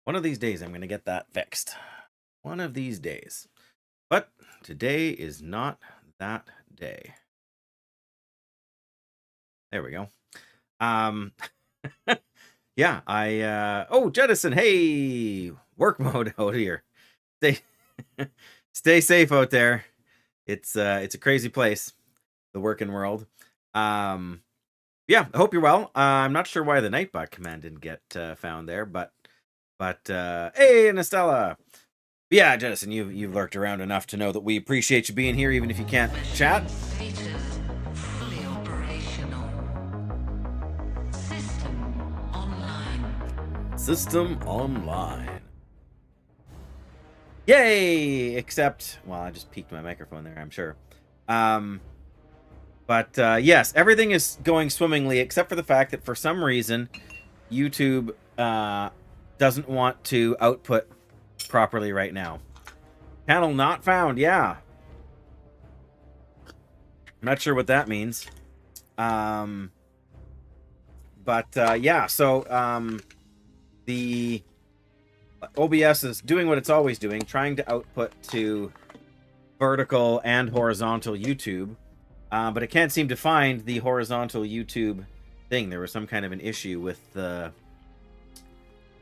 One of these days I'm going to get that fixed. One of these days. But today is not that day. There we go. Yeah, oh, Jettison, hey, work mode out here. Stay stay safe out there. It's a crazy place, the working world. Yeah, I hope you're well. I'm not sure why the Nightbot command didn't get found there, but hey, Nestella. Yeah, Jettison, you've lurked around enough to know that we appreciate you being here, even if you can't chat. Fully operational. System online. System online. Yay! Except, well, I just peaked my microphone there, I'm sure. But yes, everything is going swimmingly, except for the fact that for some reason, YouTube doesn't want to output properly right now. Panel not found, yeah. I'm not sure what that means. But yeah, so the OBS is doing what it's always doing, trying to output to vertical and horizontal YouTube. But it can't seem to find the horizontal YouTube thing. There was some kind of an issue with the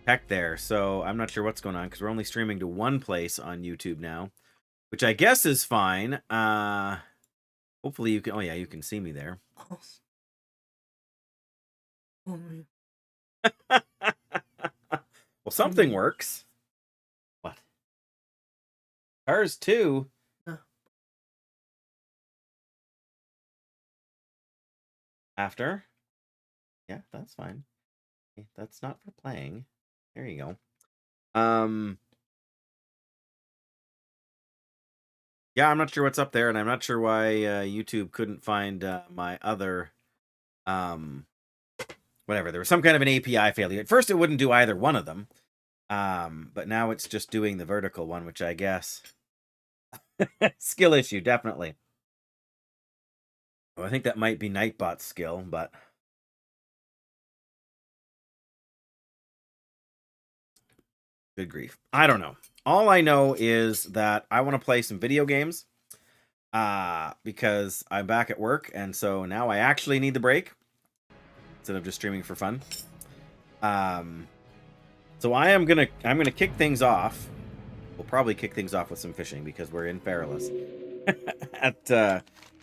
tech there, so I'm not sure what's going on because we're only streaming to one place on YouTube now, which I guess is fine. Hopefully you can. Oh yeah, you can see me there. Well, something works. What? Cars too. After? Yeah, that's fine. Okay, that's not for playing. There you go. Yeah, I'm not sure what's up there, and I'm not sure why YouTube couldn't find my other whatever. There was some kind of an API failure. At first, it wouldn't do either one of them, but now it's just doing the vertical one, which I guess skill issue, definitely. Well, I think that might be Nightbot's skill, but good grief. I don't know. All I know is that I want to play some video games because I'm back at work, and so now I actually need the break instead of just streaming for fun. So I'm gonna kick things off. We'll probably kick things off with some fishing because we're in Ferelas.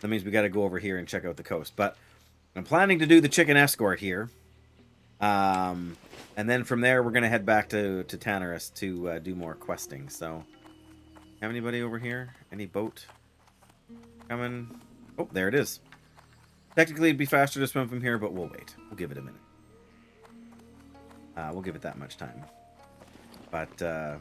That means we got to go over here and check out the coast. But I'm planning to do the chicken escort here. And then from there, we're going to head back to Tanaris to do more questing. So, have anybody over here? Any boat coming? Oh, there it is. Technically, it'd be faster to swim from here, but we'll wait. We'll give it a minute. We'll give it that much time. But,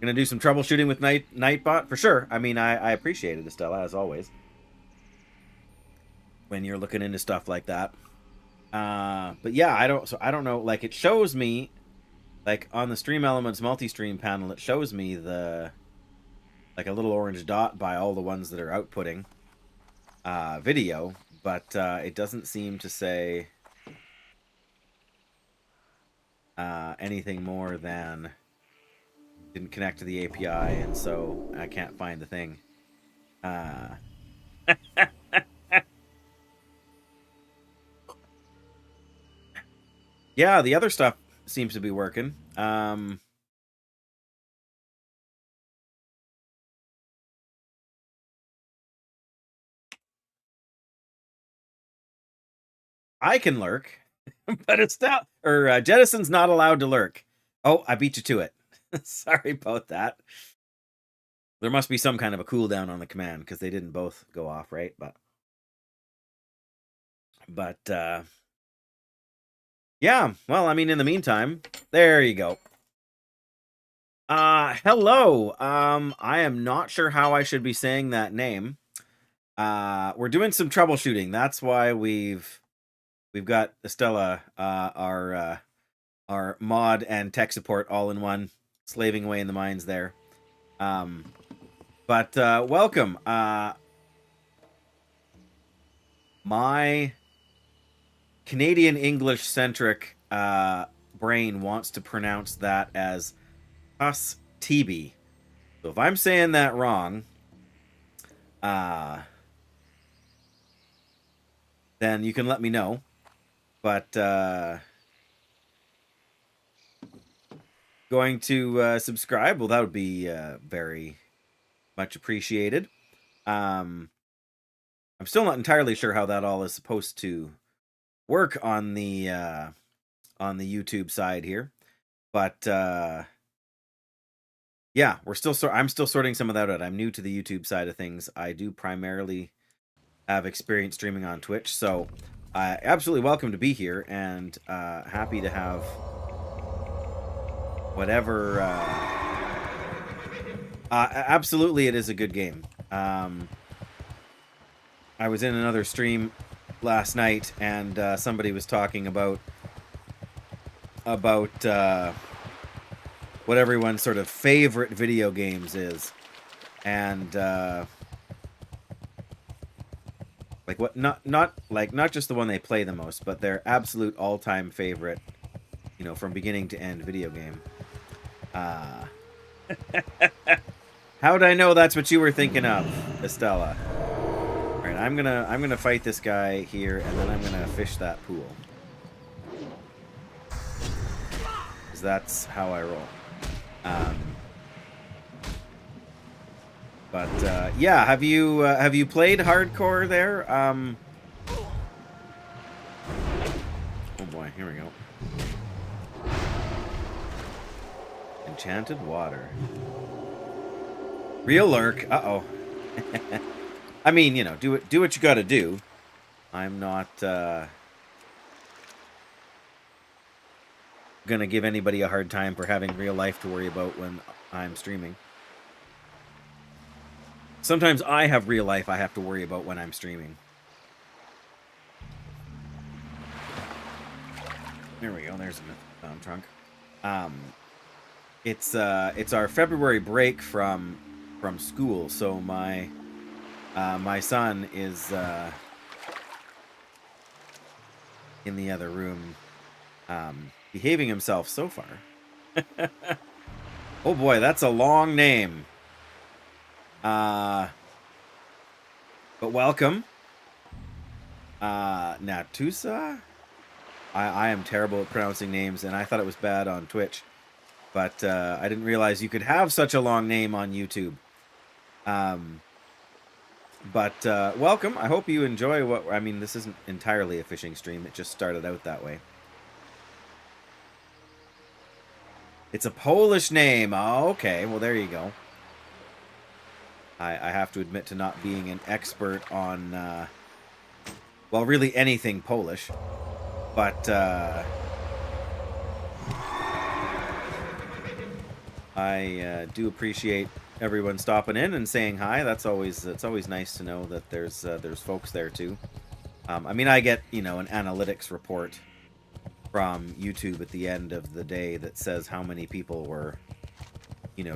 gonna do some troubleshooting with Nightbot for sure. I mean, I appreciate it, Estella, as always, when you're looking into stuff like that. But yeah, I don't know. Like, it shows me, like on the Stream Elements multi-stream panel, it shows me the like a little orange dot by all the ones that are outputting video, but it doesn't seem to say anything more than didn't connect to the API, and so I can't find the thing. Yeah, the other stuff seems to be working. I can lurk, but it's not, or Jettison's not allowed to lurk. Oh, I beat you to it. Sorry about that. There must be some kind of a cooldown on the command because they didn't both go off, right? But yeah, well, I mean, in the meantime, there you go. Hello. I am not sure how I should be saying that name. We're doing some troubleshooting. That's why we've got Estella, our mod and tech support all in one, slaving away in the mines there. But welcome. My Canadian English centric brain wants to pronounce that as Hus TB. So if I'm saying that wrong, then you can let me know. But going to subscribe, well, that would be very much appreciated. I'm still not entirely sure how that all is supposed to work on the YouTube side here, but yeah, I'm still sorting some of that out. I'm new to the YouTube side of things. I do primarily have experience streaming on Twitch, so absolutely welcome to be here, and happy to have whatever. Absolutely, it is a good game. I was in another stream last night, and somebody was talking about what everyone's sort of favorite video games is, and like what not just the one they play the most, but their absolute all-time favorite, from beginning to end video game. How'd I know that's what you were thinking of, Estella? All right, I'm gonna fight this guy here, and then I'm gonna fish that pool, because that's how I roll. But yeah, have you played hardcore there? Oh boy, here we go. Enchanted water. Real lurk. Uh-oh. I mean, do what you gotta do. I'm not gonna give anybody a hard time for having real life to worry about when I'm streaming. Sometimes I have real life I have to worry about when I'm streaming. There we go. There's a trunk. It's our February break from school, so my son is in the other room, behaving himself so far. Oh boy, that's a long name. But welcome. Natusa? I am terrible at pronouncing names, and I thought it was bad on Twitch. But I didn't realize you could have such a long name on YouTube. But welcome. I hope you enjoy this isn't entirely a fishing stream. It just started out that way. It's a Polish name. Oh, okay. Well, there you go. I have to admit to not being an expert on, well, really anything Polish. But I do appreciate everyone stopping in and saying hi. It's always nice to know that there's folks there too. I get an analytics report from YouTube at the end of the day that says how many people were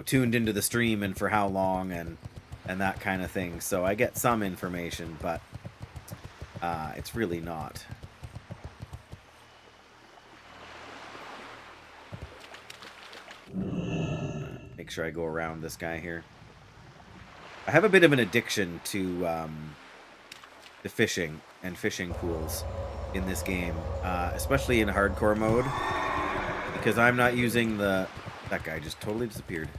tuned into the stream and for how long and that kind of thing. So I get some information, but it's really not. Make sure I go around this guy here. I have a bit of an addiction to fishing and fishing pools in this game, especially in hardcore mode, because I'm not using that guy just totally disappeared.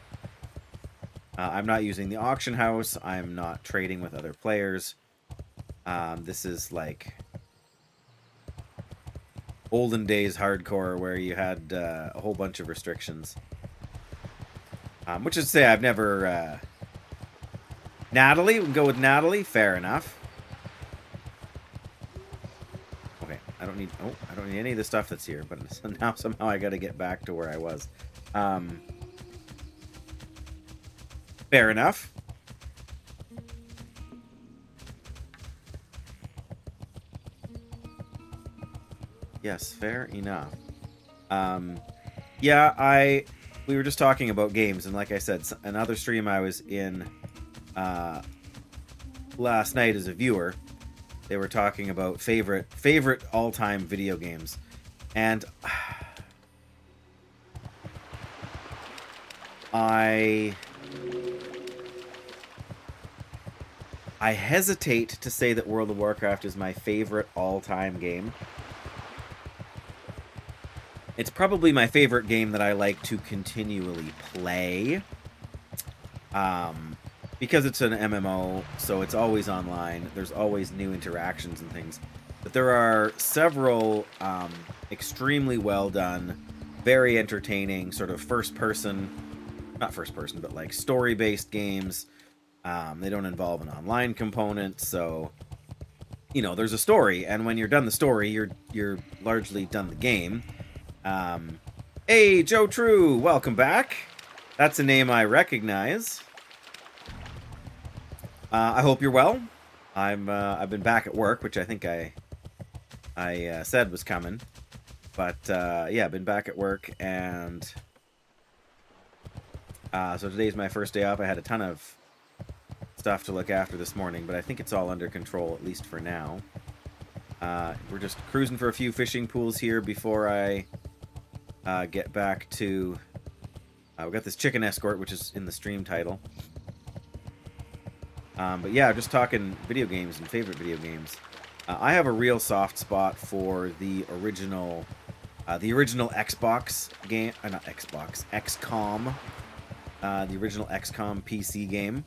I'm not using the auction house. I'm not trading with other players. This is like olden days hardcore where you had a whole bunch of restrictions. Which is to say, I've never... Natalie? We can go with Natalie. Fair enough. Okay, I don't need any of the stuff that's here, but now somehow I gotta get back to where I was. Fair enough. Yes, fair enough. Yeah, we were just talking about games, and like I said, another stream I was in last night as a viewer, they were talking about favorite all-time video games, and I hesitate to say that World of Warcraft is my favorite all-time game. It's probably my favorite game that I like to continually play. Because it's an MMO, so it's always online. There's always new interactions and things. But there are several extremely well done, very entertaining, sort of not first person, but like story-based games. They don't involve an online component, so you know there's a story, and when you're done the story, you're largely done the game. Hey, Joe True, welcome back. That's a name I recognize. I hope you're well. I've been back at work, which I think I said was coming, but yeah, I've been back at work, and so today's my first day off. I had a ton of stuff to look after this morning, but I think it's all under control, at least for now. We're just cruising for a few fishing pools here before I get back to... we got this chicken escort, which is in the stream title. But yeah, just talking video games and favorite video games. I have a real soft spot for the original Xbox game, not Xbox, XCOM, the original XCOM PC game.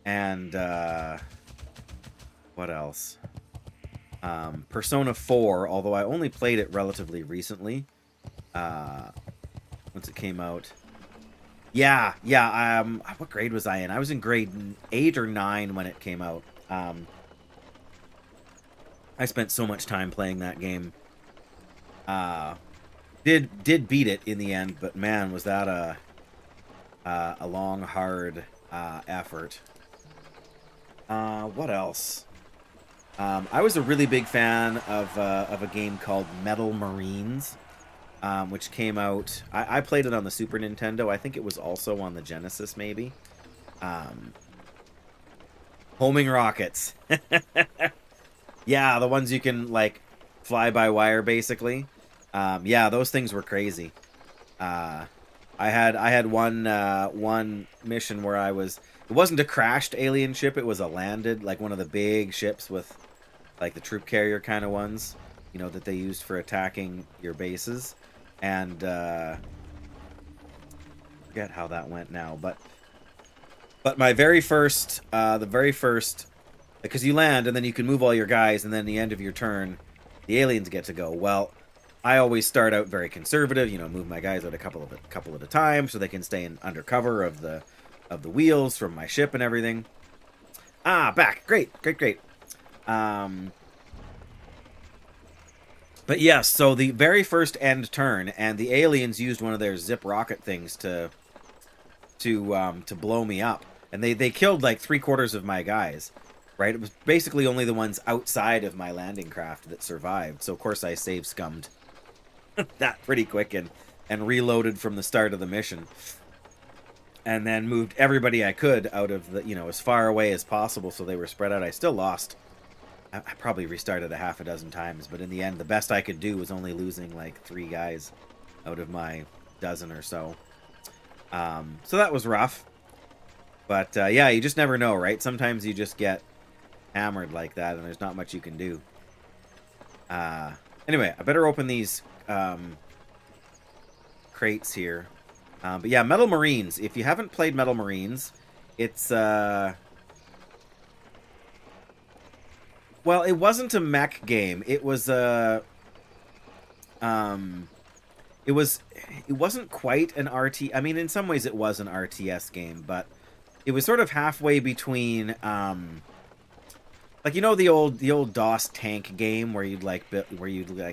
And what else? Persona 4, although I only played it relatively recently, once it came out. Yeah. What grade was I in? I was in grade 8 or 9 when it came out. I spent so much time playing that game. Did beat it in the end, but man, was that a long, hard effort. What else? I was a really big fan of a game called Metal Marines, which came out... I played it on the Super Nintendo. I think it was also on the Genesis, maybe. Homing rockets. Yeah, the ones you can, like, fly by wire, basically. Yeah, those things were crazy. I had one mission where I was... It wasn't a crashed alien ship, it was a landed, like one of the big ships with, like, the troop carrier kind of ones, you know, that they used for attacking your bases. And, forget how that went now, but my very first, because you land and then you can move all your guys, and then at the end of your turn, the aliens get to go. Well, I always start out very conservative, you know, move my guys out a couple at a time so they can stay in undercover of the wheels from my ship and everything. Back. Great. But yes, so the very first end turn, and the aliens used one of their zip rocket things to blow me up, and they killed like 3/4 of my guys. Right, it was basically only the ones outside of my landing craft that survived. So of course I save scummed that pretty quick and reloaded from the start of the mission, and then moved everybody I could out of the, you know, as far away as possible so they were spread out. I still lost. I probably restarted a half a dozen times, but in the end, the best I could do was only losing like 3 guys out of my dozen or so. So that was rough. But yeah, you just never know, right? Sometimes you just get hammered like that, and there's not much you can do. Anyway, I better open these crates here. But yeah, Metal Marines. If you haven't played Metal Marines, it's well, it wasn't a mech game. It was a it wasn't quite an RT. I mean, in some ways, it was an RTS game, but it was sort of halfway between like, you know, the old DOS tank game where you'd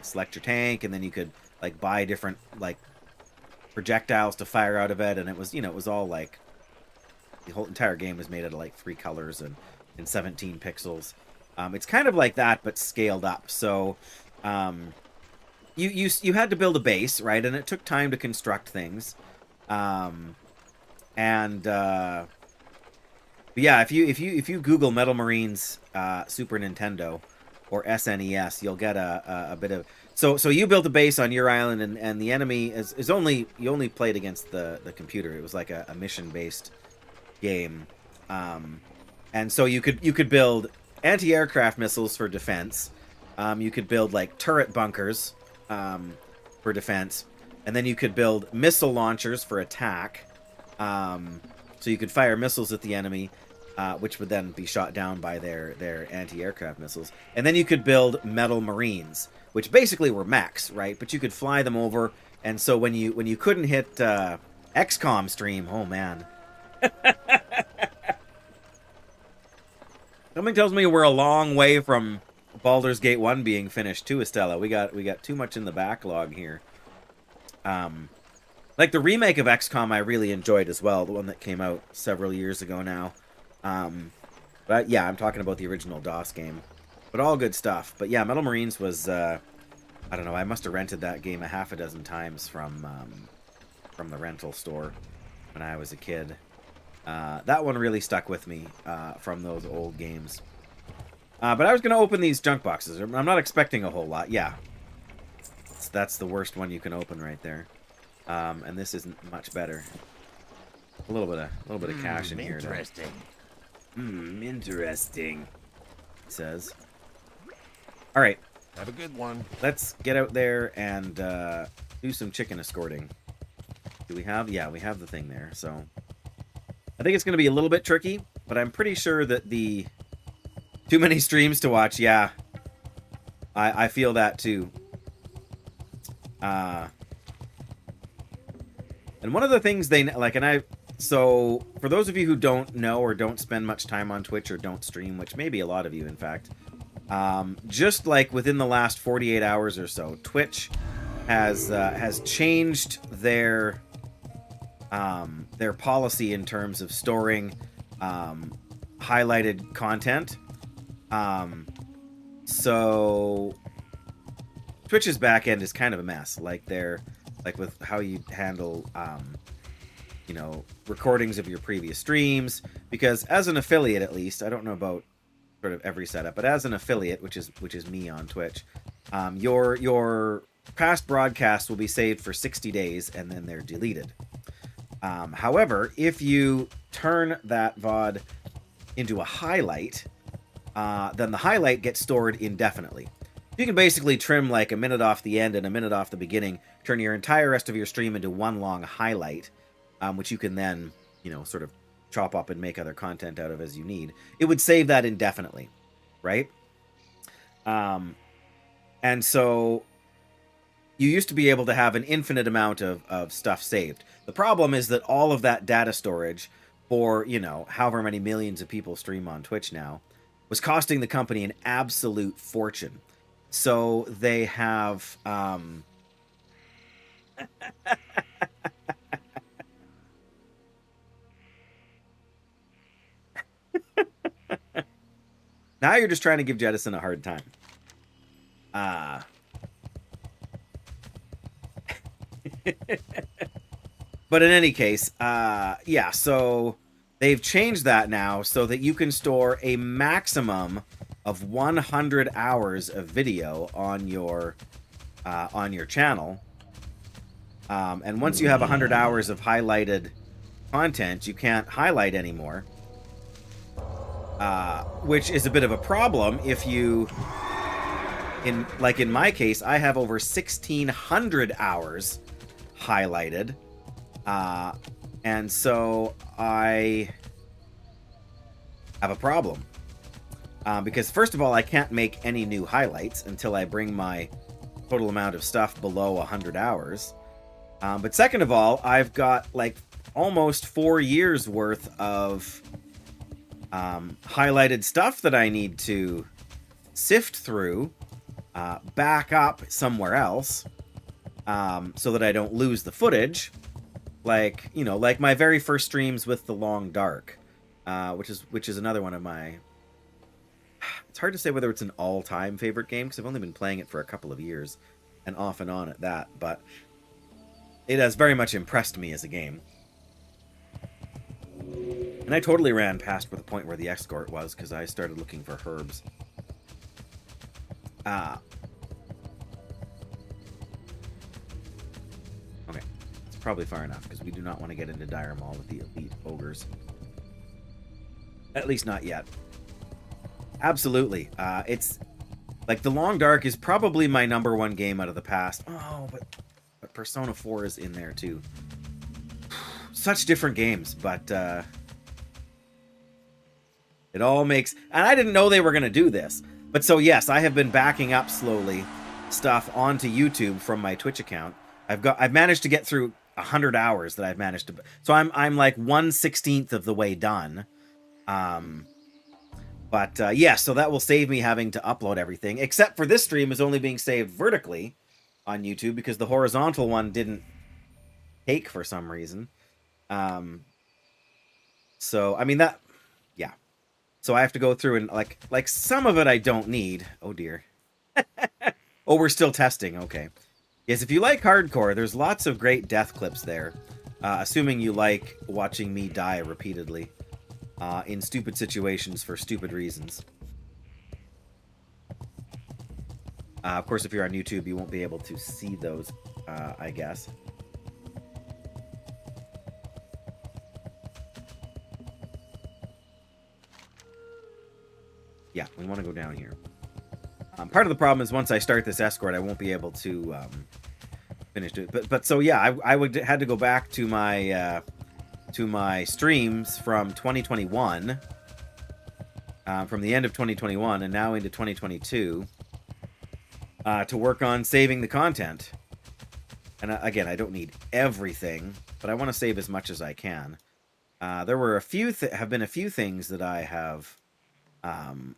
select your tank, and then you could like buy different like projectiles to fire out of it, and it was, you know, it was all like the whole entire game was made out of like 3 colors and 17 pixels. It's kind of like that, but scaled up. So you had to build a base, right? And it took time to construct things. But yeah, if you Google Metal Marines Super Nintendo or SNES, you'll get a bit of... So you built a base on your island, and the enemy is only you only played against the computer. It was like a mission based game, and so you could build anti-aircraft missiles for defense. You could build like turret bunkers for defense, and then you could build missile launchers for attack. So you could fire missiles at the enemy, which would then be shot down by their anti-aircraft missiles. And then you could build metal marines, which basically were mechs, right? But you could fly them over, and so when you couldn't hit XCOM stream, oh man. Something tells me we're a long way from Baldur's Gate 1 being finished too, Estella. We got too much in the backlog here. Like the remake of XCOM I really enjoyed as well, the one that came out several years ago now. But yeah, I'm talking about the original DOS game. But all good stuff. But yeah, Metal Marines was, I don't know, I must have rented that game a half a dozen times from the rental store when I was a kid. That one really stuck with me from those old games. But I was going to open these junk boxes. I'm not expecting a whole lot. Yeah. That's the worst one you can open right there. And this isn't much better. A little bit of cash in here. Interesting. Interesting. It says. All right. Have a good one. Let's get out there and do some chicken escorting. Do we have? Yeah, we have the thing there. So I think it's going to be a little bit tricky, but I'm pretty sure that the too many streams to watch. Yeah, I feel that too. And one of the things they like, so for those of you who don't know or don't spend much time on Twitch or don't stream, which may be a lot of you, in fact, just like within the last 48 hours or so, Twitch has changed their policy in terms of storing highlighted content. So Twitch's back end is kind of a mess. Like with how you handle, recordings of your previous streams. Because as an affiliate, at least, I don't know about sort of every setup, but as an affiliate, which is me on Twitch, your past broadcasts will be saved for 60 days and then they're deleted. However, if you turn that VOD into a highlight, then the highlight gets stored indefinitely. You can basically trim like a minute off the end and a minute off the beginning, turn your entire rest of your stream into one long highlight, which you can then, sort of chop up and make other content out of as you need. It would save that indefinitely, right? And so you used to be able to have an infinite amount of stuff saved. The problem is that all of that data storage for, however many millions of people stream on Twitch now was costing the company an absolute fortune. So they have now you're just trying to give Jettison a hard time. But in any case, yeah, so they've changed that now so that you can store a maximum of 100 hours of video on your channel. And once you have 100 hours of highlighted content, you can't highlight anymore. Which is a bit of a problem if you, in my case, I have over 1,600 hours highlighted. And so I have a problem. Because first of all, I can't make any new highlights until I bring my total amount of stuff below 100 hours. But second of all, I've got like almost 4 years worth of highlighted stuff that I need to sift through, back up somewhere else, so that I don't lose the footage. Like my very first streams with The Long Dark, which is another one of my... It's hard to say whether it's an all-time favorite game, because I've only been playing it for a couple of years, and off and on at that, but it has very much impressed me as a game. And I totally ran past the point where the Escort was, because I started looking for herbs. probably far enough, because we do not want to get into Dire Maul with the elite ogres. At least not yet. Absolutely. It's like the Long Dark is probably my #1 game out of the past. Oh, but Persona 4 is in there too. Such different games, but it all makes... And I didn't know they were going to do this. But so yes, I have been backing up slowly stuff onto YouTube from my Twitch account. I've managed to get through 100 hours that I've managed to... So I'm like 1/16 of the way done. Yeah, so that will save me having to upload everything, except for this stream is only being saved vertically on YouTube because the horizontal one didn't take for some reason. So I mean that, yeah. So I have to go through and like some of it I don't need. Oh dear. Oh, we're still testing. Okay. Yes, if you like hardcore, there's lots of great death clips there. Assuming you like watching me die repeatedly. In stupid situations for stupid reasons. Of course, if you're on YouTube, you won't be able to see those, I guess. Yeah, we want to go down here. Part of the problem is once I start this escort, I won't be able to finish it. But so yeah, I had to go back to my streams from 2021, from the end of 2021 and now into 2022, to work on saving the content. And again, I don't need everything, but I want to save as much as I can. There were have been a few things that I have, you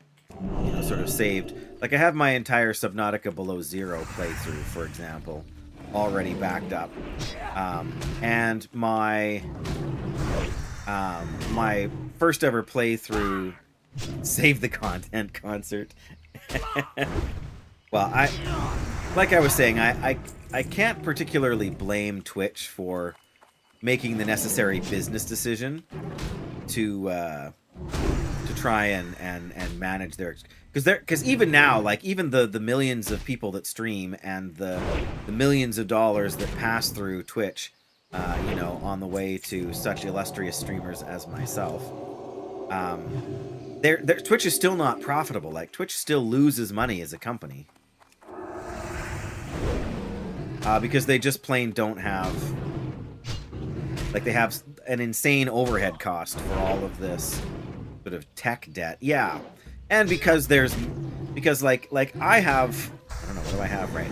know, sort of saved. Like I have my entire Subnautica Below Zero playthrough, for example, already backed up, and my first ever playthrough Save the Content concert. Well, like I was saying, I can't particularly blame Twitch for making the necessary business decision to try and manage their, because even now, like even the millions of people that stream and the millions of dollars that pass through Twitch, you know, on the way to such illustrious streamers as myself, Twitch is still not profitable. Like Twitch still loses money as a company, because they just plain don't have, like they have an insane overhead cost for all of this sort of tech debt. Yeah, and because like I have, I don't know, what do I have right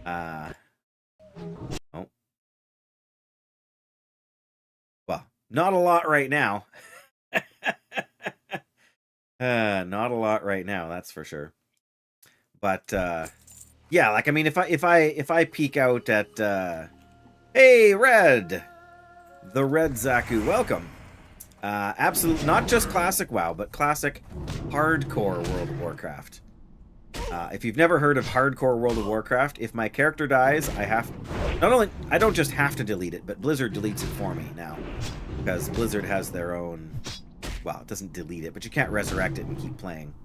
now? Oh. Well, not a lot right now. Not a lot right now, that's for sure. But yeah, like I mean, if I peek out at hey Red, the Red Zaku, welcome. Absolute, not just classic WoW, but classic hardcore World of Warcraft. If you've never heard of hardcore World of Warcraft, if my character dies, I don't just have to delete it, but Blizzard deletes it for me now, because Blizzard has their own. Well, it doesn't delete it, but you can't resurrect it and keep playing.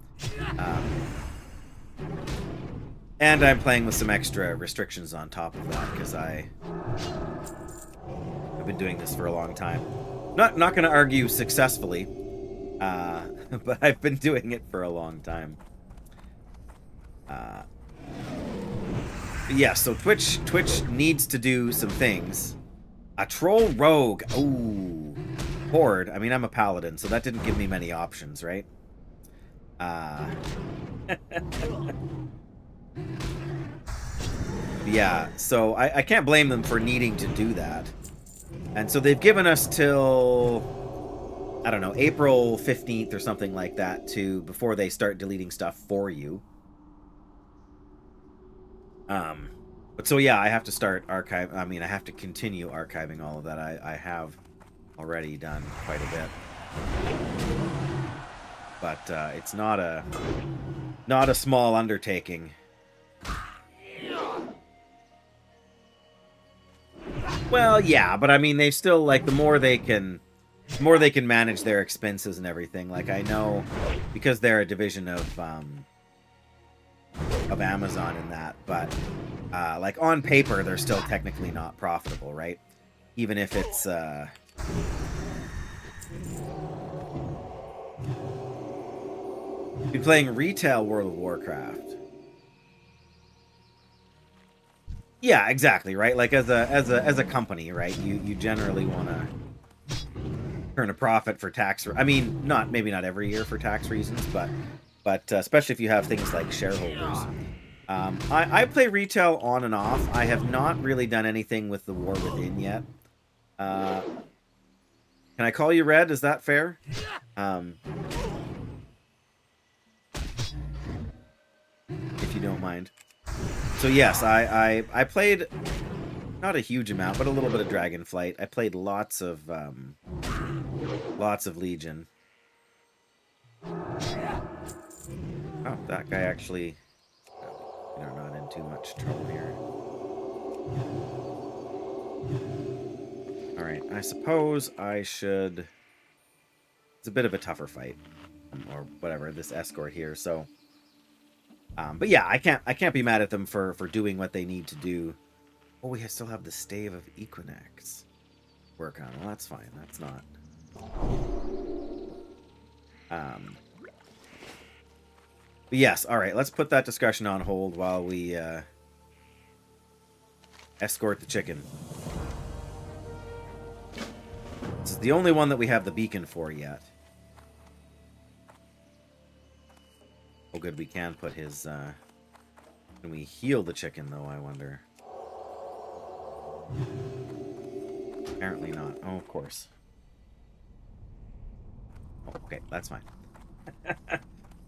And I'm playing with some extra restrictions on top of that, because I've been doing this for a long time. Not going to argue successfully, but I've been doing it for a long time. Yeah, so Twitch needs to do some things. A troll rogue. Ooh. Horde. I mean, I'm a paladin, so that didn't give me many options, right? Yeah, so I can't blame them for needing to do that. And so they've given us till, I don't know, April 15th or something like that before they start deleting stuff for you. But so yeah, I have to start I mean, I have to continue archiving all of that. I have already done quite a bit, but it's not a small undertaking. Well, yeah, but I mean, they still, like, the more they can manage their expenses and everything. Like, I know because they're a division of of Amazon in that, but like on paper, they're still technically not profitable, right? Even if it's be playing retail World of Warcraft. Yeah, exactly, right? Like as a company, right? You generally want to turn a profit for tax. I mean, maybe not every year for tax reasons, but especially if you have things like shareholders. I play retail on and off. I have not really done anything with the War Within yet. Can I call you Red? Is that fair? If you don't mind. So yes, I played not a huge amount, but a little bit of Dragonflight. I played lots of Legion. Oh, that guy actually. They're not in too much trouble here. All right, I suppose I should. It's a bit of a tougher fight, or whatever. This escort here, so. But yeah, I can't be mad at them for doing what they need to do. Oh, we still have the Stave of Equinox work on. Well, that's fine. That's not. But yes, all right. Let's put that discussion on hold while we escort the chicken. This is the only one that we have the beacon for yet. Oh, good. We can put his. Can we heal the chicken though? I wonder. Apparently not. Oh, of course. Oh, okay, that's fine.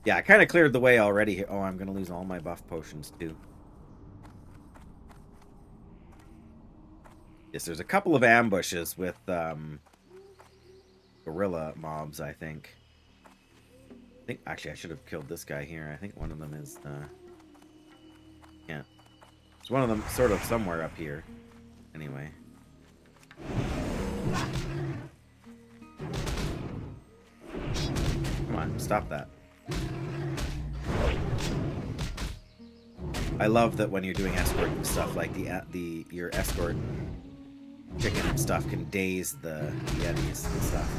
Yeah, I kind of cleared the way already here. Oh, I'm going to lose all my buff potions, too. Yes, there's a couple of ambushes with gorilla mobs, I think. Actually, I should have killed this guy here. I think one of them is... yeah. There's one of them sort of somewhere up here. Anyway. Come on, stop that. I love that when you're doing escort and stuff, like your escort chicken and stuff can daze the Yetis and stuff.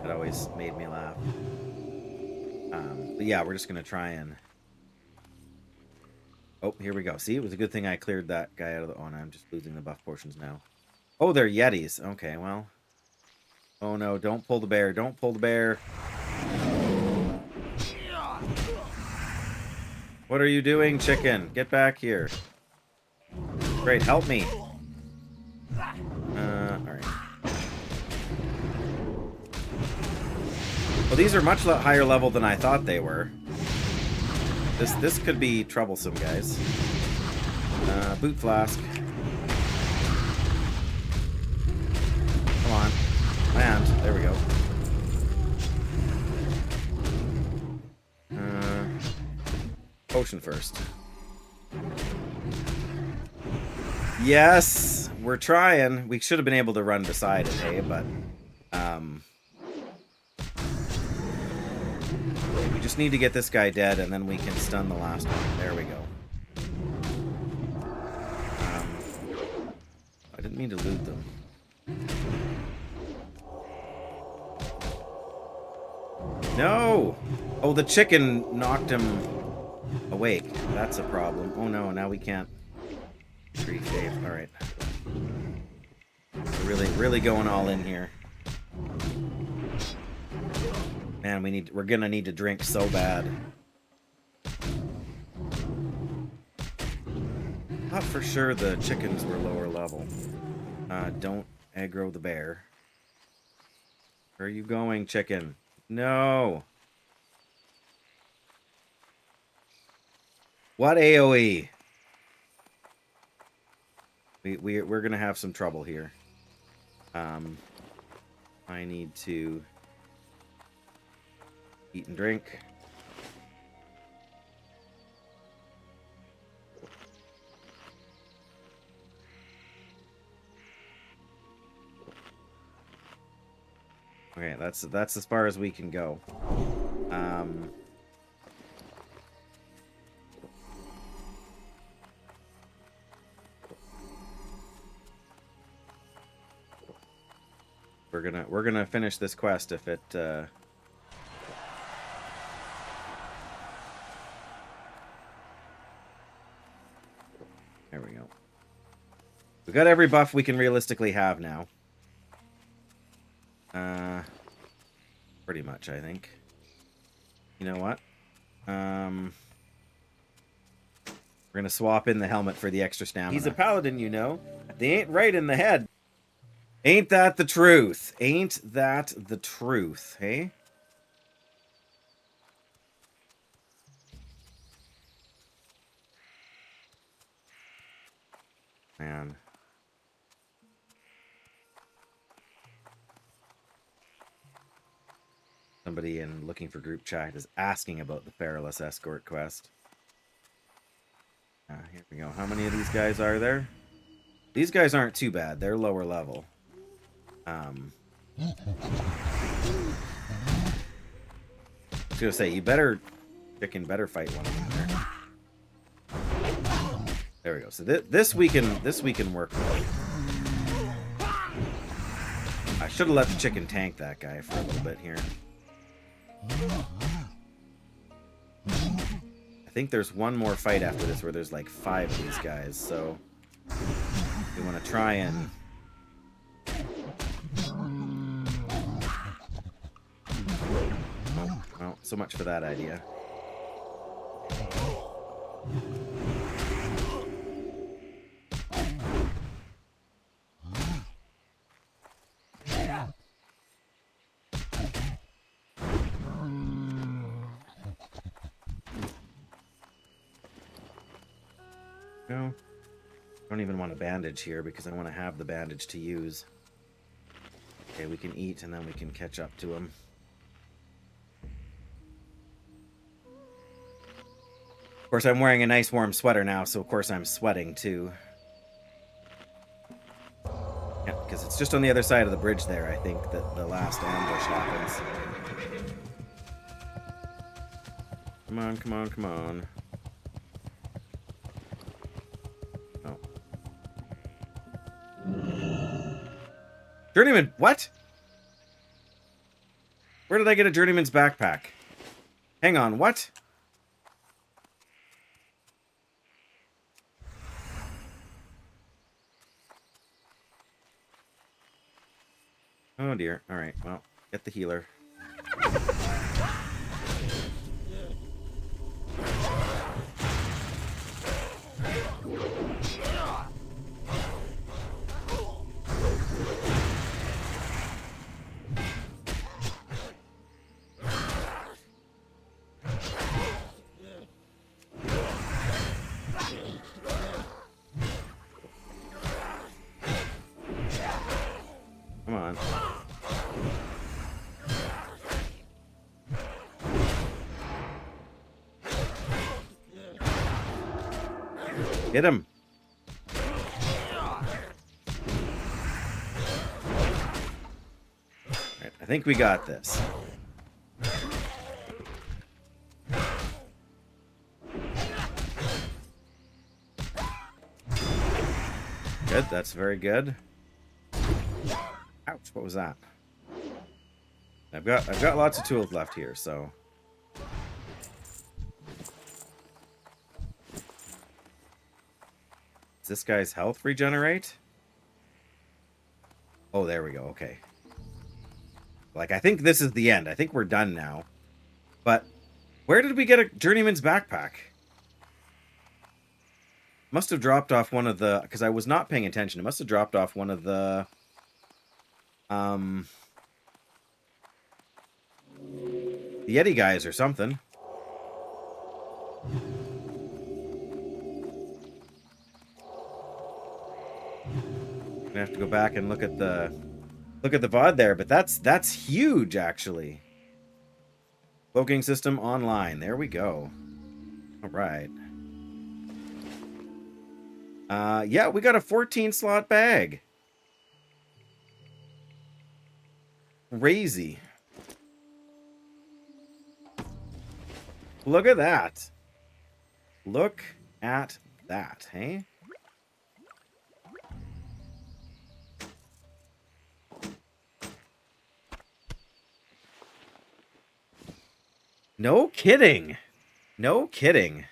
That always made me laugh. But yeah, we're just gonna try and. Oh, here we go. See, it was a good thing I cleared that guy out of the. Oh, no, I'm just losing the buff potions now. Oh, they're Yetis. Okay, well. Oh no! Don't pull the bear! Don't pull the bear! What are you doing, chicken? Get back here. Great, help me. Alright. Well, these are much higher level than I thought they were. This could be troublesome, guys. Boot flask. Come on. Land. There we go. Potion first. Yes, we're trying. We should have been able to run beside it, hey, but we just need to get this guy dead, and then we can stun the last one. There we go. I didn't mean to loot them. No! Oh, the chicken knocked him awake. That's a problem. Oh no, now we can't. Tree save. Alright. We're really going all in here. Man, we're gonna need to drink so bad. Thought for sure the chickens were lower level. Don't aggro the bear. Where are you going, chicken? No! What AoE? We're gonna have some trouble here. I need to eat and drink. Okay, that's as far as we can go. We're gonna finish this quest if it. There we go. We got every buff we can realistically have now. Pretty much, I think. You know what? We're gonna swap in the helmet for the extra stamina. He's a paladin, you know. They ain't right in the head. Ain't that the truth? Ain't that the truth, hey? Man. Somebody in looking for group chat is asking about the Ferelas escort quest. Here we go. How many of these guys are there? These guys aren't too bad. They're lower level. I was gonna say, chicken better fight one of them there. There we go. So this we can work with. I should have let the chicken tank that guy for a little bit here. I think there's one more fight after this where there's like 5 of these guys, so we want to try and well, so much for that idea. No, I don't even want a bandage here because I want to have the bandage to use. Okay, we can eat and then we can catch up to him. Of course, I'm wearing a nice warm sweater now, so of course I'm sweating too. Yeah, because it's just on the other side of the bridge there, I think, that the last ambush happens. Come on, come on, come on. Oh. Journeyman, what? Where did I get a journeyman's backpack? Hang on, what? Oh dear. Alright, well, get the healer. Come on. Get him. Right, I think we got this. Good, that's very good. Ouch, what was that? I've got lots of tools left here, so does this guy's health regenerate? Oh, there we go. Okay. Like, I think this is the end. I think we're done now. But where did we get a journeyman's backpack? Must have dropped off one of the, because I was not paying attention. It must have dropped off one of the the Yeti guys or something. Gonna have to go back and look at the VOD there, but that's huge actually. Cloaking system online. There we go. All right. Yeah, we got a 14 slot bag. Crazy. Look at that. Look at that, hey? No kidding. No kidding.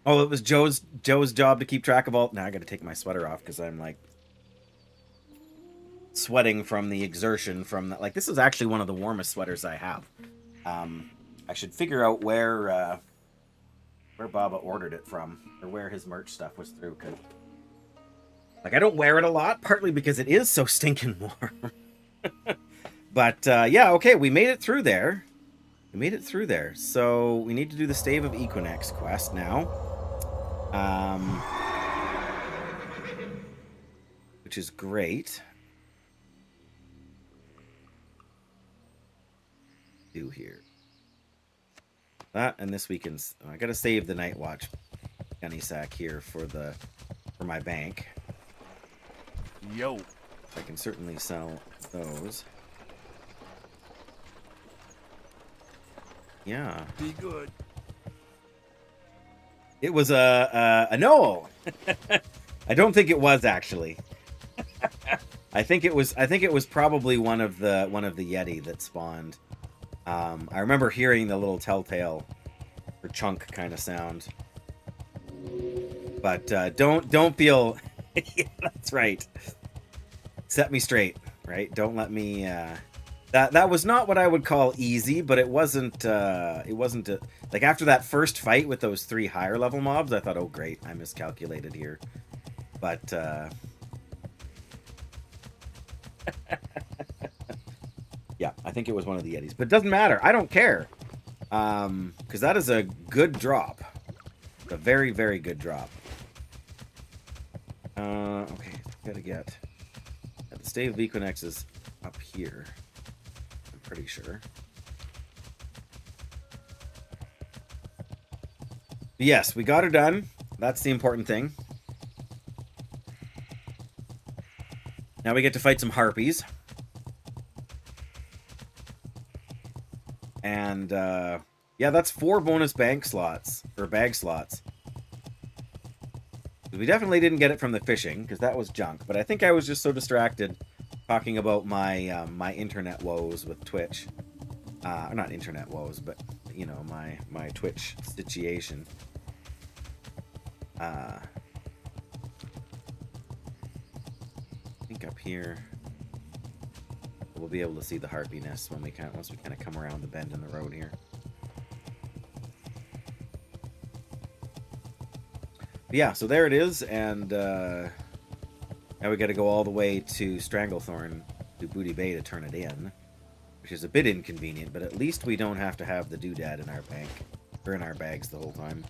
Oh, it was Joe's job to keep track of all. Now I got to take my sweater off because I'm like sweating from the exertion from the, like this is actually one of the warmest sweaters I have. I should figure out where Baba ordered it from or where his merch stuff was through because like I don't wear it a lot, partly because it is so stinking warm. But yeah, okay, we made it through there. We made it through there. So we need to do the Stave of Equinox quest now. Which is great. Do here. That and this weekend's I gotta save the Night Watch gunny sack here for my bank. Yo. I can certainly sell those. Yeah. Be good. It was a no. I don't think it was actually. I think it was probably one of the Yeti that spawned. I remember hearing the little telltale or chunk kind of sound. But don't feel yeah, that's right. Set me straight, right? Don't let me that was not what I would call easy, but it wasn't like after that first fight with those 3 higher level mobs, I thought, "Oh great, I miscalculated here." But yeah, I think it was one of the Yetis. But it doesn't matter. I don't care. Cuz that is a good drop. A very, very good drop. Okay, gotta get the Stave of Equinox is up here. I'm pretty sure. Yes, we got her done. That's the important thing. Now we get to fight some harpies. And yeah, that's 4 bonus bank slots or bag slots. We definitely didn't get it from the fishing because that was junk. But I think I was just so distracted talking about my my internet woes with Twitch. Not internet woes, but you know my Twitch situation. I think up here we'll be able to see the harpy nest when once we kind of come around the bend in the road here. But yeah, so there it is, and now we got to go all the way to Stranglethorn to Booty Bay to turn it in, which is a bit inconvenient, but at least we don't have to have the doodad in our bank or in our bags the whole time.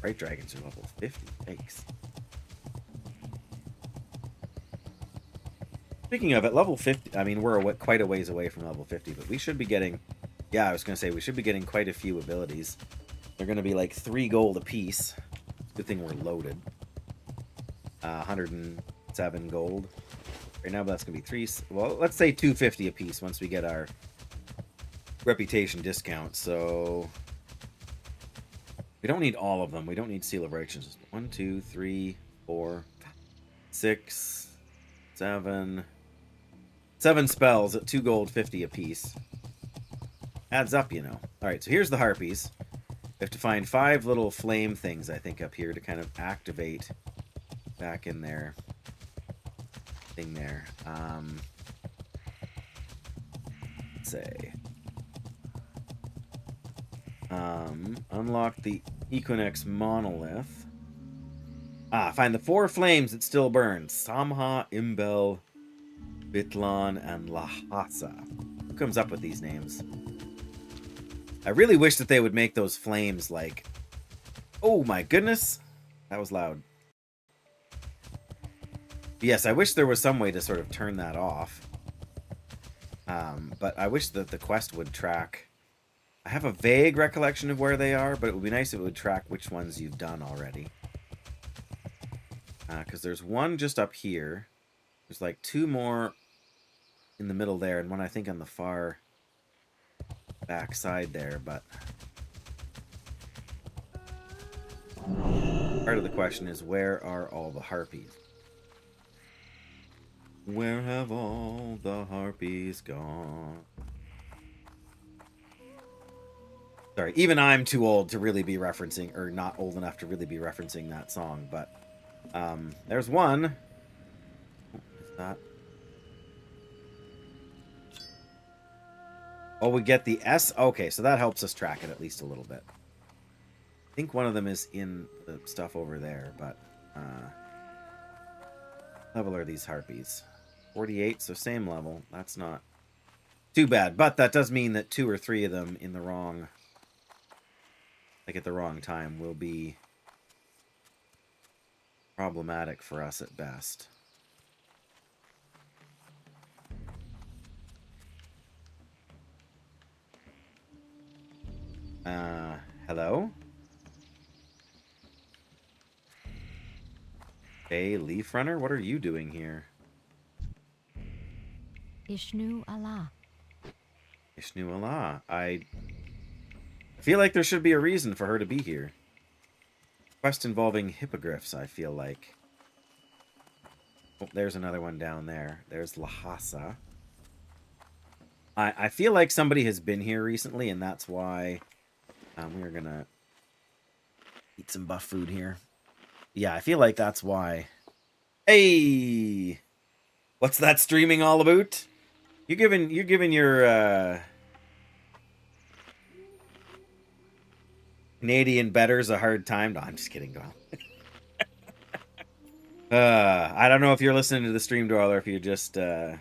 Bright dragons are level 50. Thanks. Speaking of it, level 50, I mean, we're quite a ways away from level 50, but we should be getting, yeah, I was going to say, we should be getting quite a few abilities. They're going to be like 3 gold apiece. Good thing we're loaded. 107 gold. Right now, but that's going to be 3, well, let's say 250 apiece once we get our reputation discount, so we don't need all of them. We don't need Seal of Righteousness. 1, 2, 3, 4, 6, 7... 7 spells at 2 gold, 50 apiece. Adds up, you know. Alright, so here's the harpies. We have to find 5 little flame things, I think, up here to kind of activate back in their thing there. Let's say. Unlock the Equinox monolith. Find the 4 flames that still burn. Samha, Imbel, Bitlan, and Lhasa. Who comes up with these names? I really wish that they would make those flames like... Oh my goodness! That was loud. Yes, I wish there was some way to sort of turn that off. But I wish that the quest would track... I have a vague recollection of where they are, but it would be nice if it would track which ones you've done already. Because there's one just up here. There's like 2 more in the middle there, and one I think on the far back side there, but Part of the question is, where are all the harpies? Where have all the harpies gone? Sorry, even I'm too old to really be referencing, or not old enough to really be referencing that song, but there's one. What's that? Oh, we get the S? Okay, so that helps us track it at least a little bit. I think one of them is in the stuff over there, but level are these harpies? 48, so same level. That's not too bad, but that does mean that 2 or 3 of them in the wrong, like at the wrong time, will be problematic for us at best. Hello? Hey, Leaf Runner, what are you doing here? Ishnu Allah. Ishnu Allah. I feel like there should be a reason for her to be here. Quest involving hippogriffs, I feel like. Oh, there's another one down there. There's Lhasa. I feel like somebody has been here recently, and that's why we're gonna eat some buff food here. Yeah, I feel like that's why. Hey! What's that streaming all about? You're giving your Canadian betters a hard time. No, I'm just kidding, Doyle. I don't know if you're listening to the stream, Doyle, or if you just I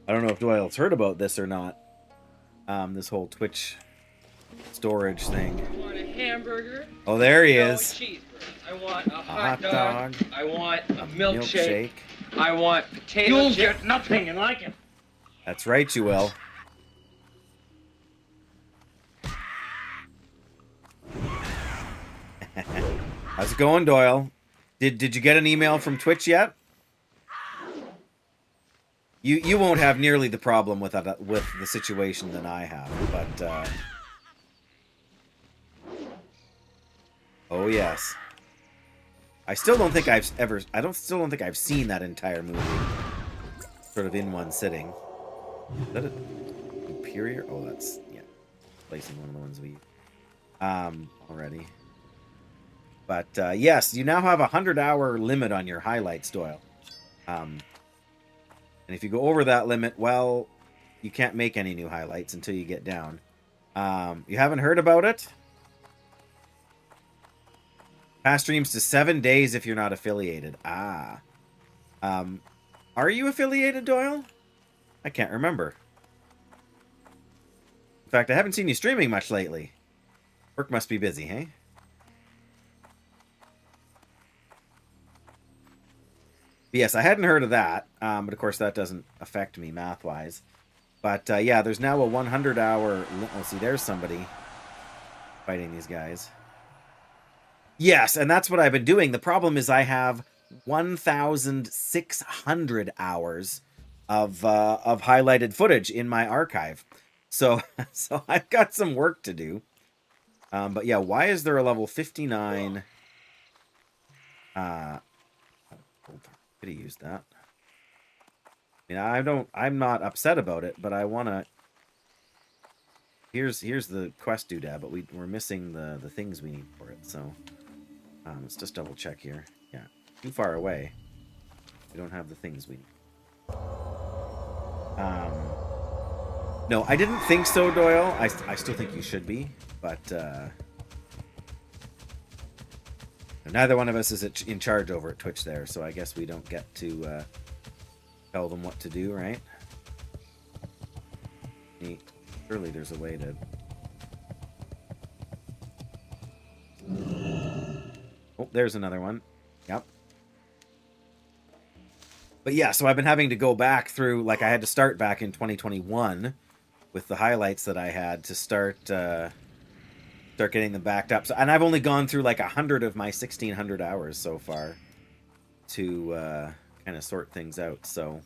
don't know if Doyle's heard about this or not. This whole Twitch storage thing. I want a hamburger. Oh, there he No, is. a cheeseburger. I want a hot dog. dog. I want a milkshake. Milkshake. I want potato You'll chips. get nothing and like it. That's right, you will. How's it going, Doyle? Did you get an email from Twitch yet? You won't have nearly the problem with the situation than I have, but oh yes. I still don't think I've seen that entire movie sort of in one sitting. Is that a Imperial? Oh, that's, yeah, placing one of the ones we already. But yes, you now have a 100-hour limit on your highlights, Doyle. And if you go over that limit, well, you can't make any new highlights until you get down. You haven't heard about it? Past streams to 7 days if you're not affiliated. Ah. Are you affiliated, Doyle? I can't remember. In fact, I haven't seen you streaming much lately. Work must be busy, hey? But yes, I hadn't heard of that, but of course that doesn't affect me math-wise. But yeah, there's now a 100-hour... Oh, see, there's somebody fighting these guys. Yes, and that's what I've been doing. The problem is I have 1,600 hours of highlighted footage in my archive. So I've got some work to do. But yeah, why is there a level 59... Could have used that. I mean, I'm not upset about it, but I want to... Here's the quest doodad, but we're missing the things we need for it, so... let's just double check here. Yeah, too far away. We don't have the things we need. No, I didn't think so, Doyle. I still think you should be, but... neither one of us is in charge over at Twitch there, so I guess we don't get to tell them what to do, right? Surely there's a way to... Oh, there's another one. Yep. But yeah, so I've been having to go back through, like I had to start back in 2021 with the highlights that I had to start getting them backed up. So, and I've only gone through like 100 of my 1,600 hours so far to kind of sort things out. So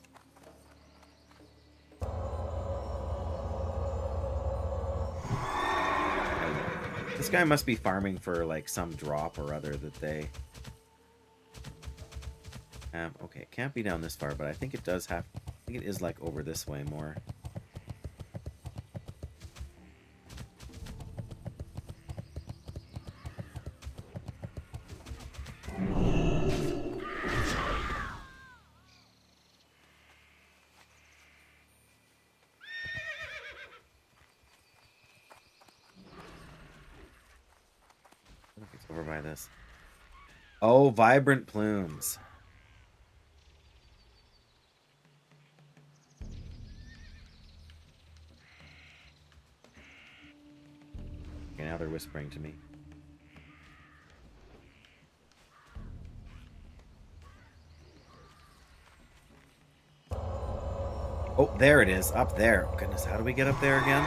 This guy must be farming for like some drop or other that they... okay, it can't be down this far, but I think it does have... I think it is like over this way more. It's over by this. Oh, vibrant plumes. Okay, now they're whispering to me. Oh, there it is. Up there. Oh, goodness, how do we get up there again?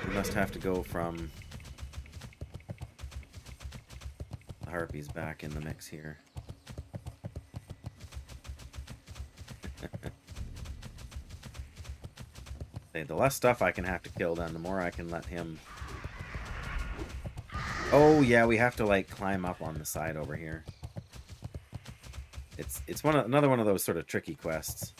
We must have to go from... the harpies back in the mix here. The less stuff I can have to kill, then the more I can let him... Oh, yeah, we have to, like, climb up on the side over here. It's another one of those sort of tricky quests.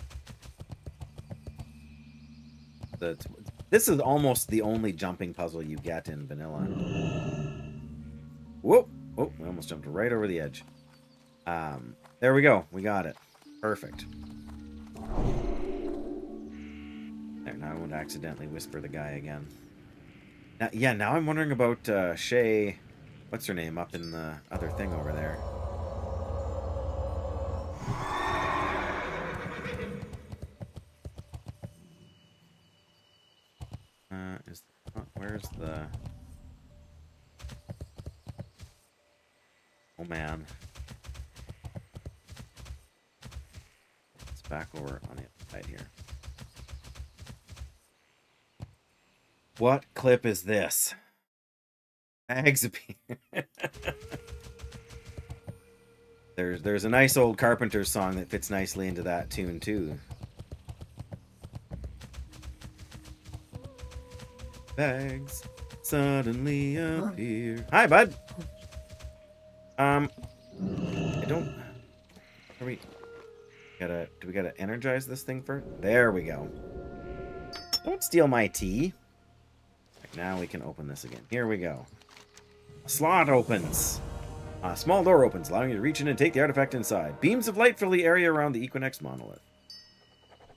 This is almost the only jumping puzzle you get in vanilla. Whoop! Oh, we almost jumped right over the edge. There we go. We got it. Perfect. There, now I won't accidentally whisper the guy again. Now, yeah, now I'm wondering about Shay... What's her name up in the other thing over there? Where's the... Oh, man. It's back over on the other side here. What clip is this? Bags appear. There's a nice old Carpenter song that fits nicely into that tune, too. Bags suddenly appear. Hi, bud. I don't... Do we gotta energize this thing first? There we go. Don't steal my tea. Now we can open this again. Here we go. A slot opens. A small door opens, allowing you to reach in and take the artifact inside. Beams of light fill the area around the Equinox monolith.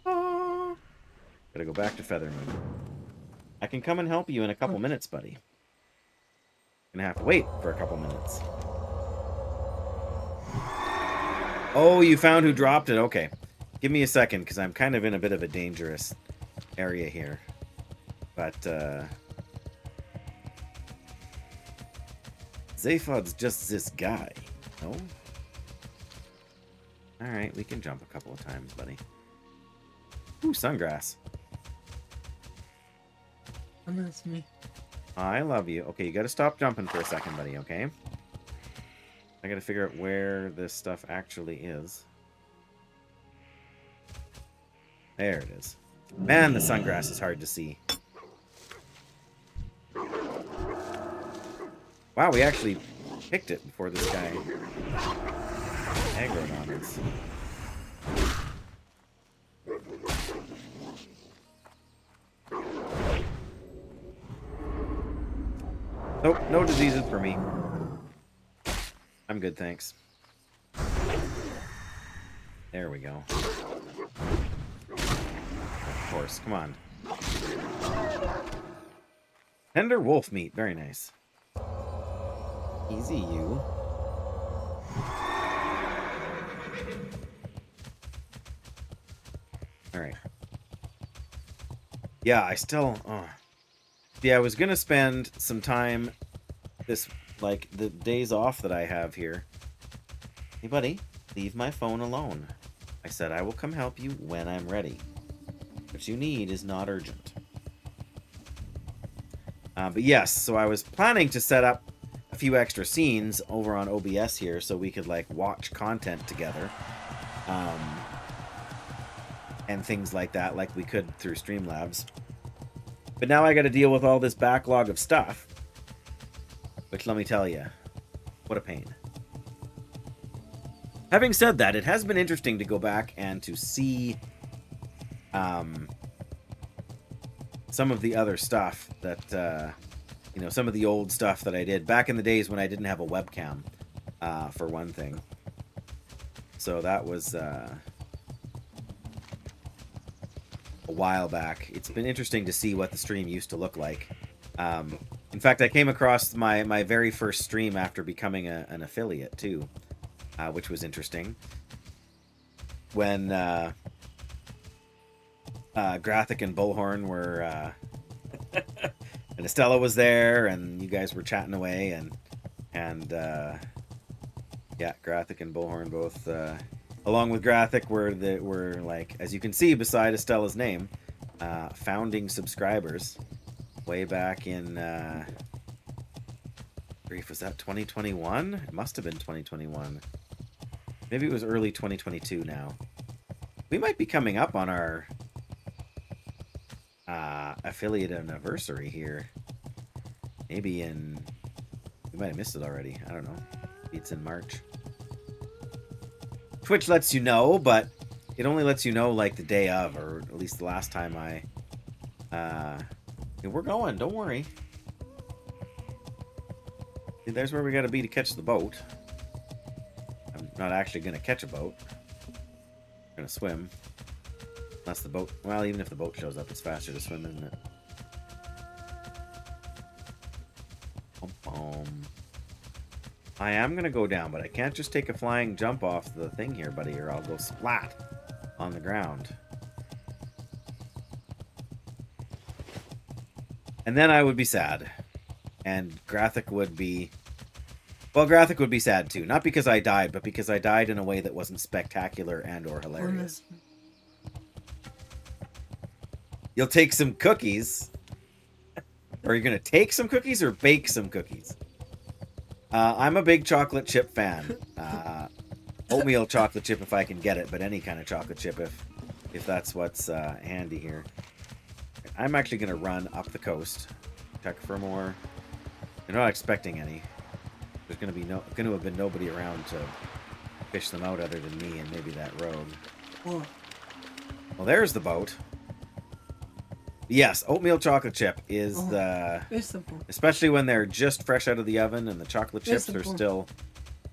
Ah. Gotta go back to Feathermoon. I can come and help you in a couple minutes, buddy. Gonna have to wait for a couple minutes. Oh, you found who dropped it. Okay. Give me a second, because I'm kind of in a bit of a dangerous area here. But, Zaphod's just this guy. No? Alright, we can jump a couple of times, buddy. Ooh, sungrass. That's me. I love you. Okay, you gotta stop jumping for a second, buddy, okay? I gotta figure out where this stuff actually is. There it is. Man, the sungrass is hard to see. Wow, we actually picked it before this guy aggroed on us. Nope, no diseases for me. I'm good, thanks. There we go. Of course, come on. Tender wolf meat, very nice. Easy, you. Alright. Yeah, I still... Yeah, I was gonna spend some time this, like, the days off that I have here. Hey, buddy, leave my phone alone. I said I will come help you when I'm ready. What you need is not urgent. But yes, so I was planning to set up a few extra scenes over on OBS here so we could, like, watch content together. And things like that, like we could through Streamlabs. But now I got to deal with all this backlog of stuff. Which, let me tell you, what a pain. Having said that, it has been interesting to go back and to see some of the other stuff that, you know, some of the old stuff that I did back in the days when I didn't have a webcam, for one thing. So that was a while back. It's been interesting to see what the stream used to look like. In fact, I came across my very first stream after becoming an affiliate, too, which was interesting. When Graphic and Bullhorn were... and Estella was there, and you guys were chatting away, and yeah, Graphic and Bullhorn both, along with Graphic, were like, as you can see beside Estella's name, founding subscribers way back in, grief, was that 2021? It must have been 2021. Maybe it was early 2022 now. We might be coming up on our affiliate anniversary here. Maybe in... We might have missed it already. I don't know. Maybe it's in March. Twitch lets you know, but it only lets you know like the day of, or at least the last time I... we're going, don't worry. See, there's where we gotta be to catch the boat. I'm not actually gonna catch a boat. I'm gonna swim. Unless the boat... Well, even if the boat shows up, it's faster to swim, isn't it? I am going to go down, but I can't just take a flying jump off the thing here, buddy, or I'll go splat on the ground. And then I would be sad. And Graphic would be... Well, Graphic would be sad, too. Not because I died, but because I died in a way that wasn't spectacular and or hilarious. You'll take some cookies. Are you going to take some cookies or bake some cookies? I'm a big chocolate chip fan. Oatmeal chocolate chip if I can get it, but any kind of chocolate chip if that's what's handy here. I'm actually going to run up the coast. Check for more. I'm not expecting any. There's going to have been nobody around to fish them out other than me and maybe that rogue. Well, there's the boat. Yes, oatmeal chocolate chip is especially when they're just fresh out of the oven and the chocolate chips are still...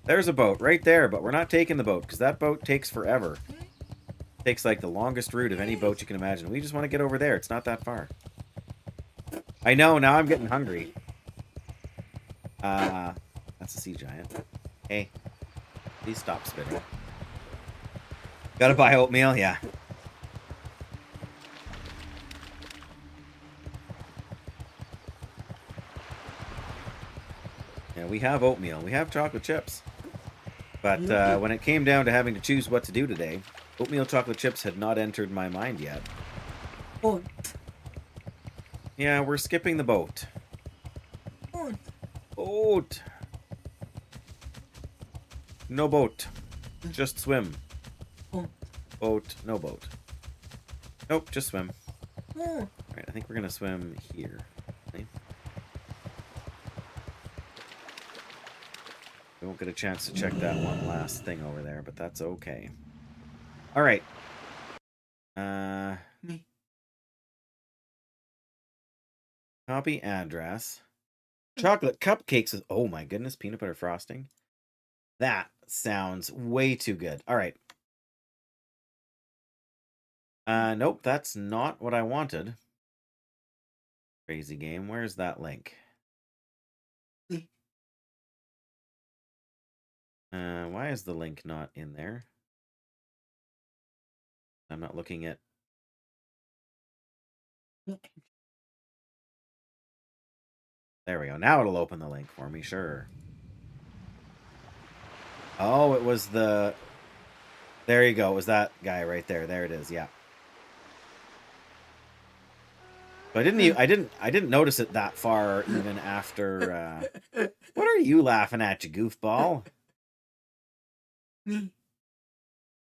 There's a boat right there, but we're not taking the boat because that boat takes forever. It takes like the longest route of any boat you can imagine. We just want to get over there. It's not that far. I know, now I'm getting hungry. That's a sea giant. Hey, please stop spitting. Gotta buy oatmeal? Yeah. Yeah, we have oatmeal. We have chocolate chips. But when it came down to having to choose what to do today, oatmeal chocolate chips had not entered my mind yet. Boat. Yeah, we're skipping the boat. Boat. Boat. No boat. Just swim. Boat. Boat. No boat. Nope, just swim. Boat. Alright, I think we're going to swim here. Okay. We won't get a chance to check that one last thing over there, but that's okay. Alright. Me. Copy address. Chocolate cupcakes with... Oh my goodness, peanut butter frosting. That sounds way too good. Alright. Nope, that's not what I wanted. Crazy game. Where's that link? Me. Why is the link not in there? I'm not looking at... There we go. Now it'll open the link for me, sure. Oh, it was the... There you go. It was that guy right there. There it is, yeah. So I didn't notice it that far even after... What are you laughing at, you goofball? Me.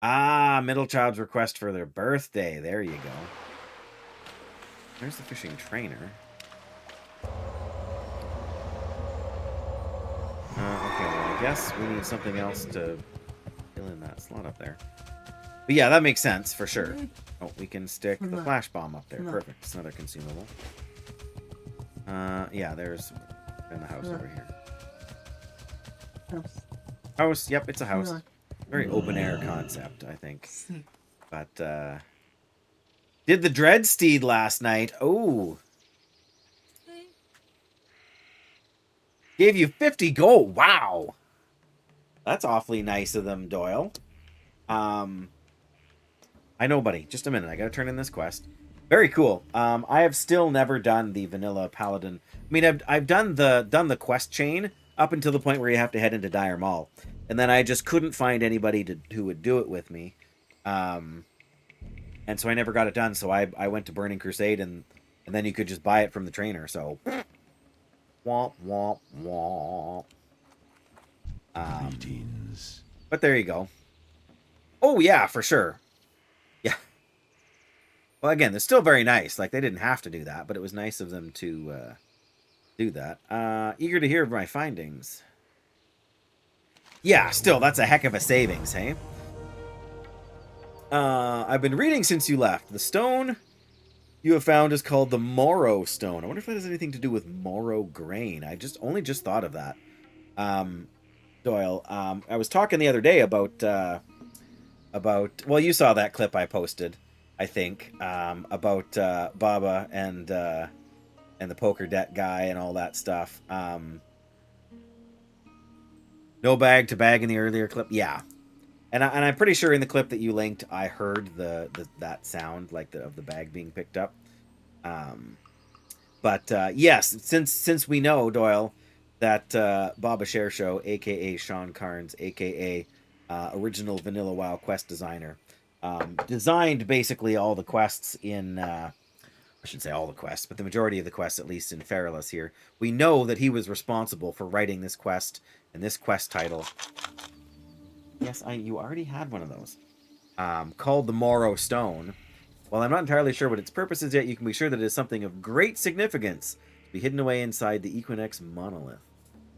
Ah, middle child's request for their birthday. There you go. There's the fishing trainer. guess we need something else to fill in that slot up there. But yeah, that makes sense for sure. Oh, we can stick the flash bomb up there. Perfect. It's another consumable. Yeah, there's in the house over here. House. House, yep, it's a house. Very open air concept, I think. But did the Dreadsteed last night. Oh. Gave you 50 gold. Wow. That's awfully nice of them, Doyle. I know, buddy. Just a minute. I gotta turn in this quest. Very cool. I have still never done the vanilla Paladin. I mean, I've done the quest chain up until the point where you have to head into Dire Mall, and then I just couldn't find anybody who would do it with me, and so I never got it done. So I went to Burning Crusade, and then you could just buy it from the trainer. So, womp womp womp. But there you go. Oh yeah, for sure. Yeah. Well, again, they're still very nice. Like, they didn't have to do that, but it was nice of them to do that. Eager to hear my findings. Yeah, still, that's a heck of a savings, hey? I've been reading since you left. The stone you have found is called the Morrow Stone. I wonder if that has anything to do with Morrow grain. I only just thought of that. Doyle, I was talking the other day about well, you saw that clip I posted, I think, about Baba and the poker deck guy and all that stuff. No bag to bag in the earlier clip, yeah, and I'm pretty sure in the clip that you linked, I heard that sound like of the bag being picked up. But yes, since we know, Doyle, that Baba Share Show, aka Sean Carnes, aka original Vanilla WoW quest designer, designed basically all the quests in, I shouldn't say all the quests, but the majority of the quests, at least in Ferelas here. We know that he was responsible for writing this quest and this quest title. Yes, you already had one of those. Called the Morrow Stone. While I'm not entirely sure what its purpose is yet, you can be sure that it is something of great significance to be hidden away inside the Equinox monolith.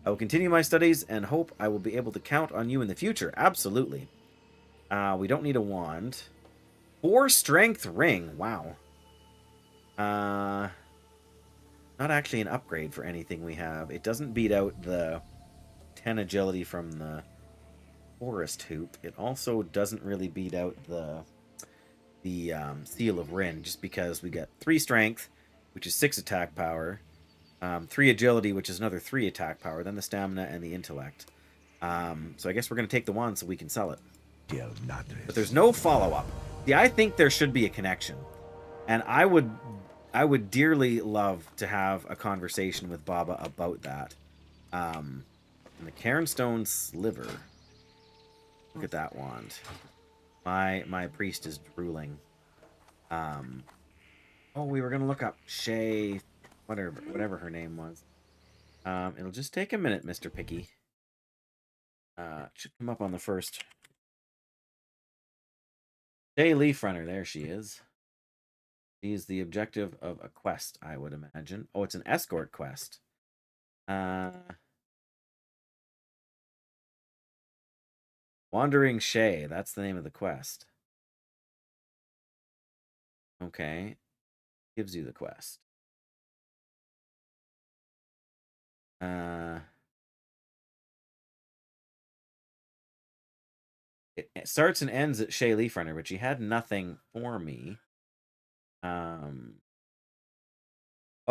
I will continue my studies and hope I will be able to count on you in the future. Absolutely. We don't need a wand. 4 strength ring. Wow. Not actually an upgrade for anything we have. It doesn't beat out the 10 agility from the forest hoop. It also doesn't really beat out the Seal of Rin, just because we get 3 strength, which is 6 attack power, 3 agility, which is another 3 attack power, then the stamina and the intellect. So I guess we're going to take the wand so we can sell it. But there's no follow-up. See, I think there should be a connection. And I would dearly love to have a conversation with Baba about that. And the Cairnstone Sliver. Look at that wand. My priest is drooling. Oh, we were gonna look up Shay, whatever her name was. It'll just take a minute, Mr. Picky. It should come up on the first. Shay Leaf Runner, there she is. She's the objective of a quest, I would imagine. Oh, it's an escort quest. Wandering Shay, that's the name of the quest. Okay. Gives you the quest. It starts and ends at Shay Leaf Runner, but she had nothing for me. Oh,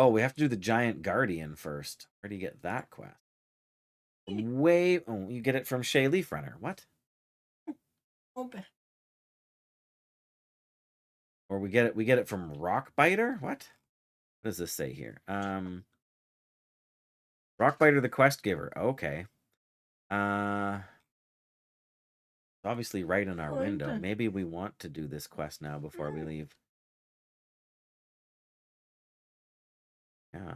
we have to do the Giant Guardian first. Where do you get that quest? Oh, you get it from Shay Leaf Runner. What? Open. Or we get it from Rockbiter? What? What does this say here? Rockbiter the quest giver. Okay. Obviously right in our window. Maybe we want to do this quest now before we leave. Yeah.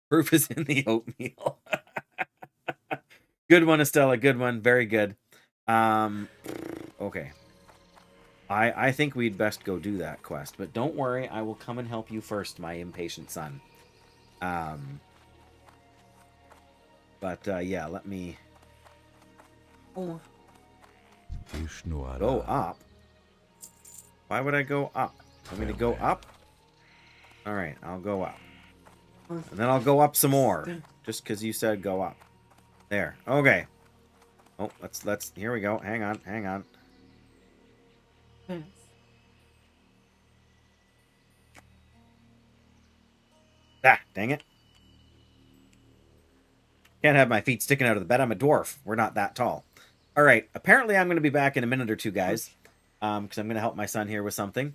Proof is in the oatmeal. Good one, Estella. Good one. Very good. Okay. I think we'd best go do that quest, but don't worry, I will come and help you first, my impatient son. But yeah, let me Oh, go up. Why would I go up? Want me to go up? All right, I'll go up. And then I'll go up some more. Just because you said go up. There. Okay. Oh, let's here we go. Hang on. yes. Ah, dang it. Can't have my feet sticking out of the bed. I'm a dwarf. We're not that tall. All right. Apparently, I'm going to be back in a minute or two, guys. Because I'm going to help my son here with something.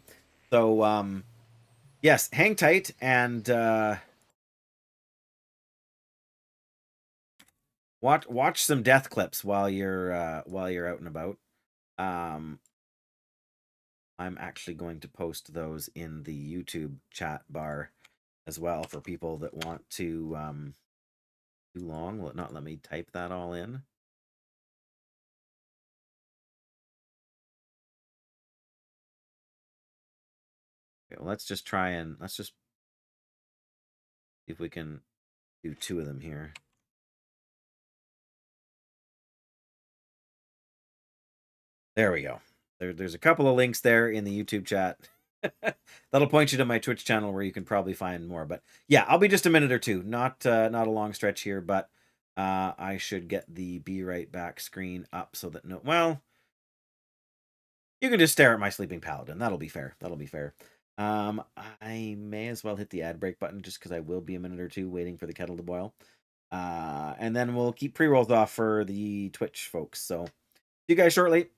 So, yes, hang tight and watch some death clips while you're out and about. I'm actually going to post those in the YouTube chat bar as well for people that want to. Too long? Will it not let me type that all in? Okay, well, let's just see if we can do 2 of them here. There we go. There's a couple of links there in the YouTube chat. That'll point you to my Twitch channel where you can probably find more. But yeah, I'll be just a minute or two. Not a long stretch here, but I should get the Be Right Back screen up so that well, you can just stare at my sleeping paladin. That'll be fair. I may as well hit the ad break button just because I will be a minute or two waiting for the kettle to boil. And then we'll keep pre-rolls off for the Twitch folks. So see you guys shortly.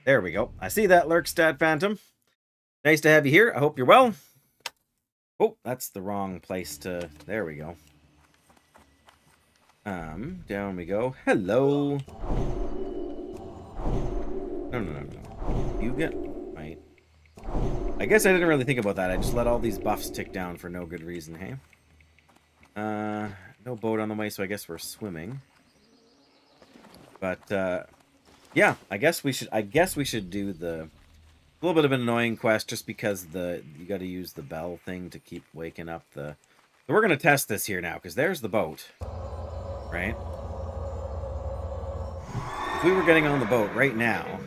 There we go. I see that, Lurkstad Phantom. Nice to have you here. I hope you're well. Oh, that's the wrong place to... There we go. Down we go. Hello. No. You get... Right. I guess I didn't really think about that. I just let all these buffs tick down for no good reason, hey? No boat on the way, so I guess we're swimming. But, yeah, I guess we should do the... A little bit of an annoying quest just because you got to use the bell thing to keep waking up the... So we're going to test this here now, because there's the boat. Right? If we were getting on the boat right now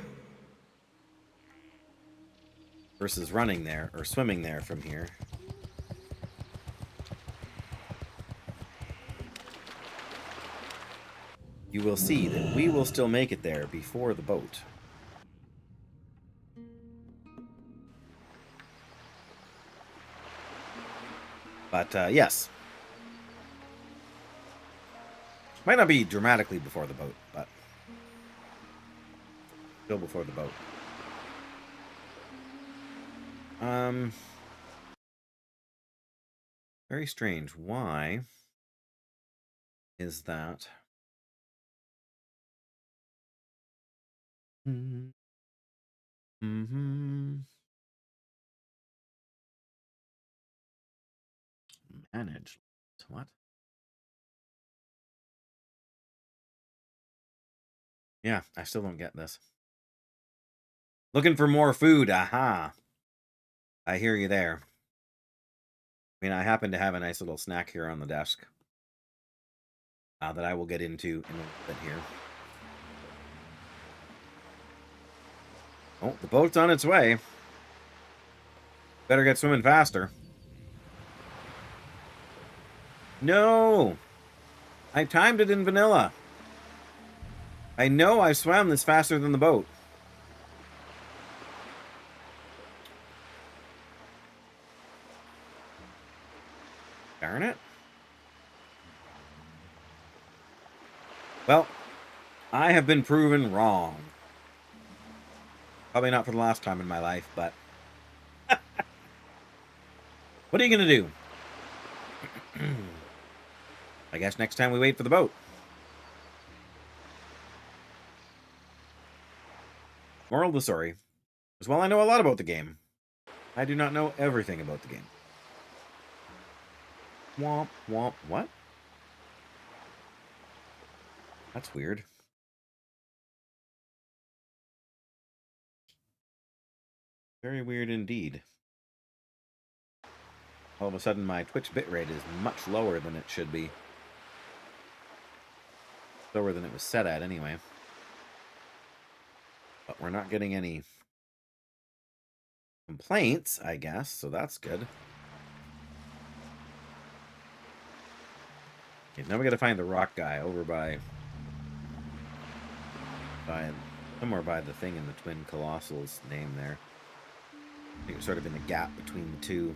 versus running there or swimming there from here, you will see that we will still make it there before the boat. But, yes. Might not be dramatically before the boat, but still before the boat. Very strange. Why is that? Manage. What? Yeah, I still don't get this. Looking for more food. Aha. I hear you there. I mean, I happen to have a nice little snack here on the desk that I will get into in a little bit here. Oh, the boat's on its way. Better get swimming faster. No! I timed it in vanilla. I know I swam this faster than the boat. Darn it. Well, I have been proven wrong. Probably not for the last time in my life, but... What are you going to do? I guess next time we wait for the boat. Moral of the story is, while I know a lot about the game, I do not know everything about the game. Womp, womp, what? That's weird. Very weird indeed. All of a sudden, my Twitch bitrate is much lower than it should be. Lower than it was set at, anyway. But we're not getting any complaints, I guess, so that's good. Okay, now we gotta find the rock guy over by somewhere by the thing in the Twin Colossal's name there. I think it's sort of in the gap between the two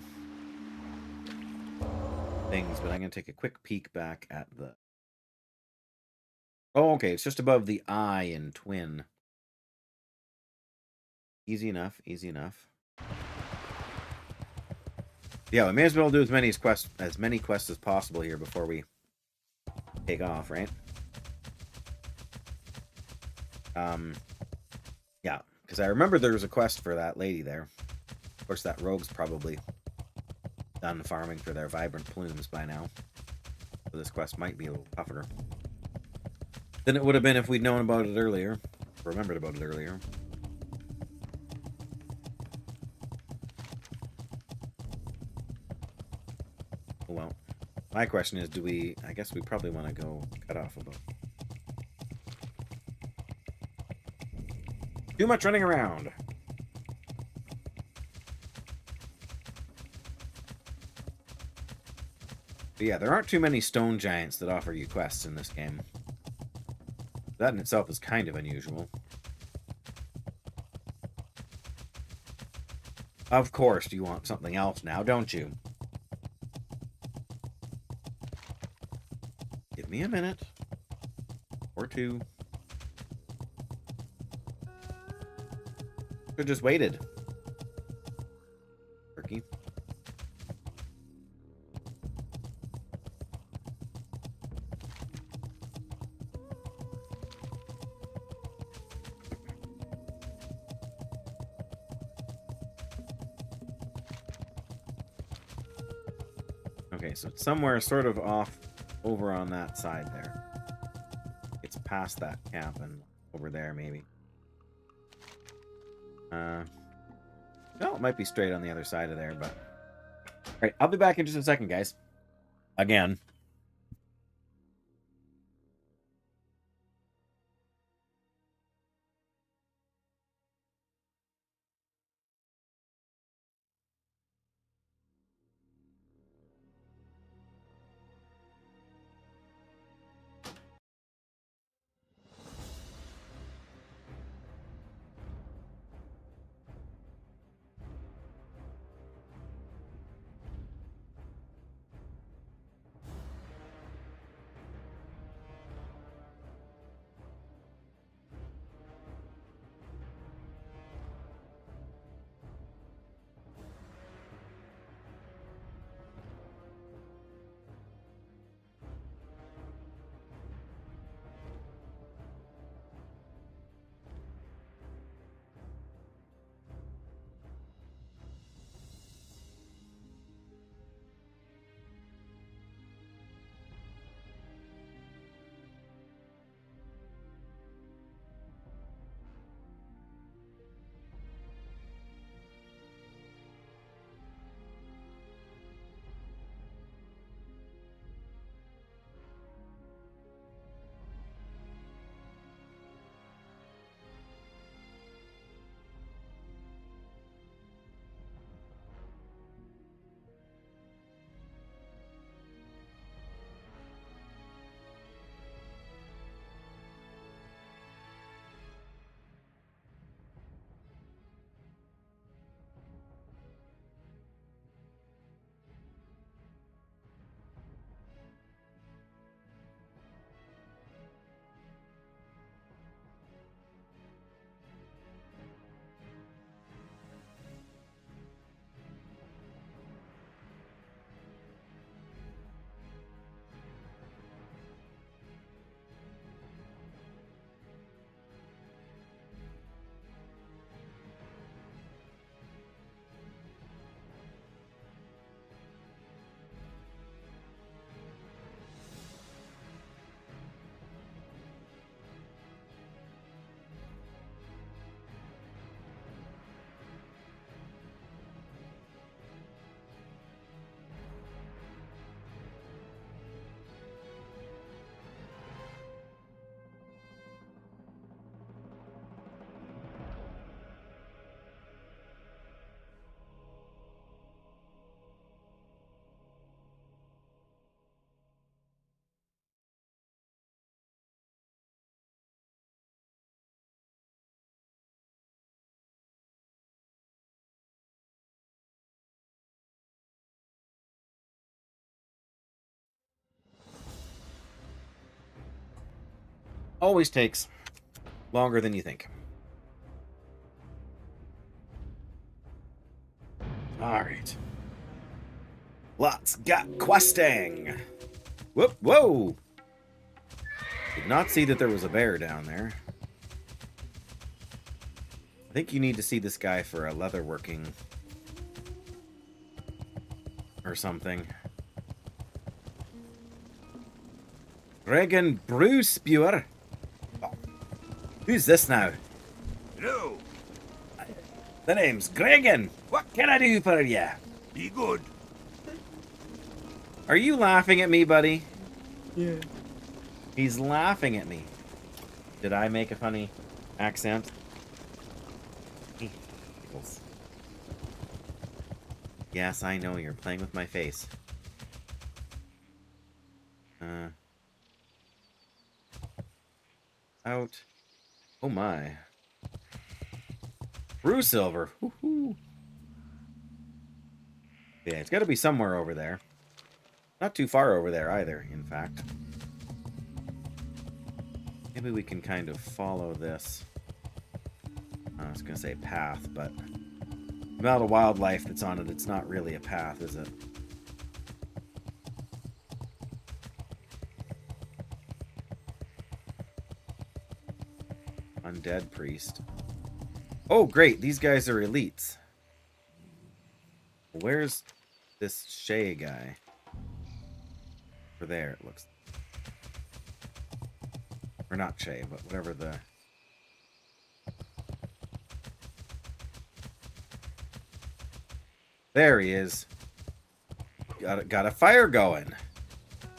things, but I'm going to take a quick peek back at the... Oh, okay, it's just above the eye in Twin. Easy enough, easy enough. Yeah, we may as well do as many quests as possible here before we take off, right? Yeah, because I remember there was a quest for that lady there. Of course, that rogue's probably done farming for their vibrant plumes by now. So this quest might be a little tougher than it would have been if we'd known about it earlier. Remembered about it earlier. Oh, well. My question is, do we... I guess we probably want to go cut off a boat. Too much running around. But yeah, there aren't too many stone giants that offer you quests in this game. That in itself is kind of unusual. Of course, you want something else now, don't you? Give me a minute. Or two. Should just waited. Turkey. Okay, so it's somewhere sort of off over on that side there. It's past that camp and over there maybe. No, it might be straight on the other side of there, but... Alright, I'll be back in just a second, guys. Again. Always takes longer than you think. Alright. Let's get questing. Whoop, whoa! Did not see that there was a bear down there. I think you need to see this guy for a leatherworking or something. Regan Brewspewer. Oh. Who's this now? Hello. The name's Gregan. What can I do for you? Be good. Are you laughing at me, buddy? Yeah. He's laughing at me. Did I make a funny accent? Yes, I know, you're playing with my face. Out. Oh my. Brew silver. Woohoo. Yeah, it's got to be somewhere over there. Not too far over there either, in fact. Maybe we can kind of follow this. I was going to say path, but the amount of wildlife that's on it, it's not really a path, is it? Undead priest. Oh, great. These guys are elites. Where's this Shay guy? Over there, it looks. Or not Shay, but whatever the... There he is. Got a fire going.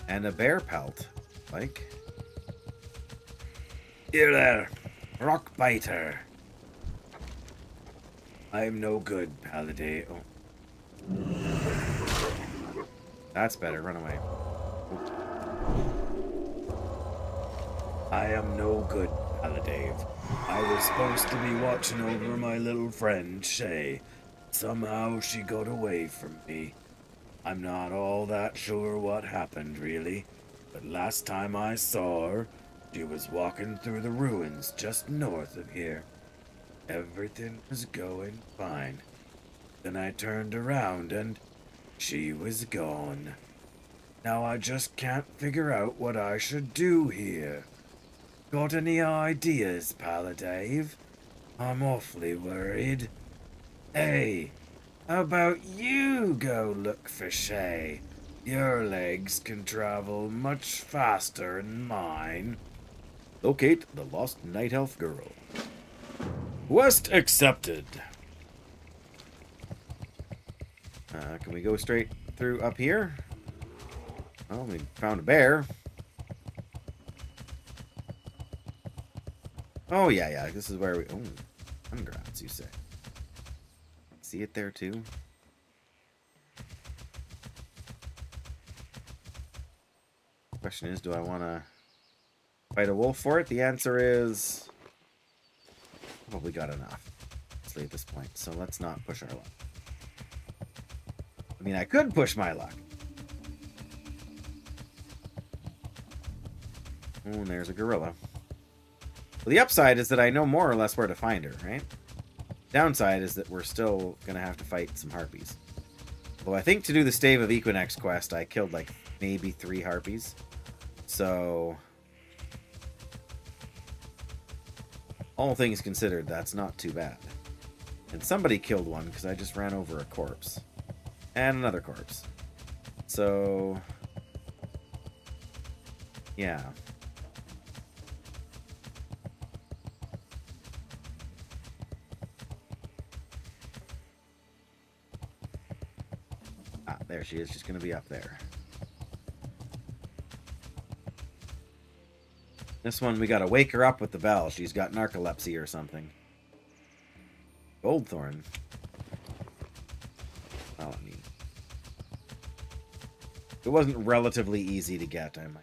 And a bear pelt. Like. Here there, rock biter. I'm no good, Paladin. Oh. That's better. Run away. I am no good, Paladin. I was supposed to be watching over my little friend, Shay. Somehow she got away from me. I'm not all that sure what happened, really. But last time I saw her, she was walking through the ruins just north of here. Everything was going fine. Then I turned around and she was gone. Now I just can't figure out what I should do here. Got any ideas, Paladin? I'm awfully worried. Hey, how about you go look for Shay? Your legs can travel much faster than mine. Locate the lost night elf girl. Quest accepted. Can we go straight through up here? Oh, we found a bear. Oh, yeah. This is where we... Oh, undergrounds, you say. See it there, too? Question is, do I want to fight a wolf for it? The answer is... Probably got enough. Honestly, at this point. So let's not push our luck. I mean, I could push my luck. Oh, and there's a gorilla. Well, the upside is that I know more or less where to find her, right? Downside is that we're still going to have to fight some harpies. Well, I think to do the Stave of Equinox quest, I killed like maybe 3 harpies. So, all things considered, that's not too bad. And somebody killed one because I just ran over a corpse. And another corpse. So, yeah. Ah, there she is. She's going to be up there. This one, we got to wake her up with the bell. She's got narcolepsy or something. Goldthorn. Oh, neat. It wasn't relatively easy to get, I might.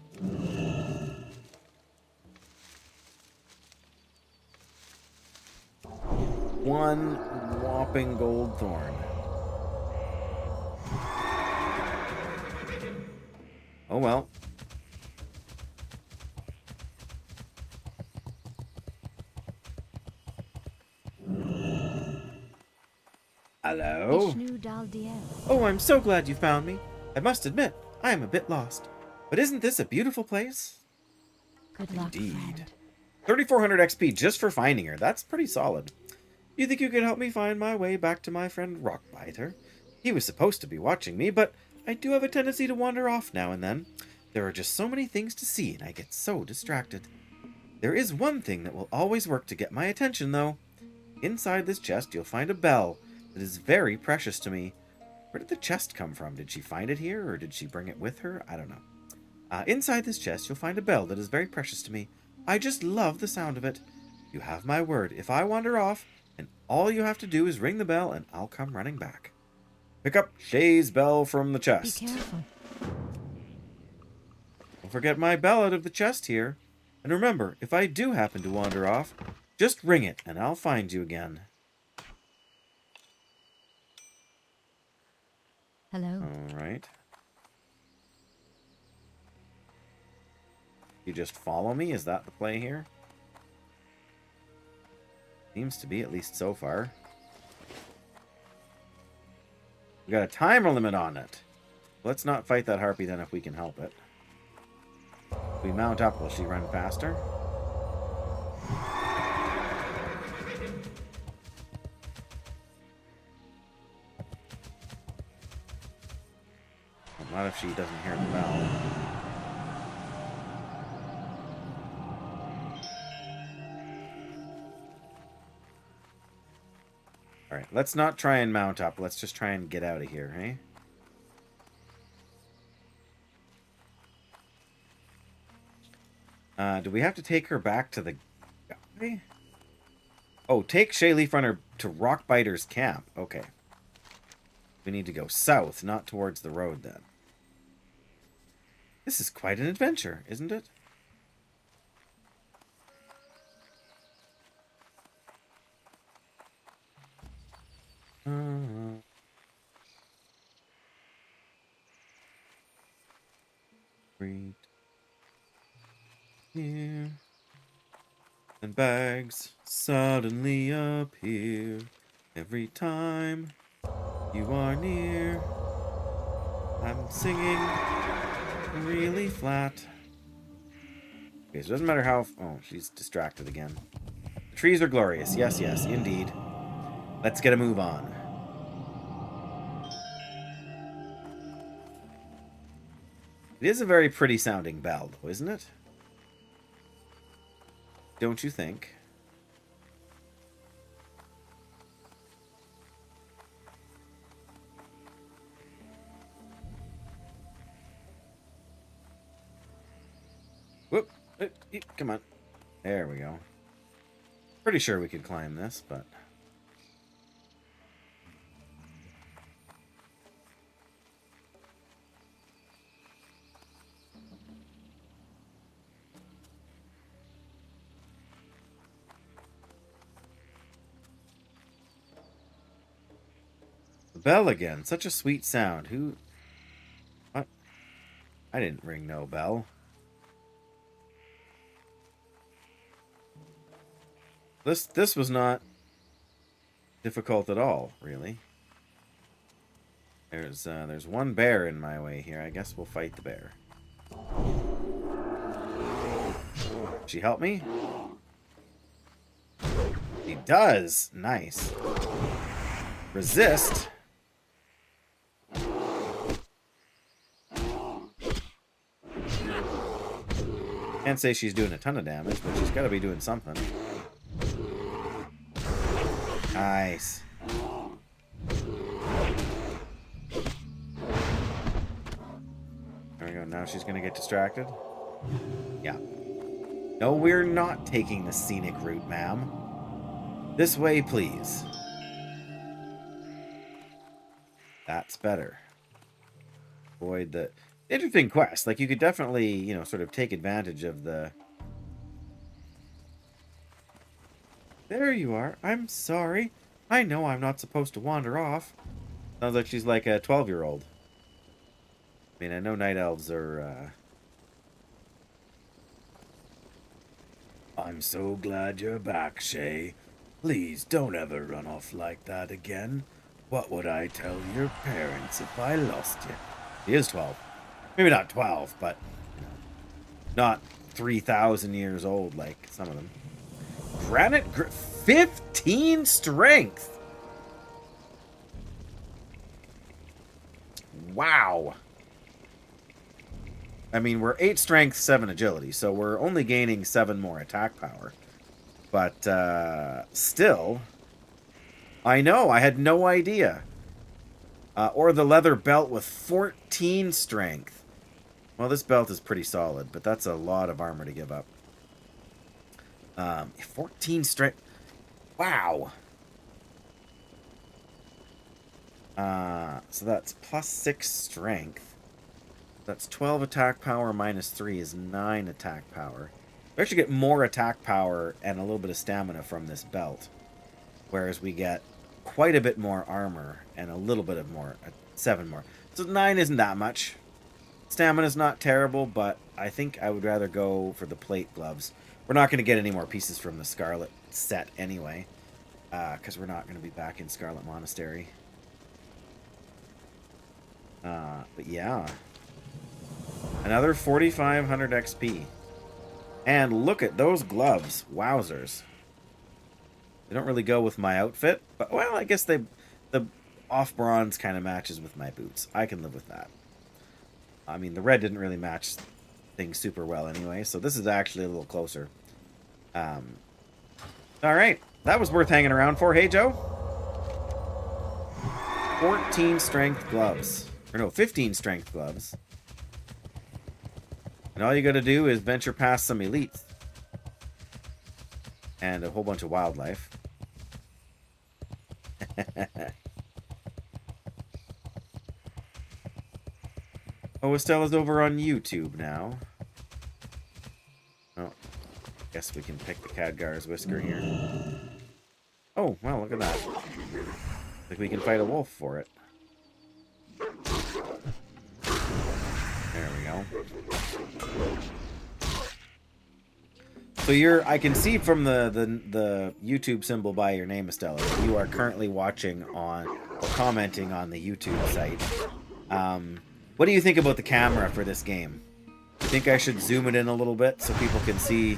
One whopping Goldthorn. Oh well. Hello? Oh, I'm so glad you found me. I must admit, I am a bit lost. But isn't this a beautiful place? Good luck, Indeed. friend. 3,400 XP just for finding her. That's pretty solid. You think you could help me find my way back to my friend Rockbiter? He was supposed to be watching me, but I do have a tendency to wander off now and then. There are just so many things to see, and I get so distracted. There is one thing that will always work to get my attention, though. Inside this chest, you'll find a bell that is very precious to me. Where did the chest come from? Did she find it here, or did she bring it with her? I don't know. Inside this chest, you'll find a bell that is very precious to me. I just love the sound of it. You have my word. If I wander off, and all you have to do is ring the bell, and I'll come running back. Pick up Shay's bell from the chest. Be careful. Don't forget my bell out of the chest here. And remember, if I do happen to wander off, just ring it, and I'll find you again. Hello. All right. You just follow me? Is that the play here? Seems to be, at least so far. We got a timer limit on it. Let's not fight that harpy then if we can help it. If we mount up, will she run faster? Well, not if she doesn't hear the bell. Alright, let's not try and mount up. Let's just try and get out of here, hey? Do we have to take her back to the guy? Oh, take Shayleaf Runner to Rockbiter's camp. Okay. We need to go south, not towards the road then. This is quite an adventure, isn't it? Read here, and bags suddenly appear every time you are near. I'm singing really flat. Okay, so it doesn't matter how... Oh, she's distracted again. The trees are glorious. Yes, yes, indeed. Let's get a move on. It is a very pretty sounding bell, though, isn't it? Don't you think? Whoop! Come on. There we go. Pretty sure we could climb this, but... Bell again. Such a sweet sound. Who... What? I didn't ring no bell. This was not difficult at all, really. There's one bear in my way here. I guess we'll fight the bear. She help me? He does. Nice. Resist. Can't say she's doing a ton of damage, but she's got to be doing something. Nice. There we go. Now she's going to get distracted. Yeah. No, we're not taking the scenic route, ma'am. This way, please. That's better. Avoid the... Interesting quest. Like, you could definitely, you know, sort of take advantage of the... There you are. I'm sorry. I know I'm not supposed to wander off. Sounds like she's like a 12-year-old. I mean, I know night elves are, I'm so glad you're back, Shay. Please don't ever run off like that again. What would I tell your parents if I lost you? He is 12. Maybe not 12, but you know, not 3,000 years old like some of them. Granite 15 strength. Wow. I mean, we're 8 strength, 7 agility, so we're only gaining 7 more attack power. But still, I know, I had no idea. Or the leather belt with 14 strength. Well, this belt is pretty solid, but that's a lot of armor to give up. 14 strength. Wow. So that's plus 6 strength. That's 12 attack power minus 3 is 9 attack power. We actually get more attack power and a little bit of stamina from this belt. Whereas we get quite a bit more armor and a little bit of more, 7 more. So 9 isn't that much. Stamina's not terrible, but I think I would rather go for the plate gloves. We're not going to get any more pieces from the Scarlet set anyway. because we're not going to be back in Scarlet Monastery. But yeah. Another 4,500 XP. And look at those gloves. Wowzers. They don't really go with my outfit, but, well, I guess the off bronze kind of matches with my boots. I can live with that. I mean, the red didn't really match things super well anyway, so this is actually a little closer. Alright, that was worth hanging around for. Hey, Joe? 14 strength gloves. Or no, 15 strength gloves. And all you gotta do is venture past some elites. And a whole bunch of wildlife. Oh, Estella's over on YouTube now. Oh, guess we can pick the Khadgar's whisker here. Oh, well, look at that. Like we can fight a wolf for it. There we go. So I can see from the YouTube symbol by your name, Estella, that you are currently watching on or commenting on the YouTube site. What do you think about the camera for this game? Do you think I should zoom it in a little bit so people can see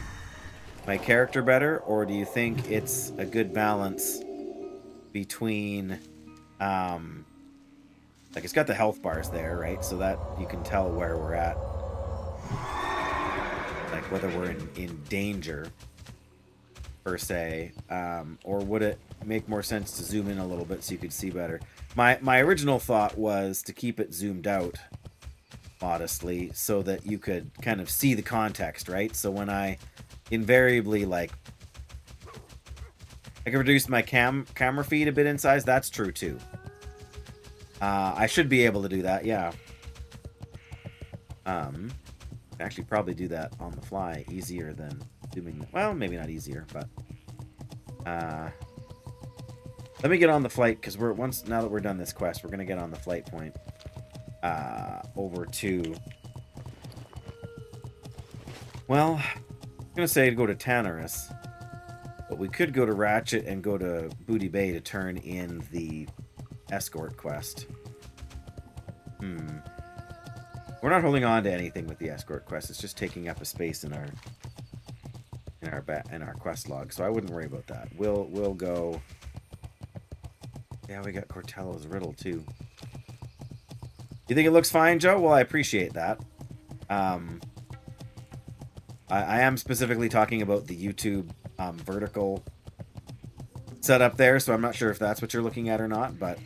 my character better? Or do you think it's a good balance between, like it's got the health bars there, right? So that you can tell where we're at. Like whether we're in danger, per se. Or would it make more sense to zoom in a little bit so you could see better? My original thought was to keep it zoomed out modestly so that you could kind of see the context, right? So when I invariably, like, I can reduce my camera feed a bit in size. That's true too. I should be able to do that, yeah. Actually probably do that on the fly easier than zooming. Well, maybe not easier, but let me get on the flight, because now that we're done this quest, we're gonna get on the flight point over to, well, I'm gonna say to go to Tanaris, but we could go to Ratchet and go to Booty Bay to turn in the Escort quest. We're not holding on to anything with the Escort quest. It's just taking up a space in our quest log, so I wouldn't worry about that. We'll go. Yeah, we got Cortello's riddle too. You think it looks fine, Joe? Well, I appreciate that. I am specifically talking about the YouTube vertical setup there, so I'm not sure if that's what you're looking at or not, but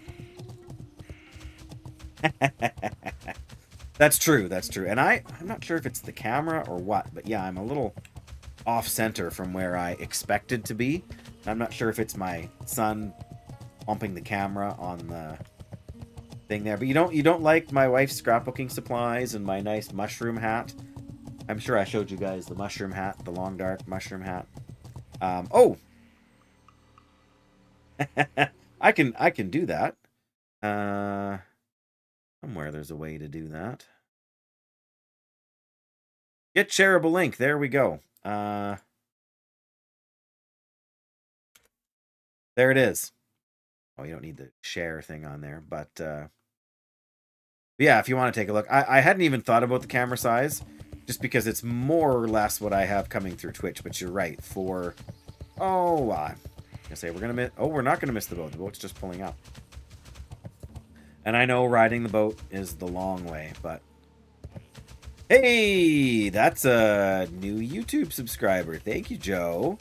that's true. That's true. And I'm not sure if it's the camera or what, but yeah, I'm a little off center from where I expected to be. I'm not sure if it's my son bumping the camera on the thing there, but you don't like my wife's scrapbooking supplies and my nice mushroom hat. I'm sure I showed you guys the mushroom hat, the long dark mushroom hat. Oh, I can do that. Somewhere there's a way to do that. Get shareable link. There we go. There it is. Oh, you don't need the share thing on there, but yeah, if you want to take a look. I hadn't even thought about the camera size, just because it's more or less what I have coming through Twitch, but you're right. I'm gonna say we're not gonna miss the boat. The boat's just pulling up. And I know riding the boat is the long way, but hey, that's a new YouTube subscriber. Thank you, Joe.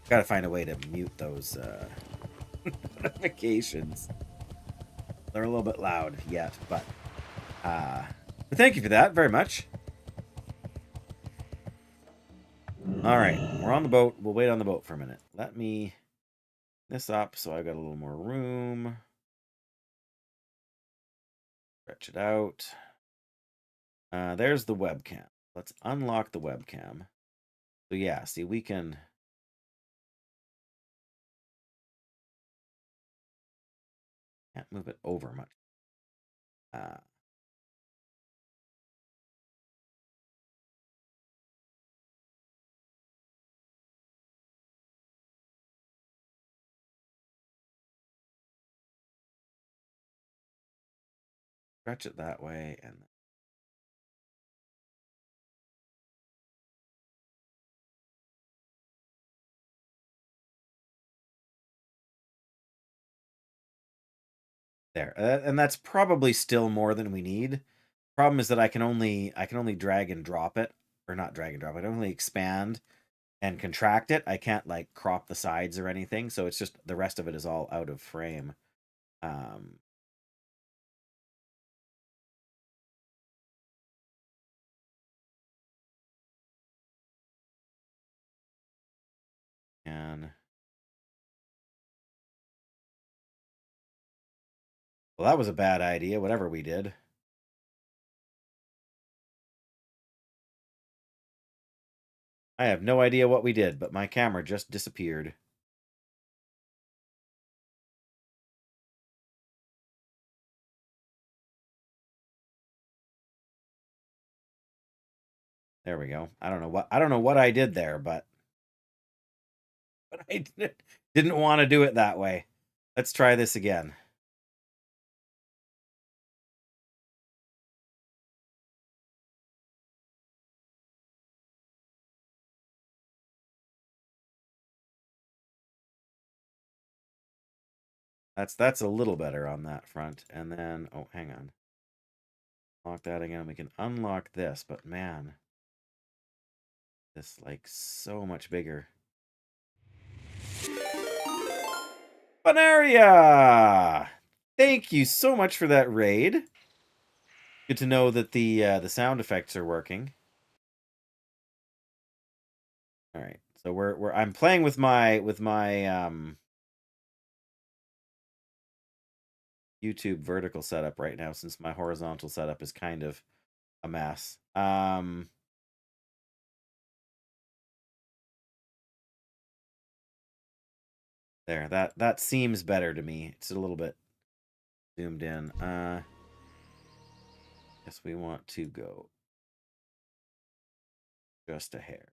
Gotta find a way to mute those notifications. They're a little bit loud yet, but thank you for that very much. All right, we're on the boat. We'll wait on the boat for a minute. Let me this up so I've got a little more room. Stretch it out. There's the webcam. Let's unlock the webcam. So yeah, see, we can. Can't move it over much. stretch it that way, and there. And that's probably still more than we need. Problem is that I can only drag and drop it, or not drag and drop it. I can only expand and contract it. I can't like crop the sides or anything, so it's just the rest of it is all out of frame. And well, that was a bad idea, whatever we did. I have no idea what we did, but my camera just disappeared. There we go. I don't know what I did there, but I didn't want to do it that way. Let's try this again. That's a little better on that front. And then, oh, hang on. Lock that again. We can unlock this, but man, this like so much bigger. Banaria! Thank you so much for that raid. Good to know that the sound effects are working. All right, so I'm playing with my YouTube vertical setup right now, since my horizontal setup is kind of a mess. There, that seems better to me. It's a little bit zoomed in. Guess we want to go just a hair.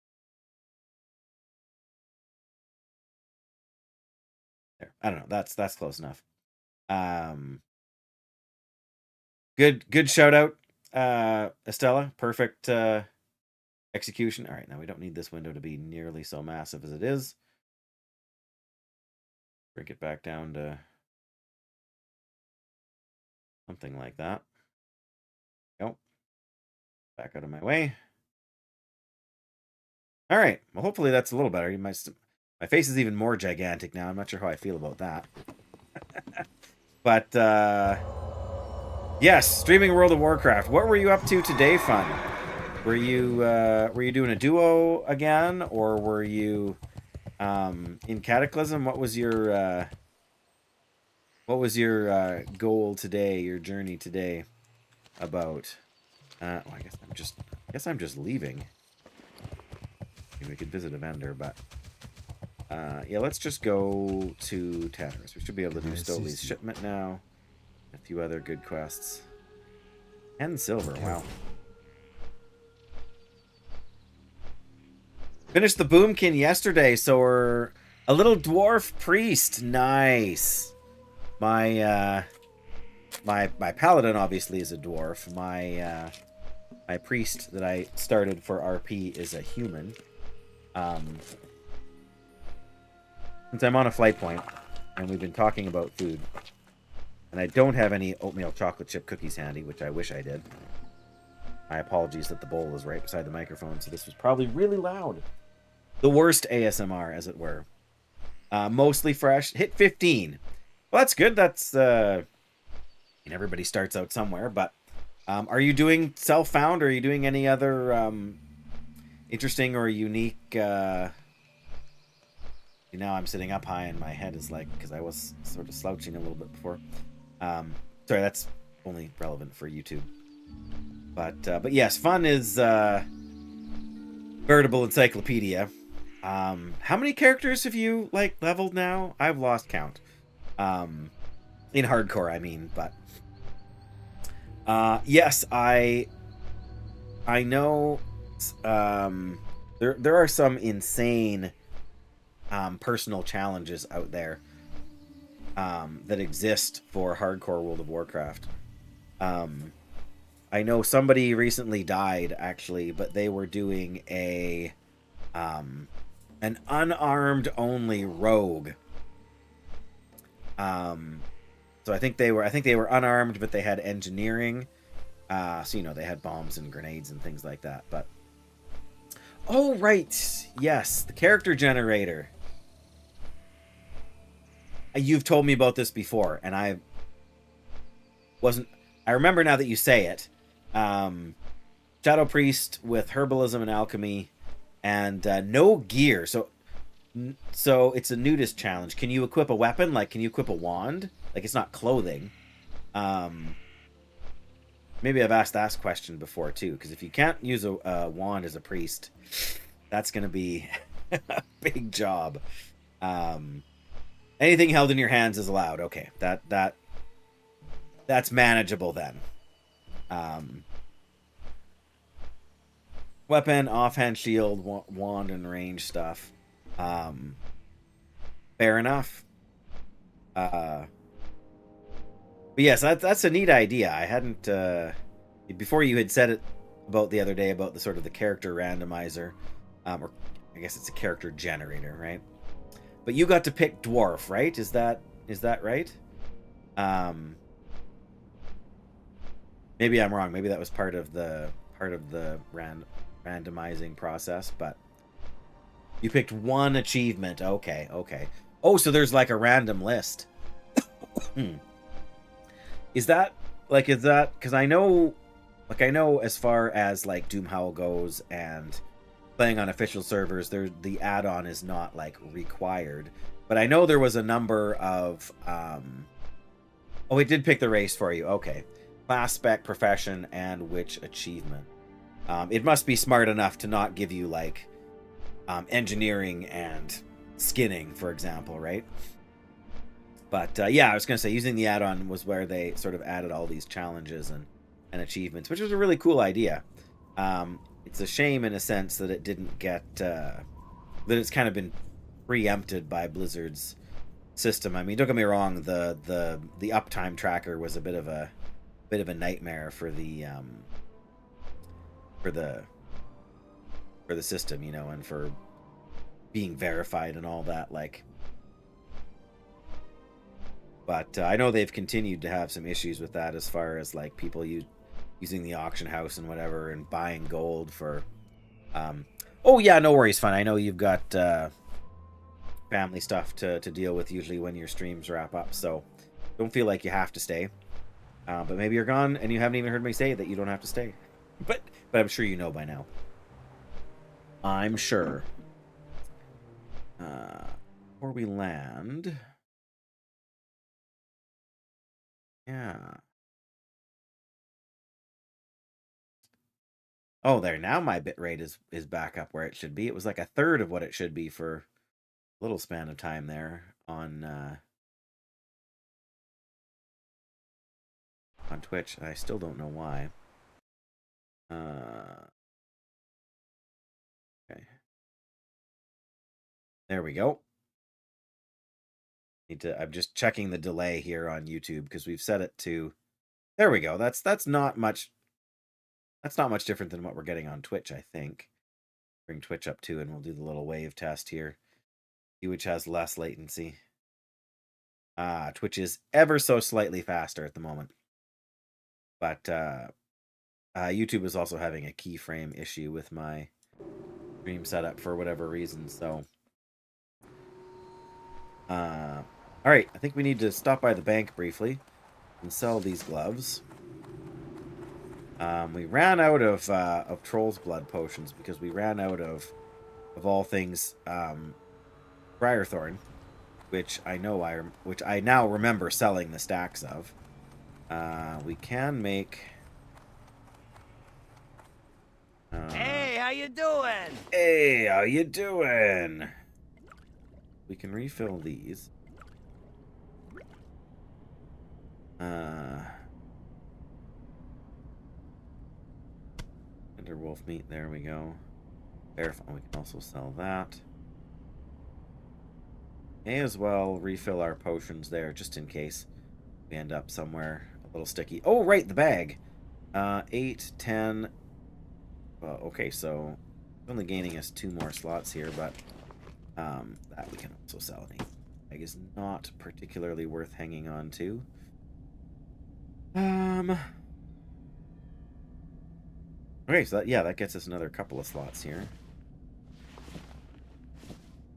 There. I don't know. That's close enough. Good shout out, Estella. Perfect execution. All right, now we don't need this window to be nearly so massive as it is. Break it back down to something like that. Go. Back out of my way. All right. Well, hopefully that's a little better. My face is even more gigantic now. I'm not sure how I feel about that. But yes, streaming World of Warcraft. What were you up to today, Fun? Were you doing a duo again, or were you in Cataclysm? What was your goal today? Your journey today about? Well, I guess I'm just leaving. Maybe we could visit a vendor, but yeah, let's just go to Tanaris. We should be able to do Stoley's shipment now. A few other good quests. And silver, wow. Finished the Boomkin yesterday, so we're a little dwarf priest. Nice. My paladin obviously is a dwarf. My priest that I started for RP is a human. Since I'm on a flight point, and we've been talking about food, and I don't have any oatmeal chocolate chip cookies handy, which I wish I did. My apologies that the bowl is right beside the microphone, so this was probably really loud. The worst ASMR, as it were. Mostly fresh. Hit 15. Well, that's good. That's, everybody starts out somewhere, but are you doing self-found, or are you doing any other interesting or unique... Now I'm sitting up high and my head is like, because I was sort of slouching a little bit before. Sorry, that's only relevant for YouTube. But yes, Fun is veritable encyclopedia. How many characters have you like leveled now? I've lost count. In hardcore, I mean, but yes, I know there are some insane personal challenges out there that exist for hardcore World of Warcraft. I know somebody recently died, actually, but they were doing an unarmed only rogue. So I think they were unarmed, but they had engineering. So they had bombs and grenades and things like that. But oh right, yes, the character generator. You've told me about this before, and I remember now that you say it. Shadow Priest with herbalism and alchemy, and no gear. So it's a nudist challenge. Can you equip a weapon? Like, can you equip a wand? Like, it's not clothing. Maybe I've asked that question before too, because if you can't use a wand as a priest, that's going to be a big job. Anything held in your hands is allowed. Okay, that's manageable then. Weapon, offhand shield, wand, and range stuff. Fair enough. But yes, that's a neat idea. I hadn't before you had said it about the other day about the sort of the character randomizer, or I guess it's a character generator, right? But you got to pick dwarf, right? Is that right? Maybe I'm wrong. Maybe that was part of the randomizing process, but you picked one achievement. Okay. Oh, so there's like a random list. Is that because I know as far as like Doomhowl goes and playing on official servers, the add-on is not like required, but I know there was a number of oh, it did pick the race for you. Okay, class, spec, profession, and which achievement. It must be smart enough to not give you like engineering and skinning, for example, right? But yeah, I was gonna say using the add-on was where they sort of added all these challenges and achievements, which was a really cool idea. It's a shame in a sense that it didn't get that it's kind of been preempted by Blizzard's system. I mean, don't get me wrong, the uptime tracker was a bit of a nightmare for the system, and for being verified and all that, like. But I know they've continued to have some issues with that as far as like people using the auction house and whatever and buying gold for. Oh yeah, no worries, fun. I know you've got family stuff to deal with usually when your streams wrap up, so don't feel like you have to stay. But maybe you're gone and you haven't even heard me say that you don't have to stay. But I'm sure you know by now. I'm sure. Before we land. Yeah. Oh, there. Now my bitrate is back up where it should be. It was like a third of what it should be for a little span of time there on Twitch. I still don't know why. Okay. There we go. I'm just checking the delay here on YouTube because we've set it to. There we go. That's not much. That's not much different than what we're getting on Twitch, I think. Bring Twitch up too, and we'll do the little wave test here. See which has less latency. Twitch is ever so slightly faster at the moment, but YouTube is also having a keyframe issue with my stream setup for whatever reason. So, all right, I think we need to stop by the bank briefly and sell these gloves. We ran out of Troll's Blood potions because we ran out of all things Briarthorn, which I now remember selling the stacks of. We can make. Hey, how you doing? Hey, how you doing? We can refill these. Wolf meat, there we go. Verify, we can also sell that. May as well refill our potions there just in case we end up somewhere little sticky. Oh, right, the bag. 8, 10. Well, okay, so only gaining us 2 more slots here, but that we can also sell. An bag is not particularly worth hanging on to. Okay, so that gets us another couple of slots here.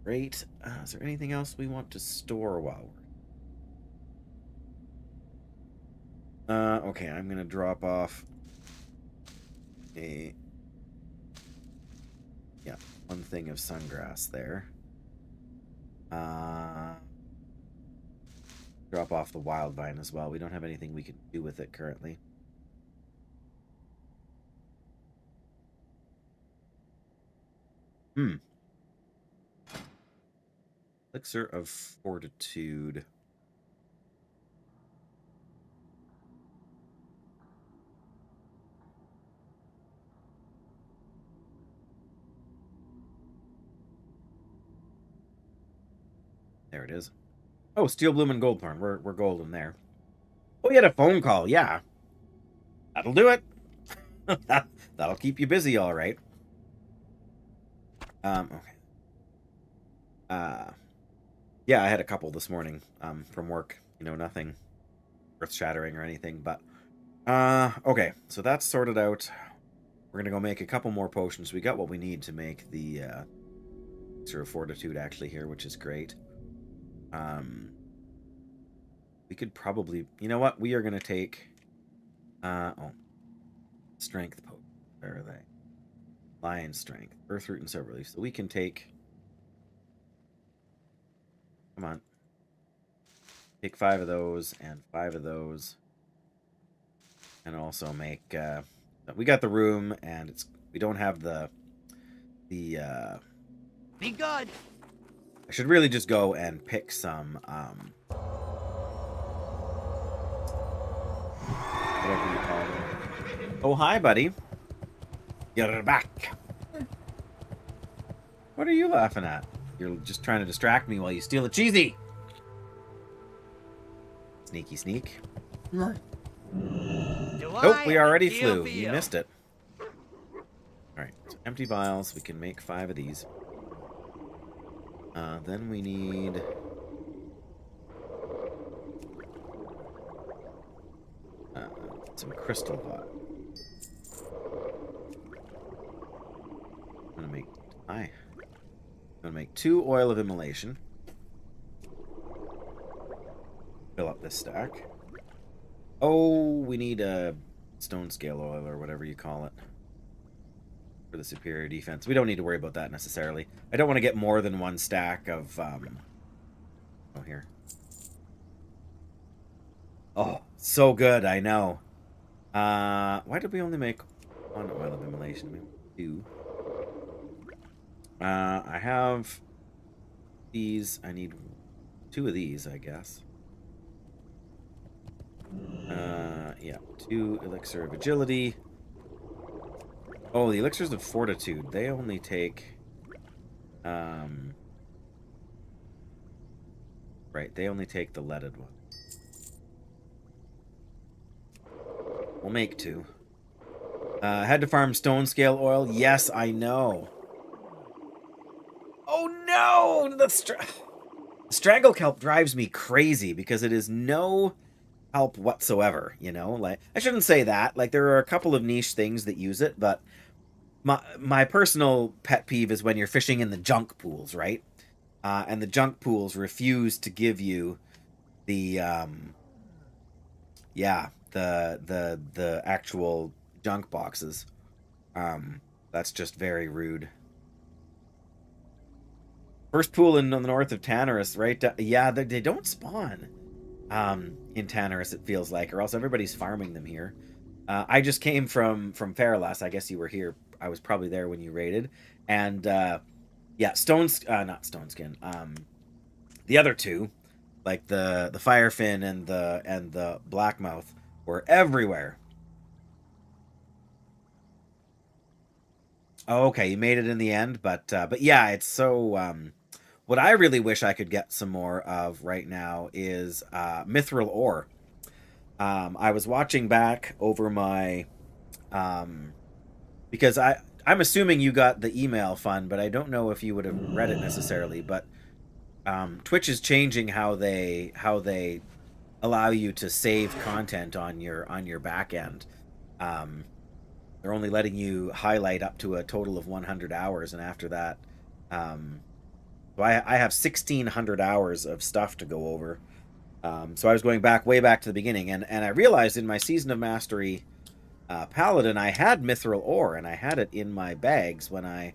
Great. Is there anything else we want to store while we're... okay, I'm gonna drop off one thing of sungrass there. Drop off the wild vine as well. We don't have anything we can do with it currently. Elixir of Fortitude. There it is. Oh, Steel Bloom and Goldthorn. We're golden there. Oh, we had a phone call. Yeah. That'll do it. That'll keep you busy, all right. Okay. Yeah, I had a couple this morning from work. You know, nothing earth-shattering or anything, but okay. So that's sorted out. We're gonna go make a couple more potions. We got what we need to make the Elixir of Fortitude actually here, which is great. We could probably, you know what? We are gonna take strength potion. Where are they? Lion strength, earth root, and silver leaf. So we can take. Come on. Take 5 of those and 5 of those, and also make. We got the room, and we don't have the. Be good. I should really just go and pick some. Whatever you call them. Oh, hi, buddy. You're back. What are you laughing at? You're just trying to distract me while you steal a cheesy. Sneaky sneak. Nope, we already flew. You missed it. Alright, so empty vials. We can make 5 of these. Then we need... some crystal vials. I'm gonna make 2 oil of immolation. Fill up this stack. Oh, we need a stone scale oil or whatever you call it for the superior defense. We don't need to worry about that necessarily. I don't want to get more than 1 stack of oh, here. Oh, so good, I know. Why did we only make 1 oil of immolation? We 2. I have these. I need 2 of these, I guess. Yeah, 2 elixir of agility. Oh, the elixirs of fortitude. They only take. Right, they only take the leaded one. We'll make 2. Had to farm stone scale oil. Yes, I know. Oh no! The strangle kelp drives me crazy because it is no help whatsoever, you know? Like, I shouldn't say that. Like, there are a couple of niche things that use it, but my personal pet peeve is when you're fishing in the junk pools, right? And the junk pools refuse to give you the the actual junk boxes. That's just very rude. First pool in the north of Tanaris, right? Yeah, they don't spawn in Tanaris, it feels like, or else everybody's farming them here. I just came from Ferelas. I guess you were here. I was probably there when you raided. And, yeah, not Stoneskin. The other 2, like the Firefin and the Blackmouth, were everywhere. Oh, okay, you made it in the end, but yeah, it's so... what I really wish I could get some more of right now is mithril ore. I was watching back over my, because I'm assuming you got the email fun, but I don't know if you would have read it necessarily. But Twitch is changing how they allow you to save content on your back end. They're only letting you highlight up to a total of 100 hours, and after that, so I have 1,600 hours of stuff to go over. So I was going way back to the beginning, and I realized in my Season of Mastery Paladin, I had mithril ore, and I had it in my bags when I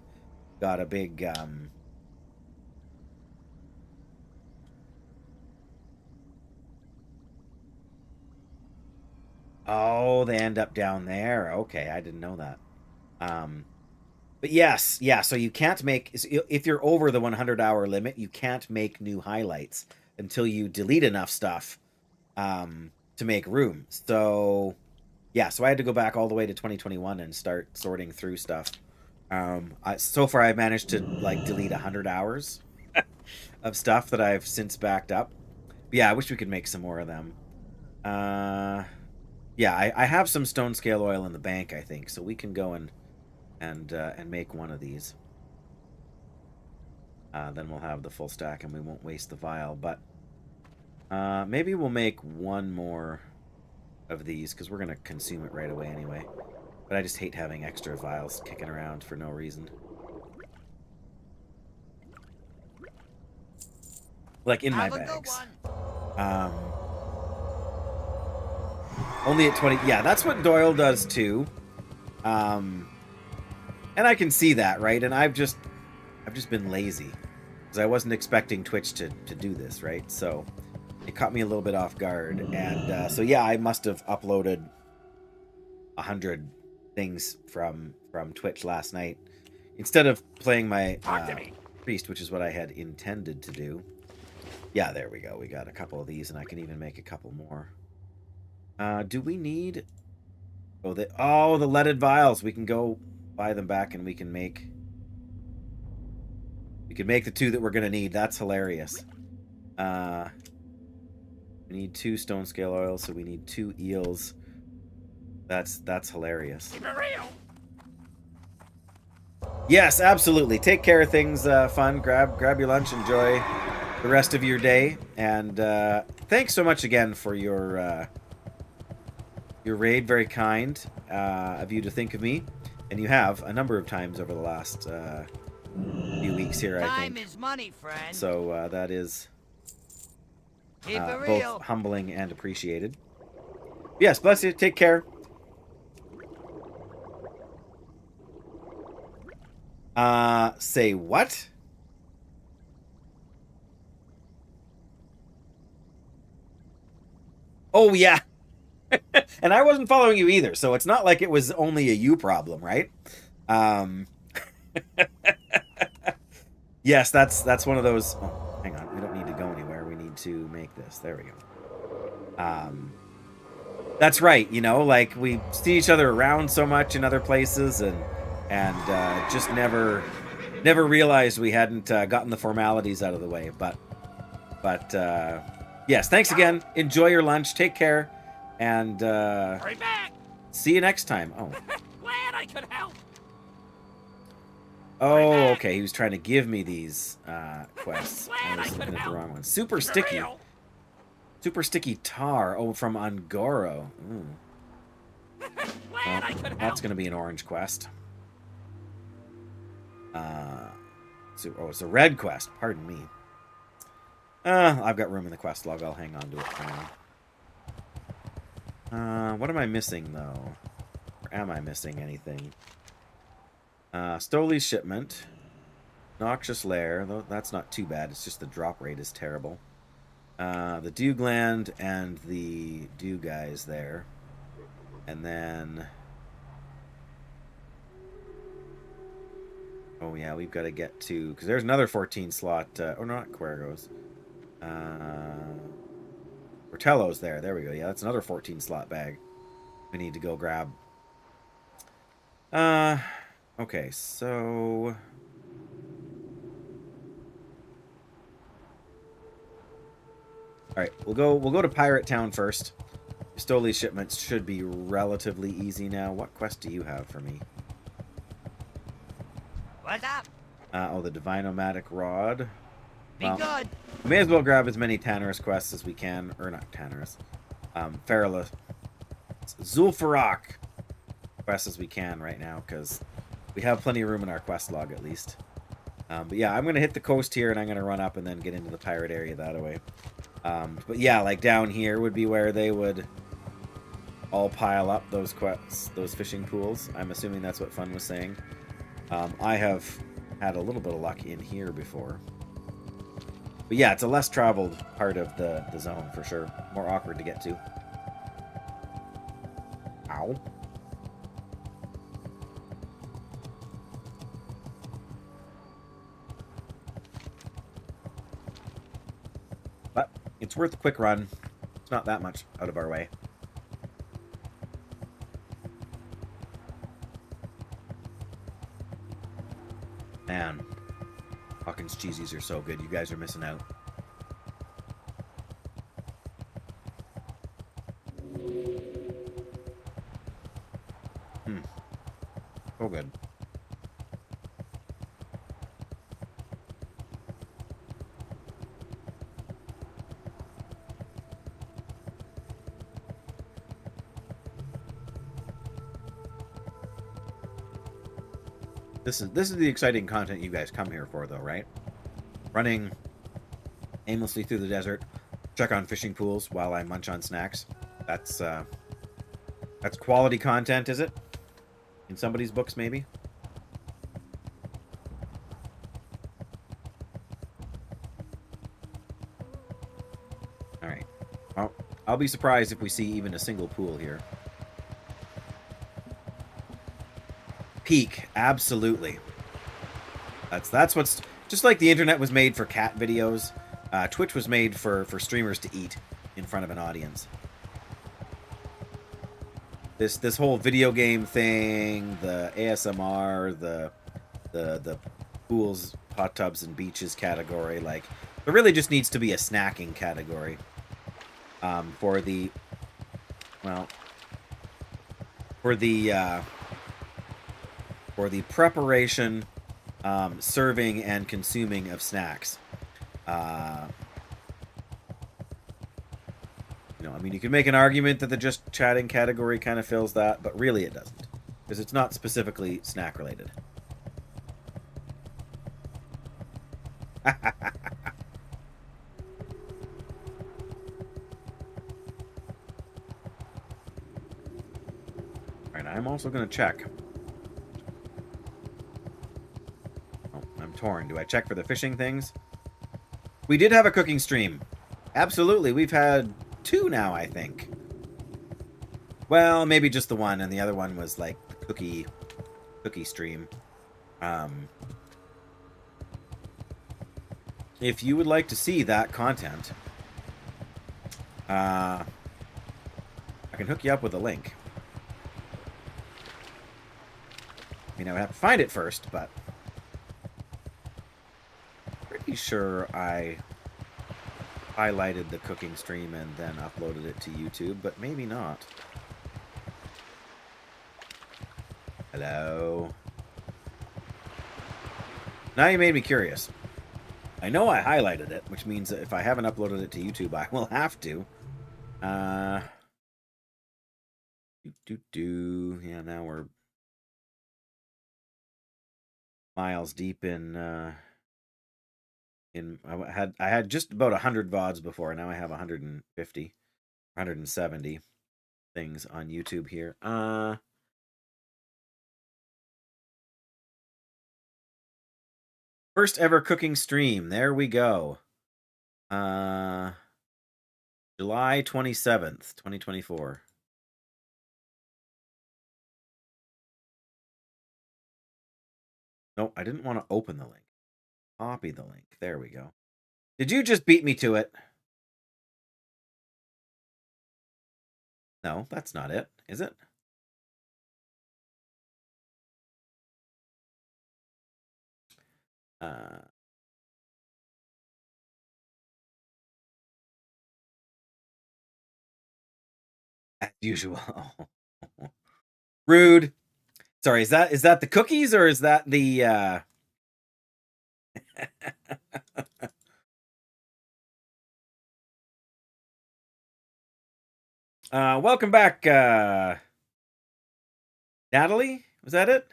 got a big... Oh, they end up down there. Okay, I didn't know that. But yes, yeah, so you can't make... If you're over the 100-hour limit, you can't make new highlights until you delete enough stuff to make room. So, yeah, so I had to go back all the way to 2021 and start sorting through stuff. So far, I've managed to, like, delete 100 hours of stuff that I've since backed up. But yeah, I wish we could make some more of them. Yeah, I have some stone scale oil in the bank, I think, so we can go and make one of these. Then we'll have the full stack and we won't waste the vial. But maybe we'll make one more of these because we're going to consume it right away anyway. But I just hate having extra vials kicking around for no reason. Like in my bags. Only at 20. Yeah, that's what Doyle does too. And I can see that, right? And I've just been lazy because I wasn't expecting Twitch to do this, right? So it caught me a little bit off guard. And so yeah, I must have uploaded 100 things from Twitch last night instead of playing my priest, which is what I had intended to do. Yeah, there we go. We got a couple of these, and I can even make a couple more. Do we need... Oh, the leaded vials. We can go buy them back, and we can make the two that we're going to need. That's hilarious. We need 2 stone scale oils, so we need 2 eels. That's hilarious. Keep it real. Yes, absolutely. Take care of things, fun. Grab your lunch, enjoy the rest of your day, and thanks so much again for your raid. Very kind of you to think of me, and you have a number of times over the last few weeks here, I think. Time is money, friend. So that is Keep it real. both humbling and appreciated. Yes, bless you. Take care. Say what? Oh, yeah. And I wasn't following you either, so it's not like it was only a you problem, right? Yes, that's one of those... Oh, hang on. We don't need to go anywhere. We need to make this. There we go. That's right, you know, like, we see each other around so much in other places, and just never realized we hadn't gotten the formalities out of the way. But yes, thanks again. Enjoy your lunch. Take care. And Hurry back. see you next time. Oh. Glad I could help. Oh, okay. He was trying to give me these quests. I was looking at the wrong one. Super sticky. Super sticky tar. Oh, from Ungoro. Ooh. Well, that's going to be an orange quest. Oh, it's a red quest. Pardon me. I've got room in the quest log. I'll hang on to it for now. What am I missing, though? Or am I missing anything? Stoley's shipment. Noxious lair. Though that's not too bad. It's just the drop rate is terrible. The dew gland and the dew guys there. And then... Oh, yeah, we've got to get to... Because there's another 14 slot... oh, not Cuergos. Portello's there. There we go. Yeah, that's another 14 slot bag we need to go grab. Okay, so... Alright, we'll go to Pirate Town first. Stoli shipments should be relatively easy now. What quest do you have for me? What's up? Oh, the Divinomatic Rod. Be Well, good. we may as well grab as many Tanaris quests as we can. Or not Tanaris. Ferelas. Zul'Farrak quests as we can right now, because we have plenty of room in our quest log at least. But yeah, I'm going to hit the coast here, and I'm going to run up and then get into the pirate area that way. But yeah, like down here would be where they would all pile up those quests, those fishing pools. I'm assuming that's what Fun was saying. I have had a little bit of luck in here before. But yeah, it's a less traveled part of the zone for sure. More awkward to get to. Ow. But it's worth a quick run. It's not that much out of our way. Man, Hawkins cheesies are so good. You guys are missing out. So good. This is the exciting content you guys come here for, though, right? Running aimlessly through the desert, check on fishing pools while I munch on snacks. That's quality content, is it? In somebody's books, maybe? Alright. Well, I'll be surprised if we see even a single pool here. Peak, absolutely. That's what's... Just like the internet was made for cat videos, Twitch was made for streamers to eat in front of an audience. This whole video game thing, the ASMR, the pools, hot tubs, and beaches category, like, there really just needs to be a snacking category for the, well, for the preparation, serving, and consuming of snacks. You know, I mean, you can make an argument that the just chatting category kind of fills that, but really it doesn't, because it's not specifically snack related. Alright, I'm also going to check. Oh, I'm torn. Do I check for the fishing things? We did have a cooking stream. Absolutely. We've had 2 now, I think. Well, maybe just the one, and the other one was like the cookie stream. If you would like to see that content, I can hook you up with a link. I mean, I would have to find it first, but pretty sure I highlighted the cooking stream and then uploaded it to YouTube, but maybe not. Hello? Now you made me curious. I know I highlighted it, which means that if I haven't uploaded it to YouTube, I will have to. Yeah, now we're miles deep in I had just about 100 VODs before. Now I have 150, 170 things on YouTube here. First ever cooking stream. There we go. July 27th, 2024. No, I didn't want to open the link. Copy the link. There we go. Did you just beat me to it? No, that's not it, is it? As usual. Rude. Sorry, is that the cookies or is that the welcome back, Natalie? Was that it?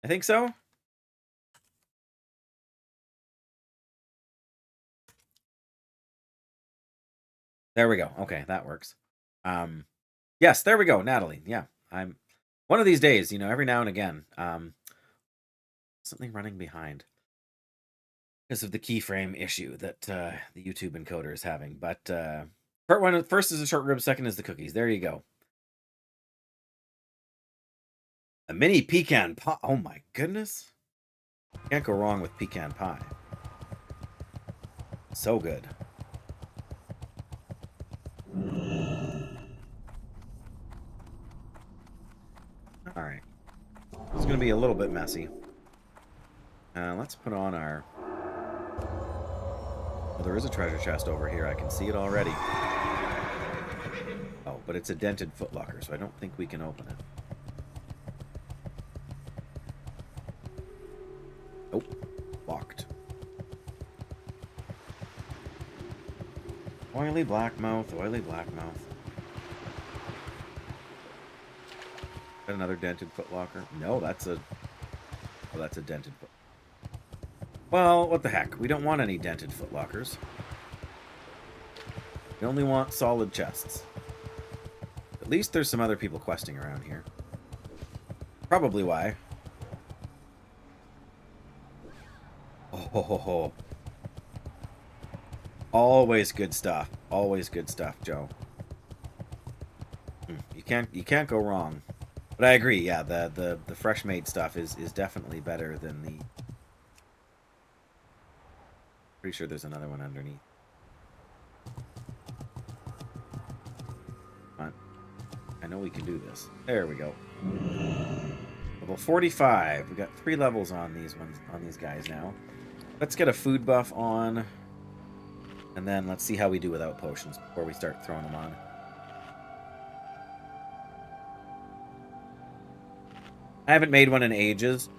I think so. There we go. Okay, that works. Yes, there we go, Natalie. Yeah, I'm one of these days, every now and again. Something running behind because of the keyframe issue that the YouTube encoder is having. But first is a short rib, second is the cookies. There you go. A mini pecan pie. Oh my goodness. Can't go wrong with pecan pie. So good. All right. It's going to be a little bit messy. Let's put on our... Oh, there is a treasure chest over here. I can see it already. Oh, but it's a dented footlocker, so I don't think we can open it. Oh, locked. Oily blackmouth, oily blackmouth. Another dented footlocker? No, that's a... Oh, that's a dented foot. Well, what the heck? We don't want any dented footlockers. We only want solid chests. At least there's some other people questing around here. Probably why. Oh, ho, ho, ho. Always good stuff. Always good stuff, Joe. You can't go wrong. But I agree, yeah, the fresh made stuff is definitely better than the... Pretty sure there's another one underneath. Come on. I know we can do this. There we go. Level 45. We got 3 levels on these guys now. Let's get a food buff on. And then let's see how we do without potions before we start throwing them on. I haven't made one in ages.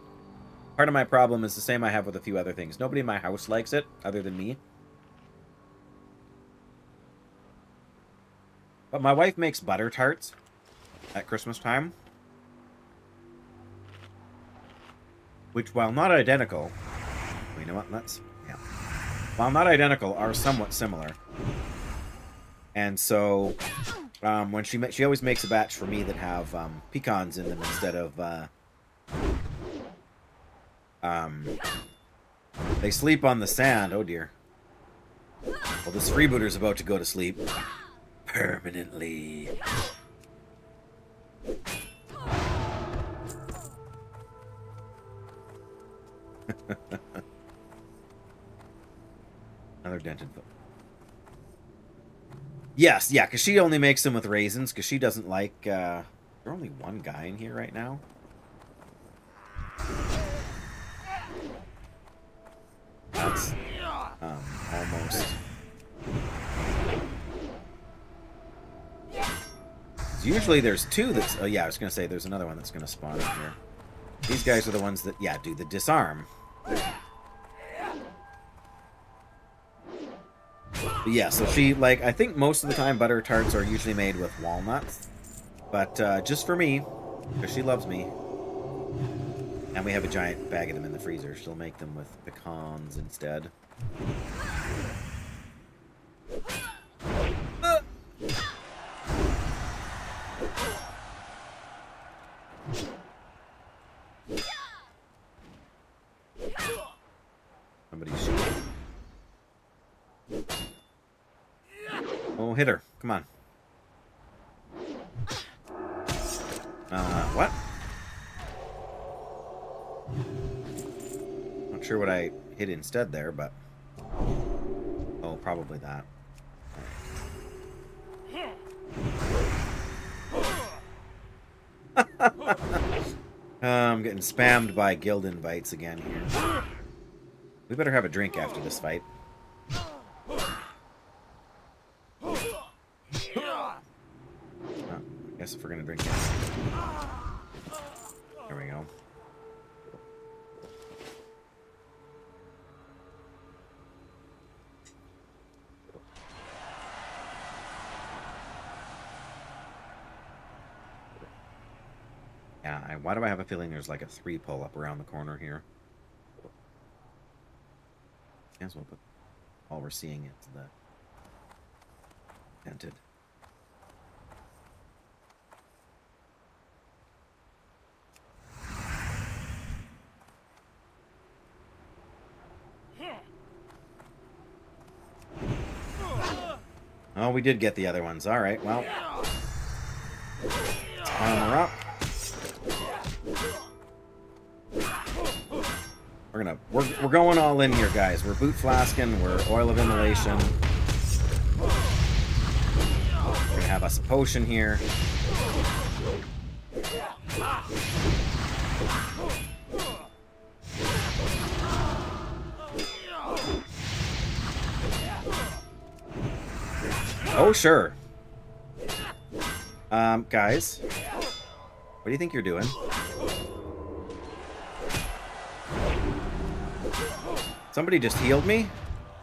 Part of my problem is the same I have with a few other things. Nobody in my house likes it, other than me. But my wife makes butter tarts at Christmas time. Which, while not identical... You know what? Yeah. While not identical, are somewhat similar. And so... when she always makes a batch for me that have pecans in them instead of they sleep on the sand. Oh dear. Well, this freebooter's about to go to sleep permanently. Another dented foot. Yes, yeah, because she only makes them with raisins, because she doesn't like, there's only one guy in here right now. That's, almost. Usually there's 2 that's, oh yeah, I was going to say there's another one that's going to spawn in here. These guys are the ones that, yeah, do the disarm. But yeah, so she, like, I think most of the time butter tarts are usually made with walnuts. But just for me, because she loves me, and we have a giant bag of them in the freezer, she'll make them with pecans instead. Somebody's shooting. Oh, hit her. Come on. What? Not sure what I hit instead there, but... Oh, probably that. I'm getting spammed by guild invites again here. We better have a drink after this fight. Why do I have a feeling there's like a 3 pull-up around the corner here? As well, but all we're seeing is the dented. Oh, we did get the other ones. All right, well. Armor up. We're going all in here, guys. We're boot flasking. We're oil of immolation. We're gonna have us a potion here. Oh, sure. Guys, what do you think you're doing? Somebody just healed me?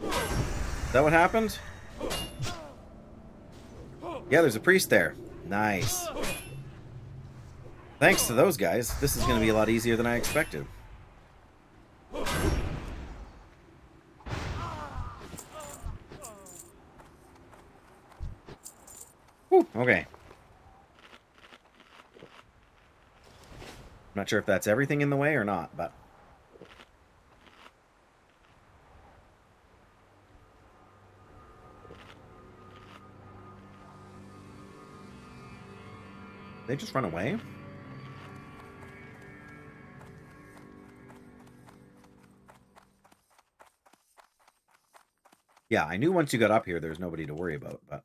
Is that what happened? Yeah, there's a priest there. Nice. Thanks to those guys, this is going to be a lot easier than I expected. Whew, okay. I'm not sure if that's everything in the way or not, but... They just run away? Yeah, I knew once you got up here there's nobody to worry about, but...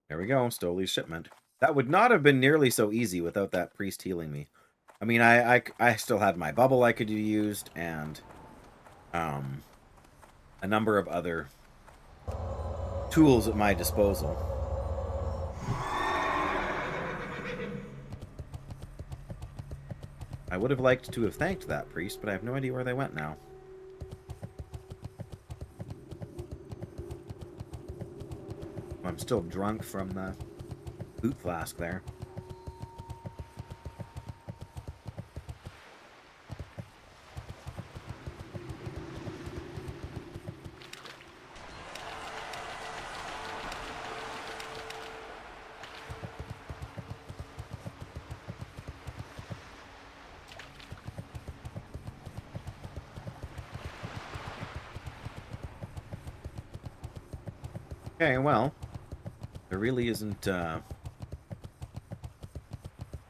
There we go, Stoli's shipment. That would not have been nearly so easy without that priest healing me. I mean, I still had my bubble I could have used, and a number of other tools at my disposal. I would have liked to have thanked that priest, but I have no idea where they went now. I'm still drunk from the boot flask there. Okay, well, there really isn't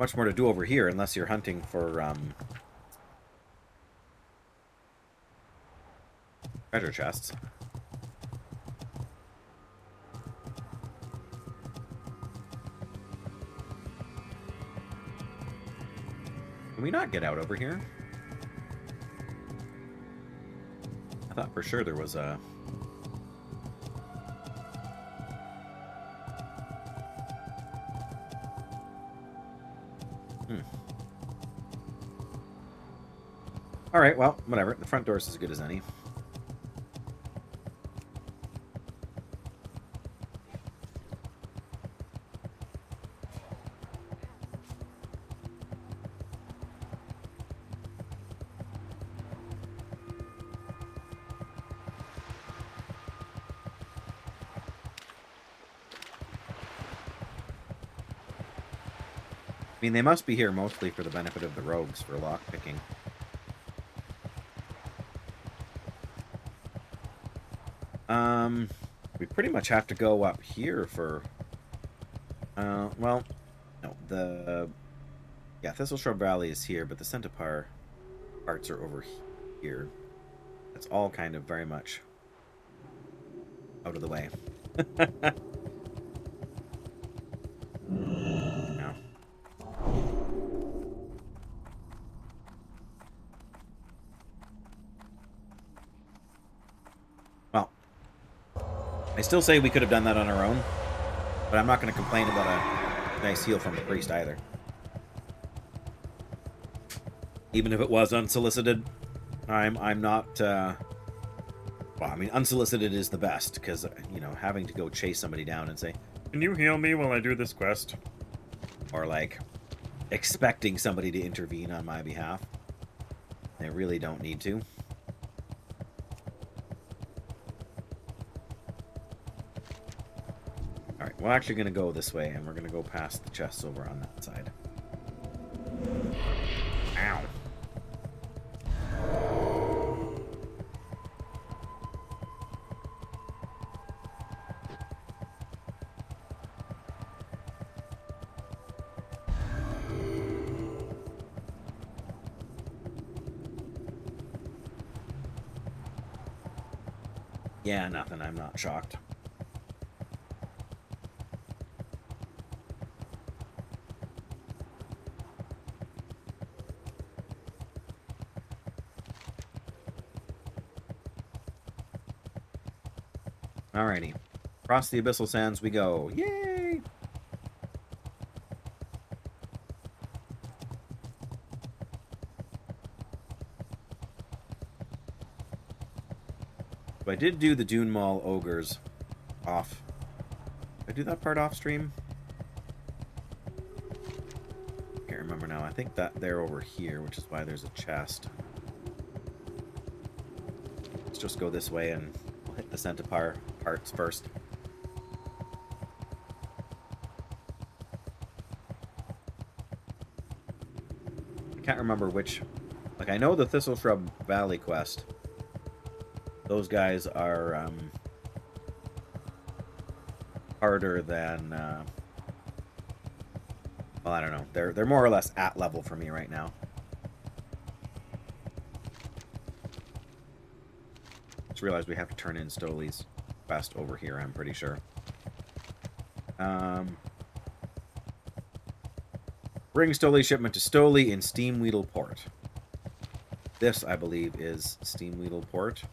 much more to do over here unless you're hunting for treasure chests. Can we not get out over here? I thought for sure there was a... Alright, well, whatever. The front door's as good as any. I mean, they must be here mostly for the benefit of the rogues for lockpicking. We pretty much have to go up here for... well, no, yeah, Thistle Shrub Valley is here, but the Centaur parts are over here. That's all kind of very much out of the way. No. Well, I still say we could have done that on our own, but I'm not going to complain about a nice heal from the priest either. Even if it was unsolicited, I'm not Well, I mean, unsolicited is the best, because, you know, having to go chase somebody down and say, Can you heal me while I do this quest? or, like, expecting somebody to intervene on my behalf. They really don't need to. Alright, we're actually going to go this way, and we're going to go past the chests over on that side. Ow. Yeah, nothing. I'm not shocked. Alrighty. Across the Abyssal Sands we go. Yay! So I did do the Dune Mall Ogres off. Did I do that part off stream? Can't remember now. I think that they're over here, which is why there's a chest. Let's just go this way and we'll hit the Centaur parts first. I can't remember which. Like, I know the Thistle Shrub Valley quest. Those guys are harder than. Well, I don't know. They're more or less at level for me right now. Just realized we have to turn in Stoli's quest over here. I'm pretty sure. Bring Stoli shipment to Stoli in Steamweedle Port. This, I believe, is Steamweedle Port.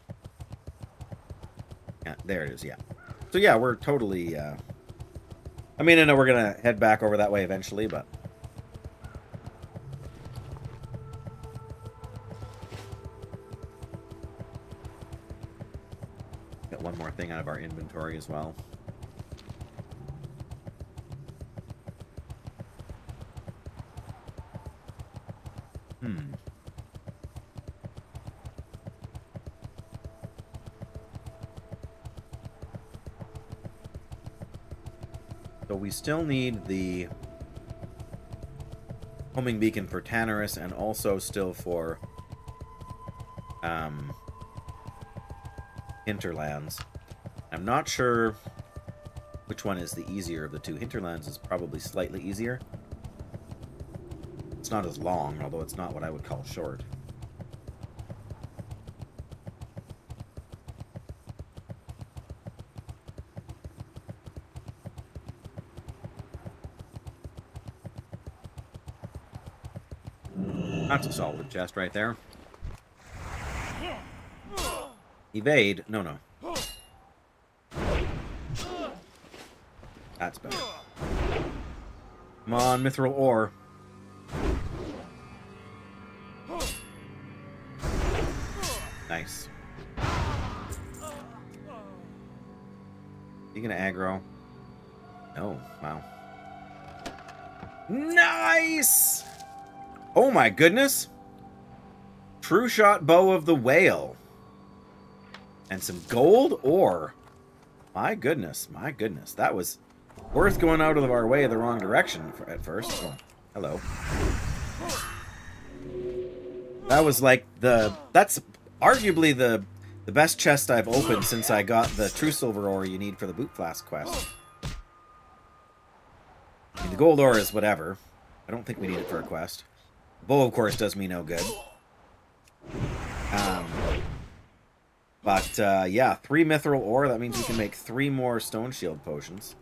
Yeah, there it is, yeah. So yeah, we're totally... I mean, I know we're going to head back over that way eventually, but... Get one more thing out of our inventory as well. So we still need the homing beacon for Tanaris and also still for Hinterlands. I'm not sure which one is the easier of the two. Hinterlands is probably slightly easier. It's not as long, although it's not what I would call short. That's a solid chest right there. Evade? No, no. That's better. Come on, mithril ore. Nice. You gonna aggro? No. Wow. Nice! Oh my goodness! True shot bow of the whale. And some gold ore. My goodness, my goodness. That was worth going out of our way the wrong direction at first. Oh, hello. That was like that's arguably the best chest I've opened since I got the true silver ore you need for the boot flask quest. I mean, the gold ore is whatever. I don't think we need it for a quest. Bow, of course, does me no good. But, yeah, 3 mithril ore. That means we can make 3 more stone shield potions.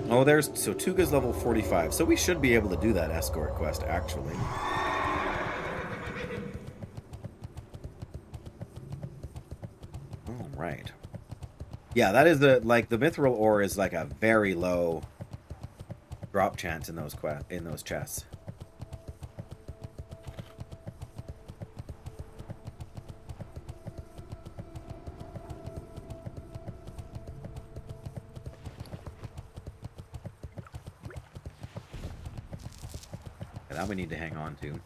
Oh, there's... So, Tuga's level 45. So we should be able to do that escort quest, actually. All right. Yeah, that is the mithril ore is like a very low drop chance in those chests. That we need to hang on to.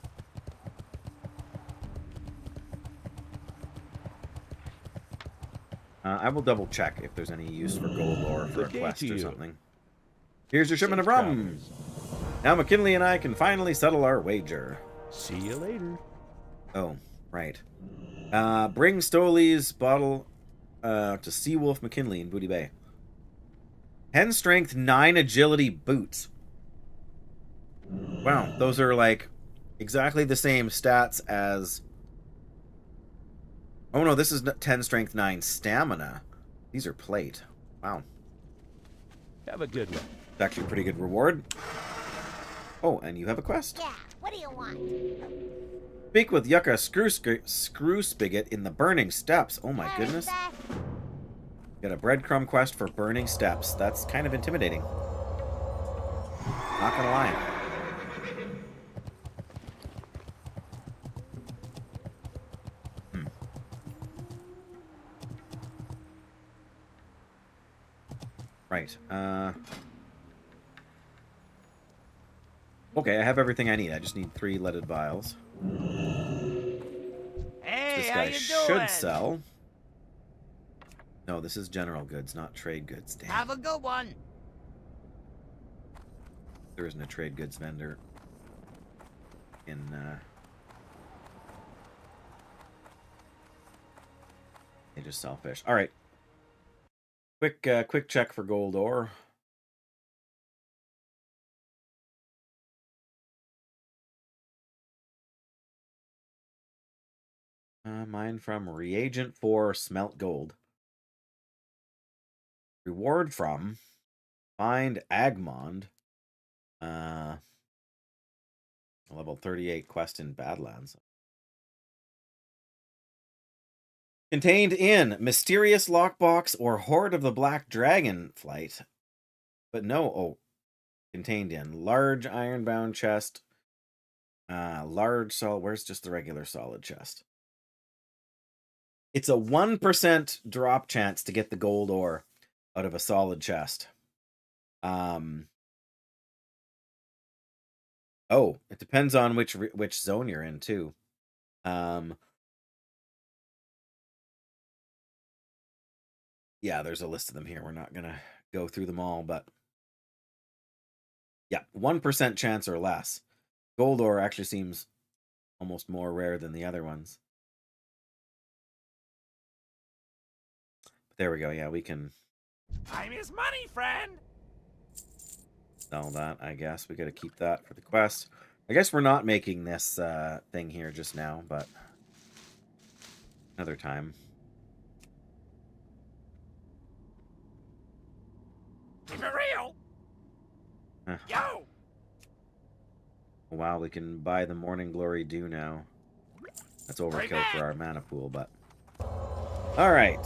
I will double check if there's any use for gold ore for a quest or something. Here's your shipment of rum. Now McKinley and I can finally settle our wager. See you later. Oh, right. Bring Stoley's bottle to Seawolf McKinley in Booty Bay. 10 strength, 9 agility boots. Wow, those are like exactly the same stats as... Oh no, this is 10 strength, 9 stamina. These are plate. Wow. Have a good one. It's actually a pretty good reward. Oh, and you have a quest. Yeah, what do you want? Speak with Yucca Screw Spigot in the Burning Steps. Oh my goodness. Got a breadcrumb quest for Burning Steps. That's kind of intimidating. Not gonna lie. Right. Okay, I have everything I need. I just need 3 leaded vials. Hey, This how guy you should doing? sell. No, this is general goods, not trade goods. Damn. Have a good one. There isn't a trade goods vendor in they just sell fish. All right. Quick check for gold ore. Mine from reagent for smelt gold. Reward from find Agmond. Level 38 quest in Badlands. Contained in Mysterious Lockbox or Horde of the Black Dragon Flight. But no, oh. Contained in Large Ironbound Chest. Large solid, where's just the regular solid chest? It's a 1% drop chance to get the gold ore out of a solid chest. Oh, it depends on which zone you're in too. Yeah, there's a list of them here. We're not gonna go through them all, but yeah, 1% chance or less. Gold ore actually seems almost more rare than the other ones. But there we go. Yeah, we can Time is money, friend. sell that, I guess. We got to keep that for the quest. I guess we're not making this thing here just now, but another time. Keep it real. Huh. Yo. Wow, we can buy the Morning Glory Dew now. That's overkill for our mana pool, but... Alright.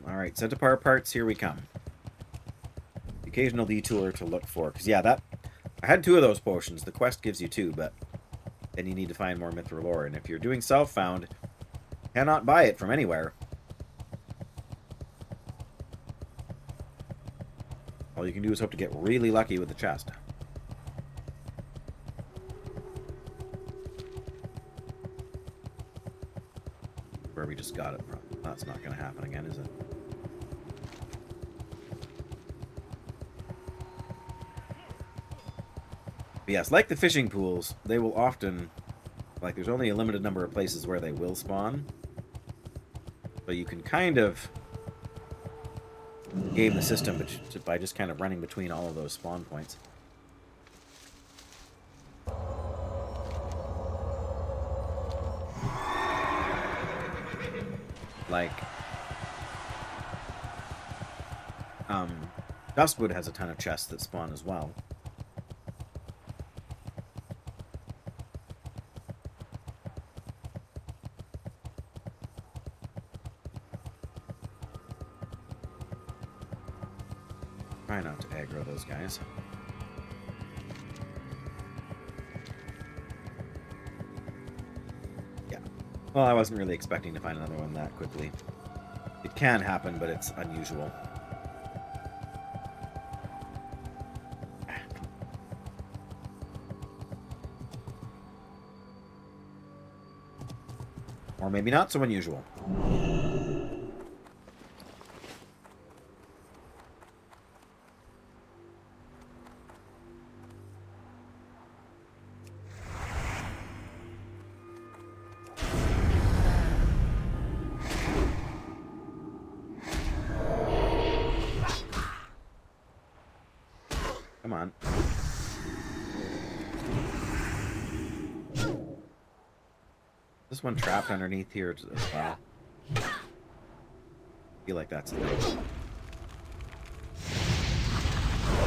Alright, Centaur parts, here we come. The occasional detour to look for, because yeah, that... I had 2 of those potions. The quest gives you 2, but then you need to find more mithril ore, and if you're doing self-found, cannot buy it from anywhere. All you can do is hope to get really lucky with the chest. Where we just got it from. That's not going to happen again, is it? But yes, like the fishing pools, they will often... Like, there's only a limited number of places where they will spawn. So you can kind of game the system by just kind of running between all of those spawn points. Like, Dustwood has a ton of chests that spawn as well. Try not to aggro those guys. Well, I wasn't really expecting to find another one that quickly. It can happen, but it's unusual. Or maybe not so unusual. Come on. This one trapped underneath here as well. I feel like that's the thing.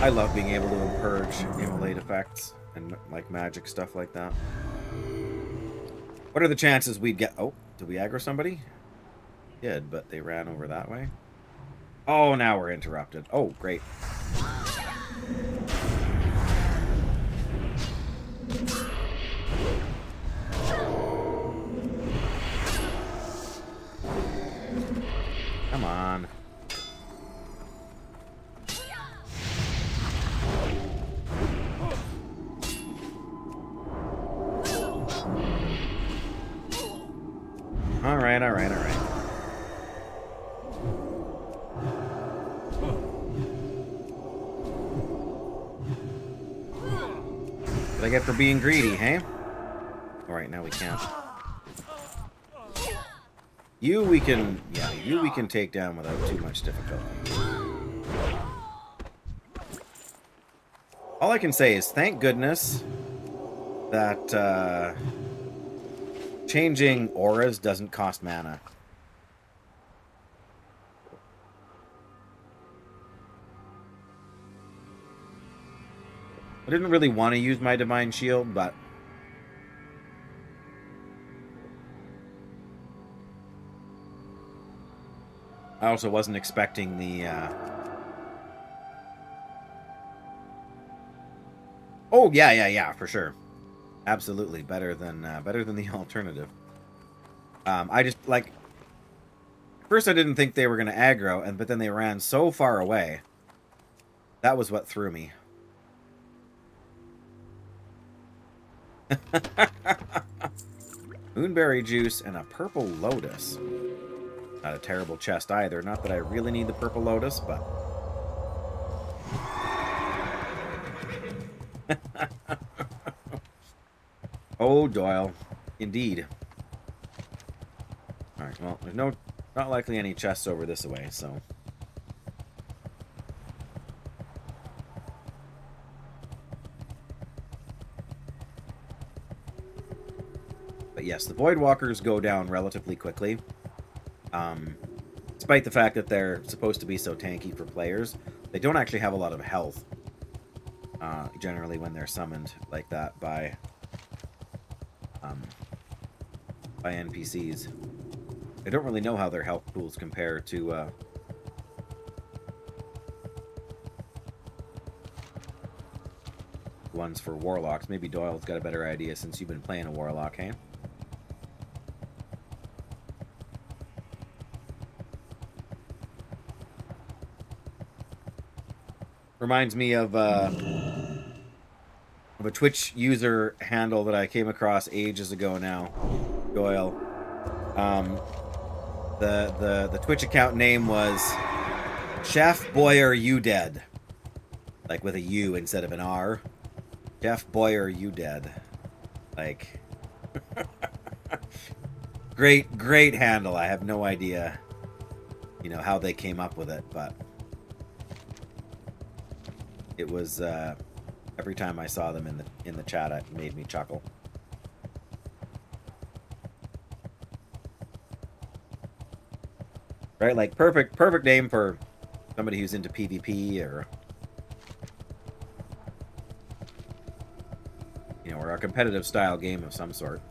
I love being able to purge immolate effects and like magic stuff like that. What are the chances we'd get... Oh, did we aggro somebody? Did, but they ran over that way. Oh, now we're interrupted. Oh, great. Come on. All right, all right, all right. What I get for being greedy, hey? All right, now we can't. You we can, yeah, you we can take down without too much difficulty. All I can say is thank goodness that changing auras doesn't cost mana. I didn't really want to use my Divine Shield, but I also wasn't expecting the Oh, yeah, for sure. Absolutely better than the alternative. I just like at first I didn't think they were going to aggro, but then they ran so far away. That was what threw me. Moonberry juice and a purple lotus. Not a terrible chest either. Not that I really need the purple lotus, but oh, Doyle. Indeed. Alright, well, there's not likely any chests over this way, so. But yes, the Voidwalkers go down relatively quickly. Despite the fact that they're supposed to be so tanky for players, they don't actually have a lot of health. Generally when they're summoned like that by NPCs. I don't really know how their health pools compare to ones for warlocks. Maybe Doyle's got a better idea since you've been playing a warlock, hey? Reminds me of a Twitch user handle that I came across ages ago now, Doyle. The Twitch account name was Chef Boy Are You Dead? Like with a U instead of an R. Chef Boy Are You Dead? Like great handle. I have no idea, you know, how they came up with it, but it was every time I saw them in the chat, it made me chuckle. Right, like perfect name for somebody who's into PvP or you know, or a competitive style game of some sort.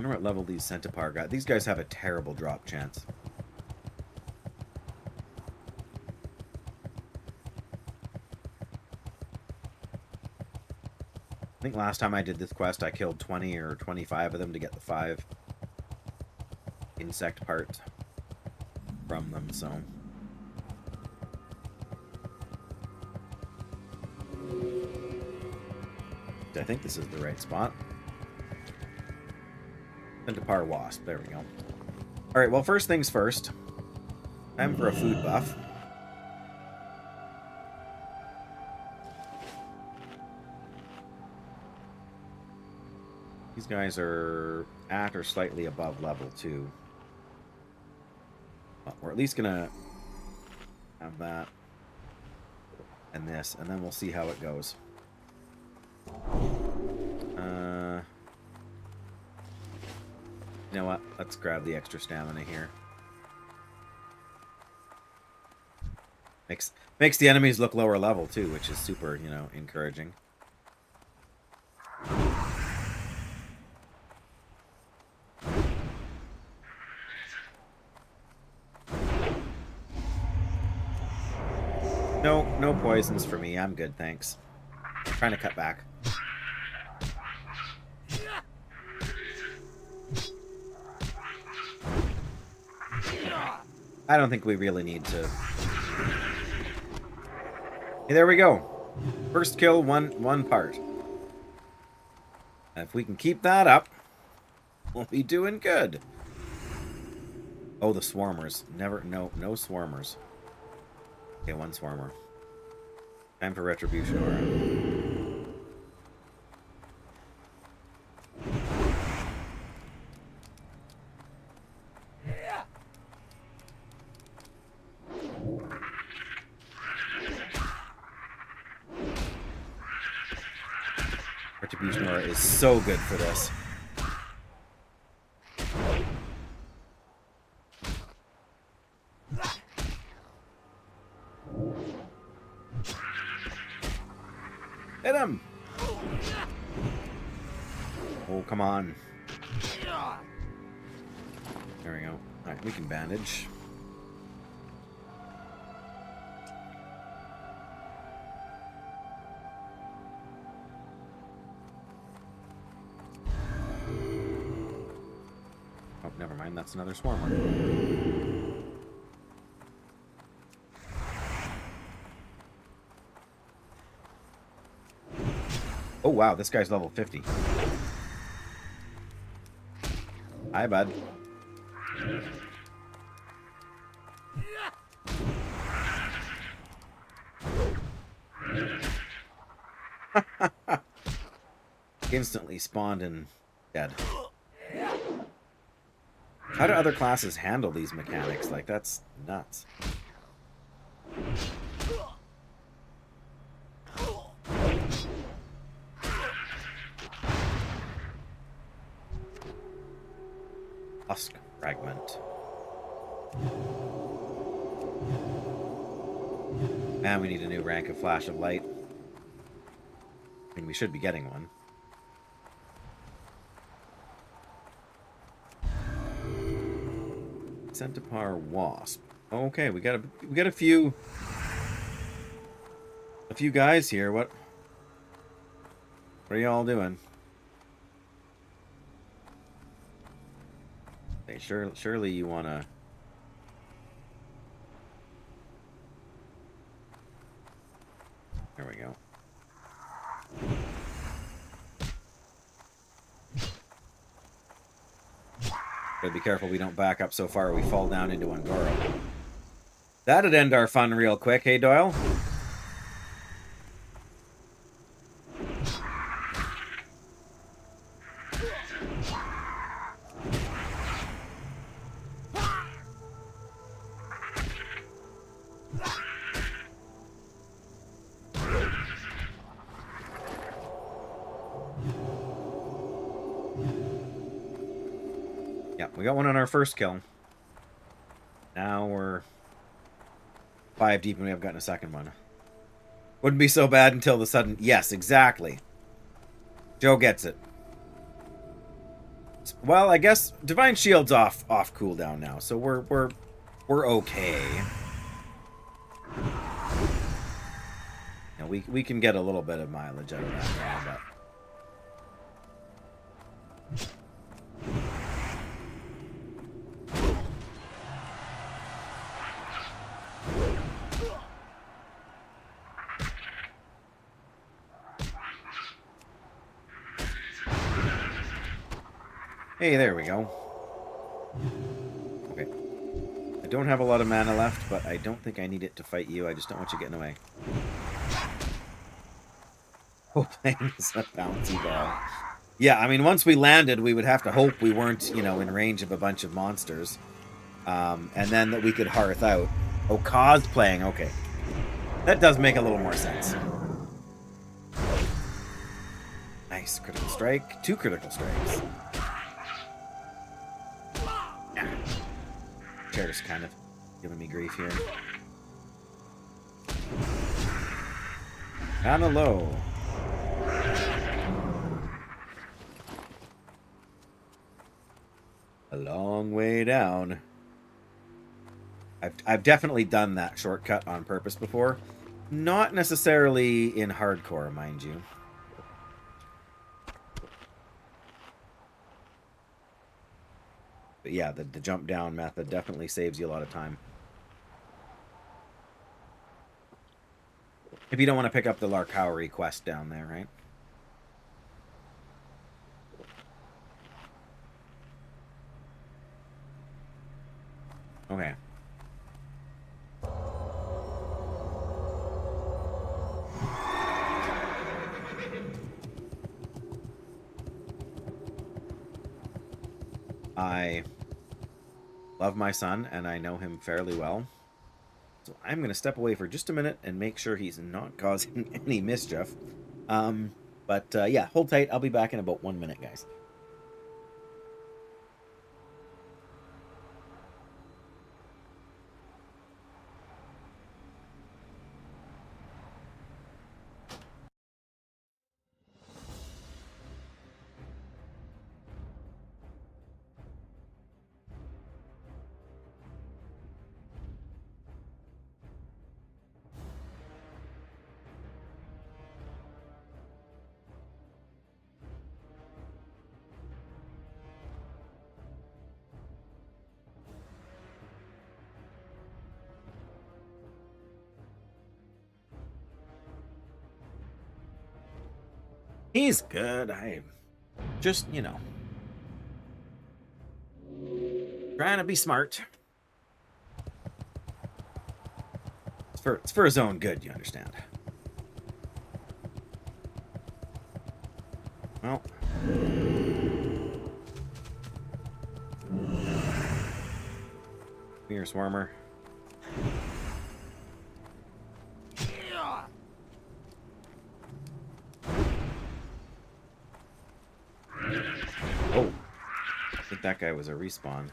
wonder what level these Centaur got. These guys have a terrible drop chance. I think last time I did this quest, I killed 20 or 25 of them to get the 5 insect parts from them, so... I think this is the right spot. Centaur Wasp, there we go. Alright, well, first things first. Time for a food buff. These guys are at or slightly above level 2. Well, we're at least gonna have that and this, and then we'll see how it goes. You know what? Let's grab the extra stamina here. Makes the enemies look lower level too, which is super, you know, encouraging. No poisons for me. I'm good, thanks. I'm trying to cut back. I don't think we really need to. Hey, there we go. First kill, one part. And if we can keep that up, we'll be doing good. Oh, the swarmers. No swarmers. Okay, one swarmer. Time for retribution aura. Retribution aura is so good for this. Hit him! Oh, come on. There we go. Alright, we can bandage. Oh, never mind. That's another swarmer. Oh, wow. This guy's level 50. Hi, bud. Instantly spawned and dead. How do other classes handle these mechanics? Like, that's nuts. Husk fragment. And we need a new rank of Flash of Light. I mean, we should be getting one. Centaur Wasp. Okay, we got a few guys here. What are y'all doing? Hey, surely you wanna. There we go. Gotta be careful we don't back up so far we fall down into Ungoro. That'd end our fun real quick, hey Doyle? We got one on our first kill. Now we're 5 deep and we have gotten a second one. Wouldn't be so bad until the sudden... Yes, exactly. Joe gets it. Well, I guess Divine Shield's off cooldown now, so we're okay. We can get a little bit of mileage out of that now, but hey, there we go. Okay. I don't have a lot of mana left, but I don't think I need it to fight you. I just don't want you getting away. Oh, playing is a bouncy ball. Yeah, I mean, once we landed, we would have to hope we weren't, you know, in range of a bunch of monsters. And then that we could hearth out. Oh, cosplaying. Okay. That does make a little more sense. Nice. Critical strike. 2 critical strikes. Chair's kind of giving me grief here. Kinda low. A long way down. I've definitely done that shortcut on purpose before. Not necessarily in hardcore, mind you. But yeah, the jump down method definitely saves you a lot of time. If you don't want to pick up the Larkowry quest down there, right? Okay. I love my son, and I know him fairly well. So I'm going to step away for just a minute and make sure he's not causing any mischief. Yeah, hold tight. I'll be back in about 1 minute, guys. He's good. I just, you know, trying to be smart. It's for his own good, you understand. Well. Here, Swarmer. Oh, I think that guy was a respawn.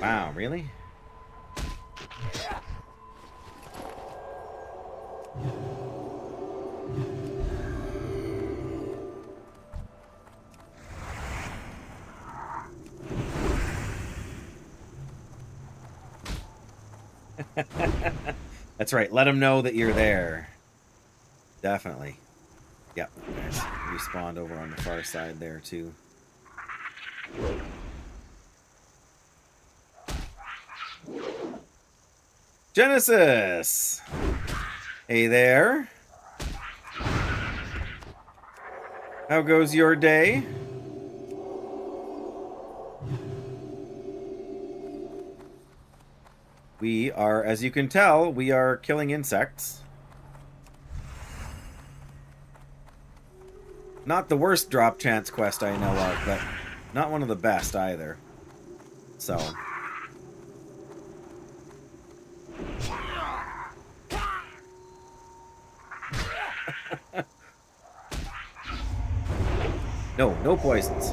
Wow, really? That's right. Let them know that you're there. Definitely. Yep. Guys, respawned over on the far side there too. Genesis! Hey there. How goes your day? We are, as you can tell, we are killing insects. Not the worst drop chance quest I know of, but not one of the best either. So. No poisons.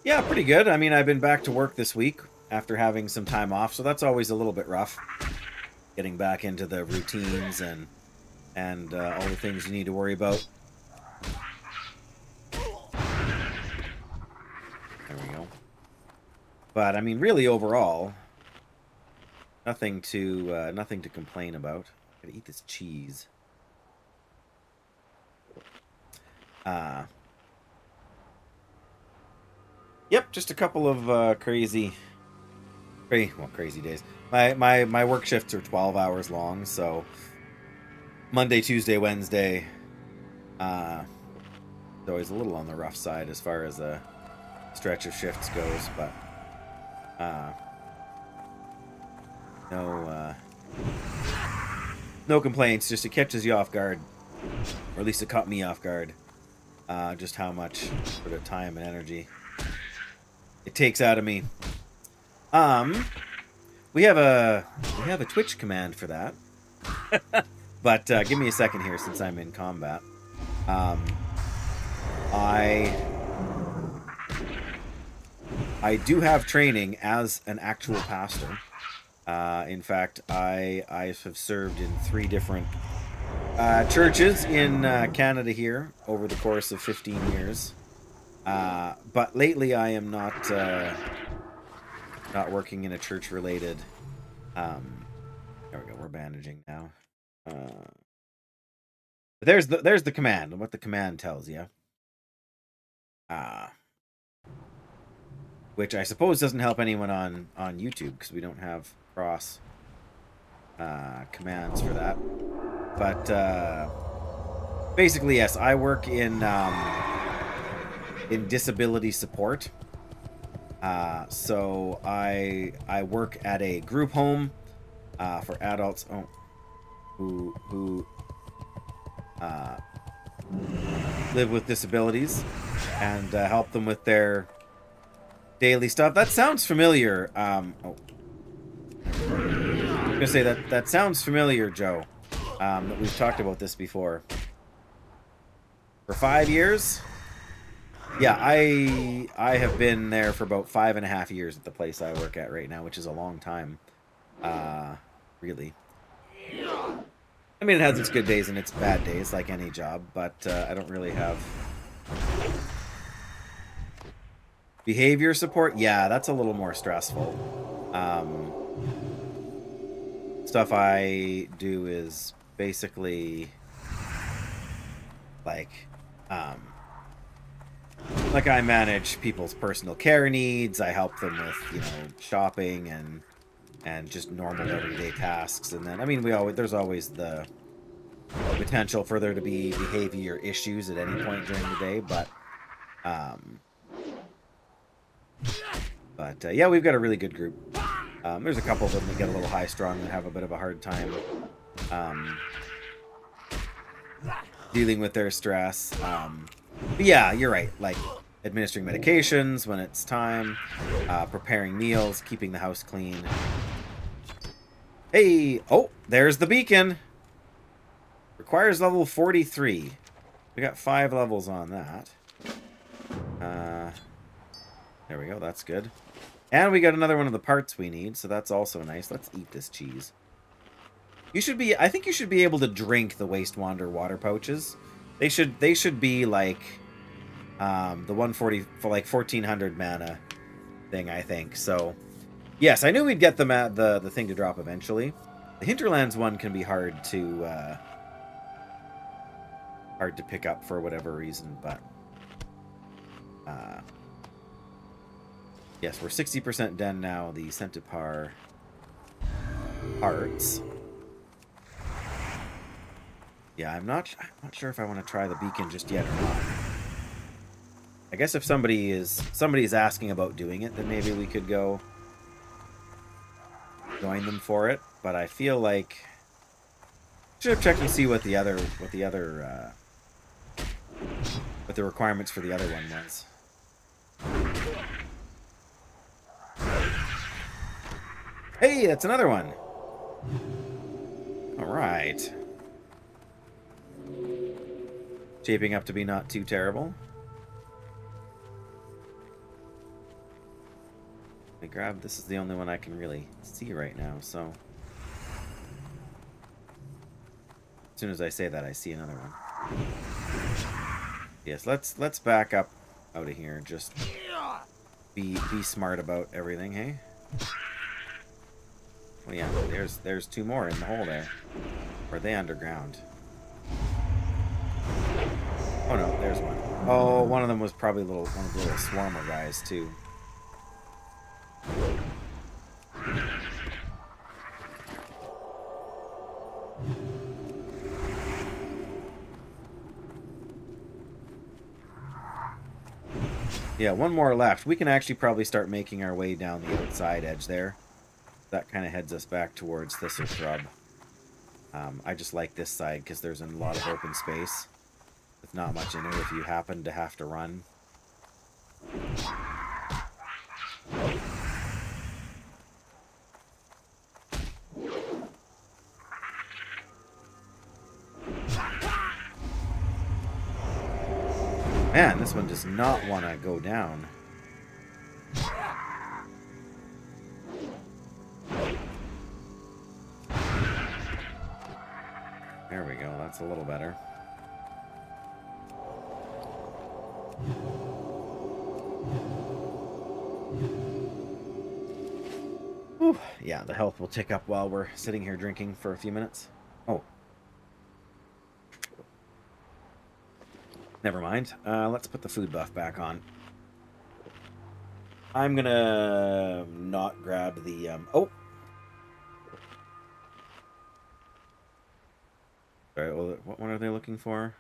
Yeah, pretty good. I mean, I've been back to work this week after having some time off, so that's always a little bit rough. Getting back into the routines and all the things you need to worry about. There we go. But I mean, really, overall, nothing to complain about. I'm gonna eat this cheese. Yep, just a couple of crazy days. My work shifts are 12 hours long, so Monday, Tuesday, Wednesday, it's always a little on the rough side as far as a stretch of shifts goes, but no complaints. Just it catches you off guard, or at least it caught me off guard. Just how much sort of time and energy it takes out of me. We have a Twitch command for that. But give me a second here since I'm in combat. I do have training as an actual pastor. In fact, I have served in 3 different churches in Canada here over the course of 15 years. But lately I am not working in a church-related... there we go, we're bandaging now. But there's the command, and what the command tells you. Which I suppose doesn't help anyone on YouTube, because we don't have cross commands for that. But basically, yes, I work in disability support. So I work at a group home for adults who live with disabilities, and help them with their daily stuff. That sounds familiar. I'm gonna say that sounds familiar, Joe. That we've talked about this before. For 5 years. Yeah, I have been there for about 5.5 years at the place I work at right now, which is a long time. Really. I mean, it has its good days and its bad days, like any job, but I don't really have... Behavior support? Yeah, that's a little more stressful. Stuff I do is basically like I manage people's personal care needs. I help them with, shopping and just normal everyday tasks. And then, I mean, there's always the potential for there to be behavior issues at any point during the day, but yeah, we've got a really good group. There's a couple of them that get a little high-strung and have a bit of a hard time dealing with their stress. But yeah, you're right. Like administering medications when it's time, preparing meals, keeping the house clean. Hey, oh, there's the beacon. Requires level 43. We got 5 levels on that. There we go, that's good. And we got another one of the parts we need, so that's also nice. Let's eat this cheese. I think you should be able to drink the Waste Wander water pouches. They should be like the 140 for like 1400 mana thing, I think. So yes, I knew we'd get them at the thing to drop eventually. The Hinterlands one can be hard to pick up for whatever reason, but yes, we're 60% done now. The Centipar parts. Yeah, I'm not sure if I want to try the beacon just yet or not. I guess if somebody's asking about doing it, then maybe we could go join them for it. But I feel like I should have checked and see what the requirements for the other one was. Hey, that's another one. All right. Shaping up to be not too terrible. Let me grab. This is the only one I can really see right now. So as soon as I say that, I see another one. Yes, let's back up out of here. Just be smart about everything, hey? Well, yeah, there's two more in the hole there. Or are they underground? Oh no, there's one. Oh, one of them was probably one of the little swarmer guys too. Yeah, one more left. We can actually probably start making our way down the outside edge there. That kind of heads us back towards thistle shrub. I just like this side because there's a lot of open space. With not much in it if you happen to have to run. Man, this one does not want to go down. There we go, that's a little better. Whew. Yeah, the health will tick up while we're sitting here drinking for a few minutes. Oh. Never mind. Let's put the food buff back on. I'm gonna not grab the, oh! Sorry, well, what one are they looking for?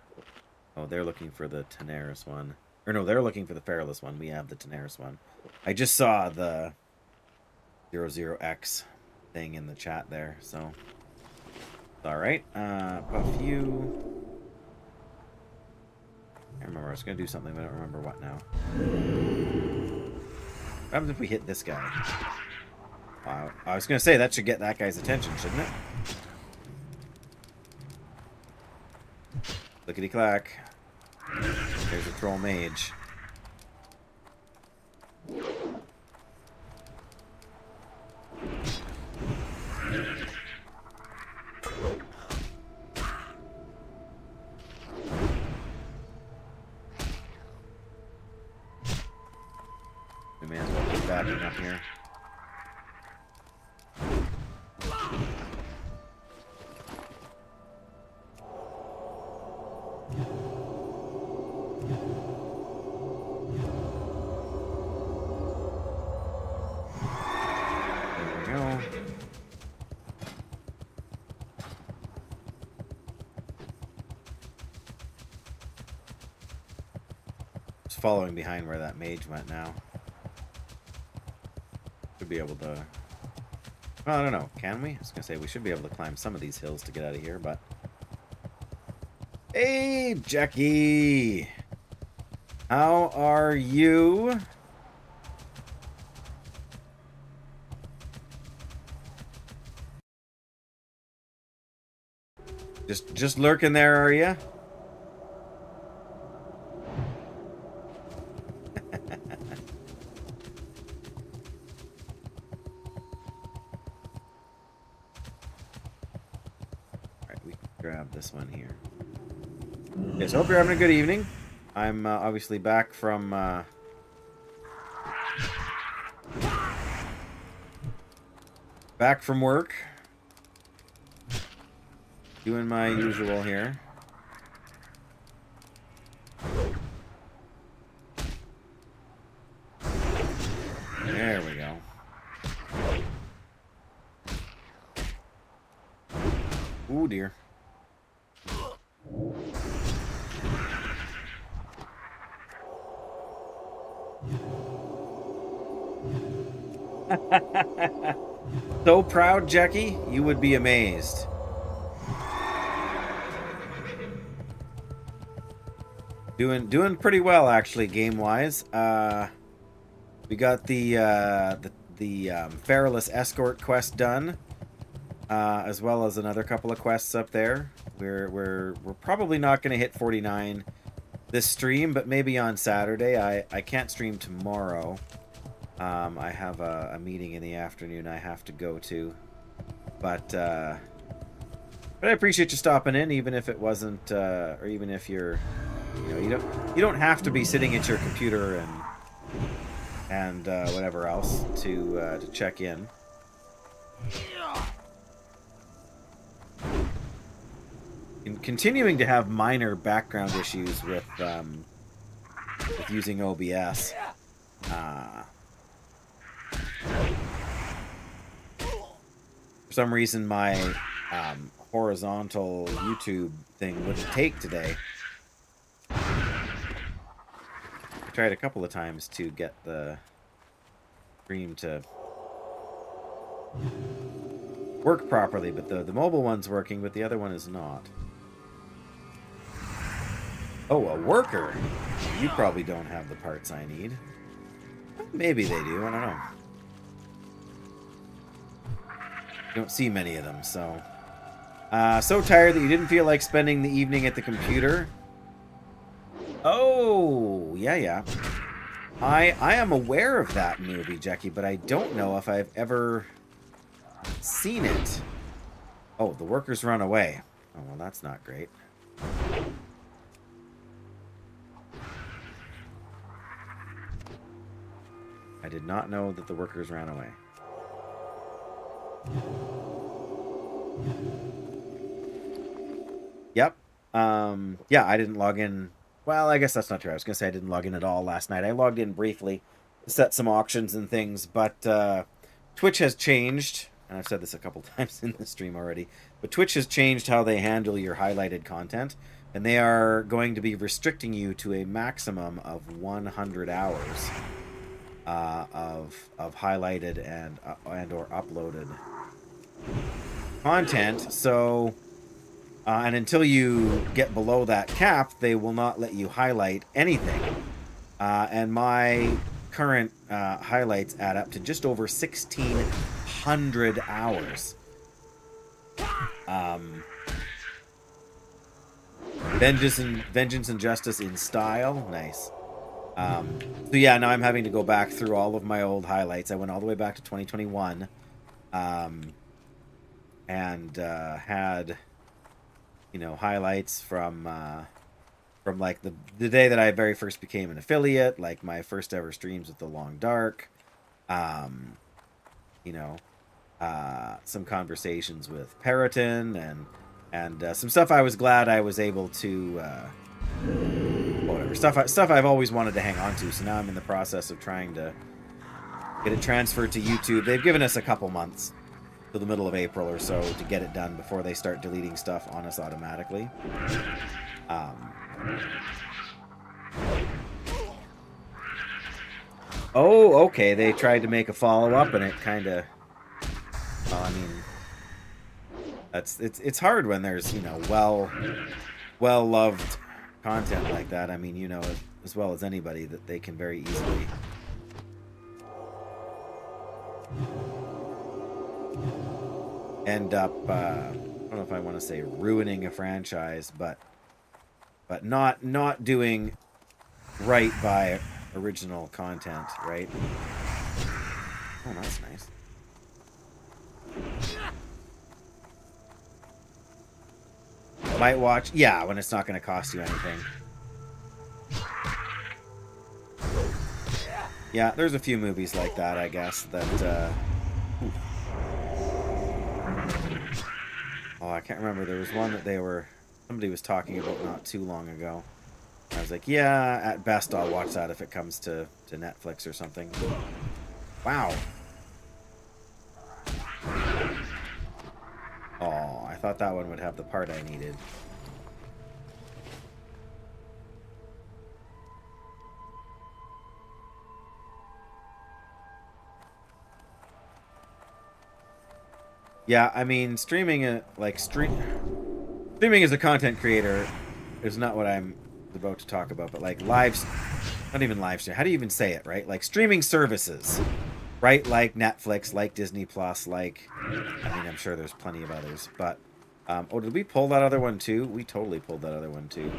Oh, they're looking for the Tanaris one. Or no, they're looking for the Ferelas one. We have the Tanaris one. I just saw the 00X thing in the chat there, so... Alright, a few... I remember I was going to do something, but I don't remember what now. What happens if we hit this guy? I was going to say, that should get that guy's attention, shouldn't it? Lickety-clack. There's a troll mage. We may as well keep backing up here. Following behind where that mage went now. Should be able to... Well, I don't know. Can we? I was going to say, we should be able to climb some of these hills to get out of here, but... Hey, Jackie! How are you? Just lurking there, are you? This one here. Yes, hope you're having a good evening. I'm obviously back from work, doing my usual here. There we go. Oh dear. So proud, Jackie, you would be amazed. Doing pretty well actually, game wise. We got the Ferelas Escort quest done, as well as another couple of quests up there. We're probably not going to hit 49 this stream, but maybe on Saturday. I can't stream tomorrow. I have a meeting in the afternoon I have to go to. But I appreciate you stopping in, even if it wasn't, or even if you're, you don't have to be sitting at your computer and whatever else to check in. Continuing to have minor background issues with using OBS. For some reason, my horizontal YouTube thing wouldn't take today. I tried a couple of times to get the stream to work properly, but the mobile one's working, but the other one is not. Oh, a worker? You probably don't have the parts I need. Maybe they do, I don't know. You don't see many of them, so... so tired that you didn't feel like spending the evening at the computer? Oh, yeah. I am aware of that movie, Jackie, but I don't know if I've ever seen it. Oh, the workers run away. Oh, well, that's not great. I did not know that the workers ran away. Yep. Yeah, I didn't log in. Well, I guess that's not true. I was going to say I didn't log in at all last night. I logged in briefly to set some auctions and things, but Twitch has changed, and I've said this a couple times in the stream already, but Twitch has changed how they handle your highlighted content, and they are going to be restricting you to a maximum of 100 hours of highlighted and or uploaded content. So and until you get below that cap, they will not let you highlight anything, and my current highlights add up to just over 1,600 hours. Vengeance and Justice in Style, nice. So yeah, now I'm having to go back through all of my old highlights. I went all the way back to 2021, and had, highlights from like the day that I very first became an affiliate, like my first ever streams with The Long Dark, some conversations with Paladin, and some stuff I was glad I was able to whatever stuff I've always wanted to hang on to. So now I'm in the process of trying to get it transferred to YouTube. They've given us a couple months to the middle of April or so to get it done before they start deleting stuff on us automatically. Oh, okay. They tried to make a follow-up, and it kind of... Well, I mean... It's hard when there's, well-loved content like that. I mean, as well as anybody, that they can very easily... end up, I don't know if I want to say ruining a franchise, but not doing right by original content, right? Oh, that's nice. Might watch, yeah, when it's not going to cost you anything. Yeah, there's a few movies like that, I guess, that, oh, I can't remember. There was one that somebody was talking about not too long ago. I was like, yeah, at best I'll watch that if it comes to Netflix or something. Wow. Oh, I thought that one would have the part I needed. Yeah, I mean, streaming as a content creator is not what I'm about to talk about, but like not even live stream. How do you even say it, right? Like streaming services, right? Like Netflix, like Disney Plus, like, I mean, I'm sure there's plenty of others, but, oh, did we pull that other one too? We totally pulled that other one too.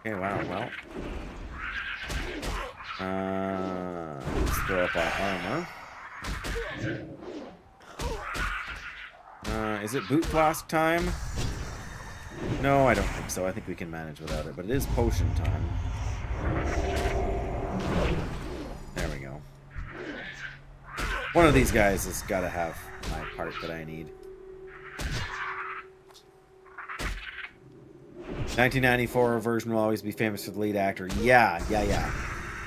Okay, wow, well. Scroll up our armor. Is it boot flask time? No, I don't think so. I think we can manage without it, but it is potion time. There we go. One of these guys has got to have my part that I need. 1994 version will always be famous for the lead actor. Yeah.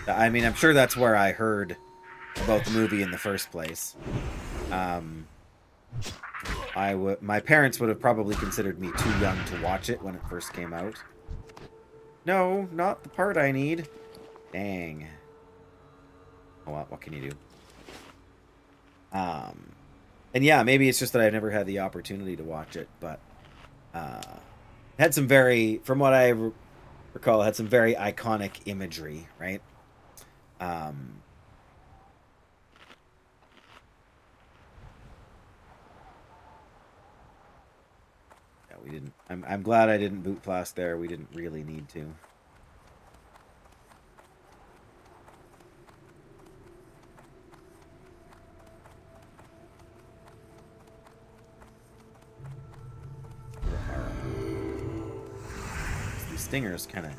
I mean, I'm sure that's where I heard about the movie in the first place. My parents would have probably considered me too young to watch it when it first came out. No, not the part I need. Dang. Oh well, what can you do? And yeah, maybe it's just that I've never had the opportunity to watch it, but had some very, from what I recall, had some very iconic imagery, right? Yeah, we didn't. I'm glad I didn't boot flask there. We didn't really need to. These stingers kind of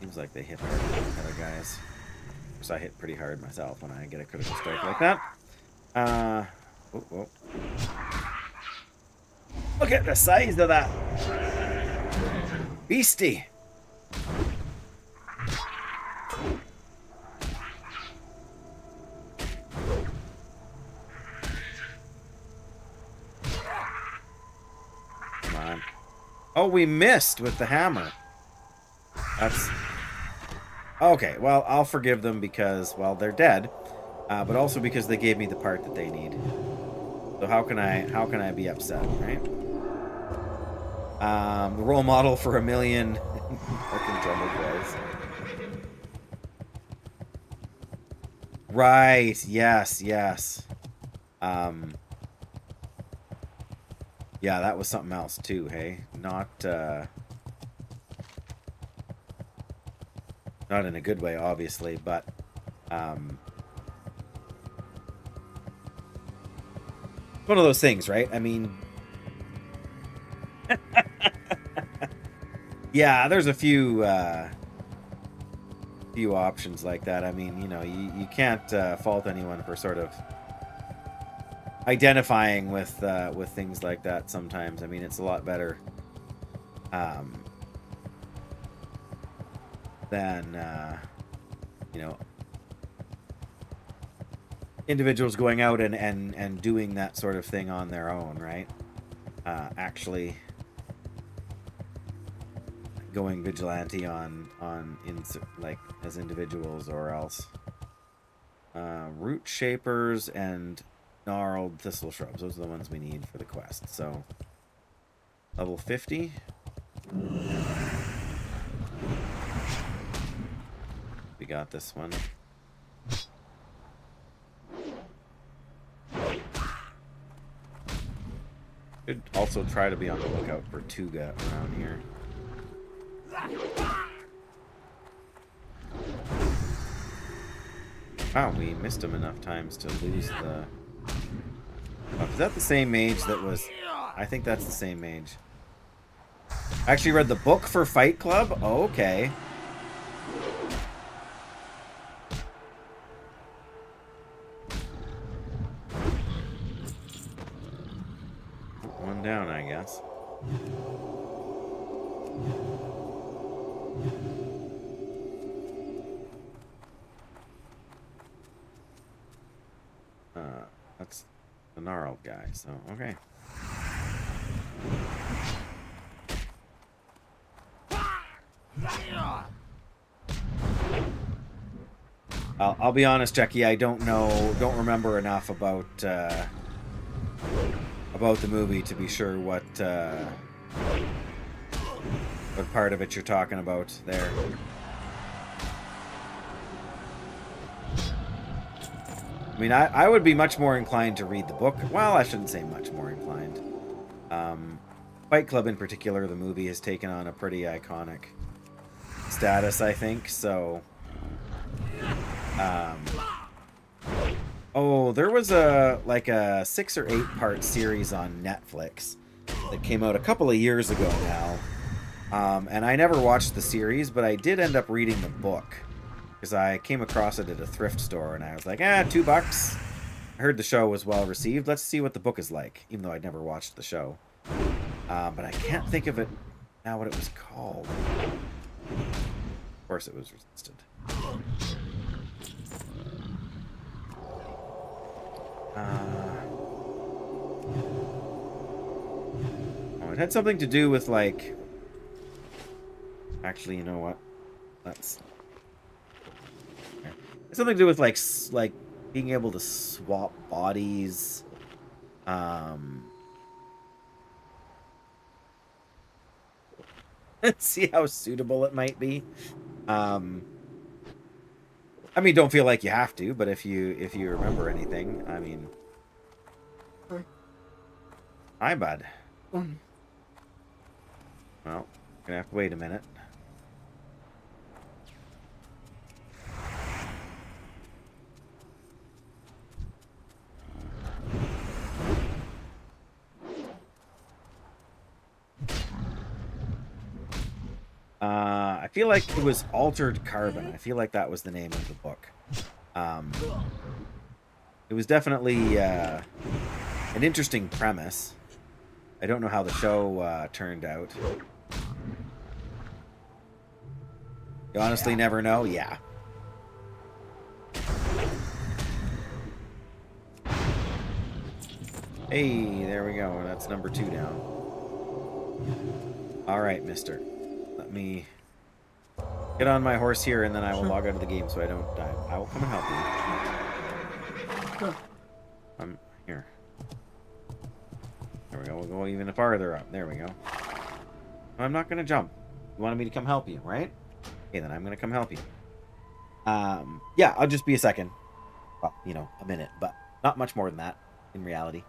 seems like they hit hard like other guys. Of course, I hit pretty hard myself when I get a critical strike like that. Oh. Look at the size of that beastie. Come on. Oh, we missed with the hammer. That's okay. Well, I'll forgive them because, well, they're dead, but also because they gave me the part that they need. So how can I be upset, right? The role model for a million fucking drummer boys. Right, yes. Yeah, that was something else too, hey? Not in a good way, obviously, but one of those things, right? I mean, yeah, there's a few options like that. I mean, you know, you can't fault anyone for sort of identifying with things like that sometimes. I mean, it's a lot better than you know, individuals going out and doing that sort of thing on their own, right? Actually going vigilante like as individuals, or else root shapers and gnarled thistle shrubs. Those are the ones we need for the quest. So level 50. We got this one. Could also try to be on the lookout for Tuga around here. Wow, we missed him enough times to lose the... Oh, is that the same mage that was... I think that's the same mage. I actually read the book for Fight Club? Oh, okay. One down, I guess. That's the gnarled guy, so okay. I'll be honest, Jackie, I don't remember enough about the movie to be sure what part of it you're talking about there. I mean, I would be much more inclined to read the book. Well, I shouldn't say much more inclined. Fight Club in particular, the movie has taken on a pretty iconic status, I think, so Oh, there was a 6 or 8 part series on Netflix that came out a couple of years ago now. And I never watched the series, but I did end up reading the book because I came across it at a thrift store and I was like, $2. I heard the show was well received. Let's see what the book is like, even though I'd never watched the show. But I can't think of it now what it was called. Of course it was Resisted. Oh, it had something to do with like... Actually, you know what? It's something to do with like being able to swap bodies. See how suitable it might be. I mean, don't feel like you have to, but if you remember anything, I mean. Hi, bud. Well, gonna have to wait a minute. I feel like it was Altered Carbon. I feel like that was the name of the book. It was definitely an interesting premise. I don't know how the show turned out. You honestly never know? Yeah. Hey, there we go. That's number 2 down. Alright, mister. Let me get on my horse here, and then I will log out of the game so I don't die. I will come and help you. I'm here. There we go. We'll go even farther up. There we go. I'm not going to jump. You wanted me to come help you, right? Okay, then I'm going to come help you. Yeah, I'll just be a second. Well, you know, a minute, but not much more than that in reality.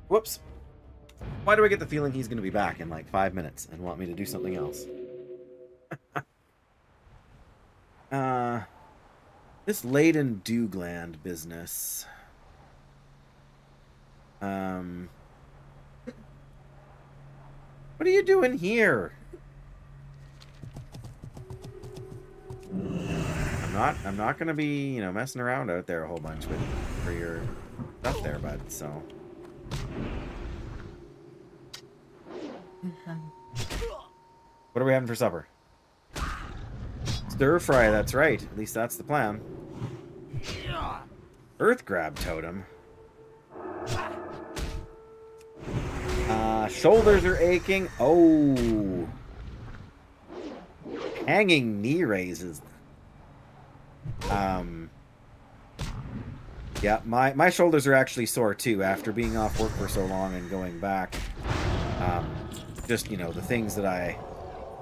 Whoops. Why do I get the feeling he's going to be back in like 5 minutes and want me to do something else? This Leyden Dewgland business. What are you doing here? I'm not going to be, you know, messing around out there a whole bunch for your stuff there, bud, so... What are we having for supper? Stir fry, that's right. At least that's the plan. Earth grab totem. Shoulders are aching. Oh. Hanging knee raises. Yeah, my shoulders are actually sore too after being off work for so long and going back. Just, you know, the things that I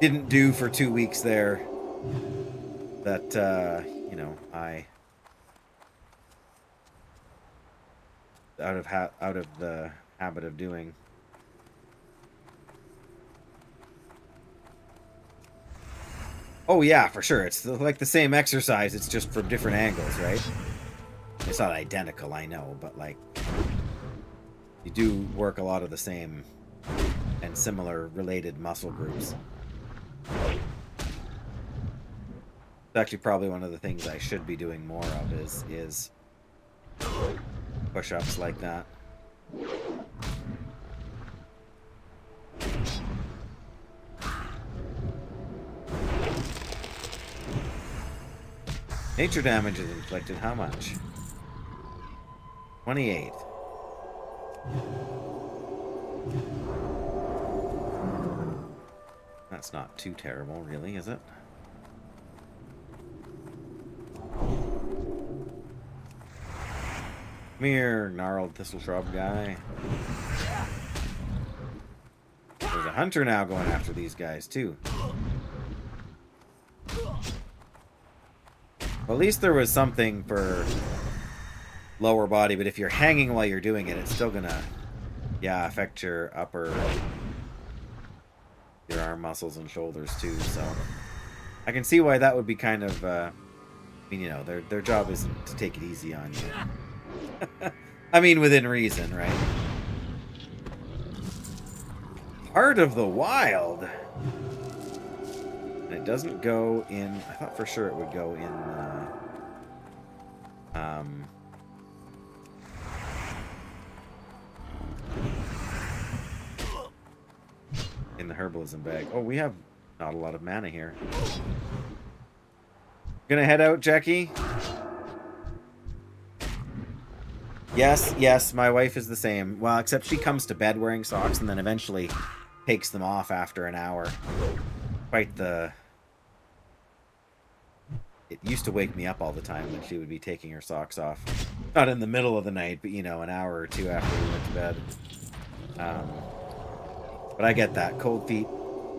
didn't do for 2 weeks there that, you know, I out of the habit of doing. Oh yeah, for sure. It's like the same exercise. It's just from different angles, right? It's not identical, I know, but like you do work a lot of the same and similar related muscle groups. It's actually probably one of the things I should be doing more of is push-ups like that. Nature damage is inflicted. How much? 28. That's not too terrible, really, is it? Come here, gnarled thistle shrub guy. There's a hunter now going after these guys, too. Well, at least there was something for lower body, but if you're hanging while you're doing it, it's still gonna, yeah, affect your upper, your arm muscles and shoulders, too, so I can see why that would be kind of, I mean, you know, their job isn't to take it easy on you. I mean, within reason, right? Heart of the Wild. And it doesn't go in. I thought for sure it would go in the herbalism bag. Oh, we have not a lot of mana here. Gonna head out, Jackie? Yes, yes, my wife is the same. Well, except she comes to bed wearing socks and then eventually takes them off after an hour. Quite the... It used to wake me up all the time when she would be taking her socks off. Not in the middle of the night, but, you know, an hour or two after we went to bed. But I get that. Cold feet,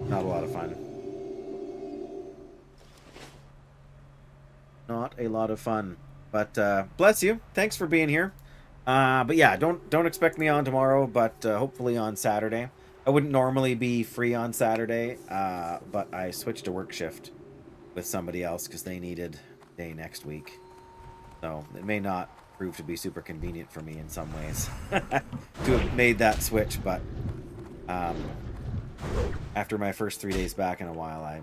not a lot of fun. Not a lot of fun. But, bless you. Thanks for being here. But yeah, don't expect me on tomorrow, but hopefully on Saturday. I wouldn't normally be free on Saturday, but I switched to work shift with somebody else because they needed a day next week. So it may not prove to be super convenient for me in some ways to have made that switch, but after my first 3 days back in a while, I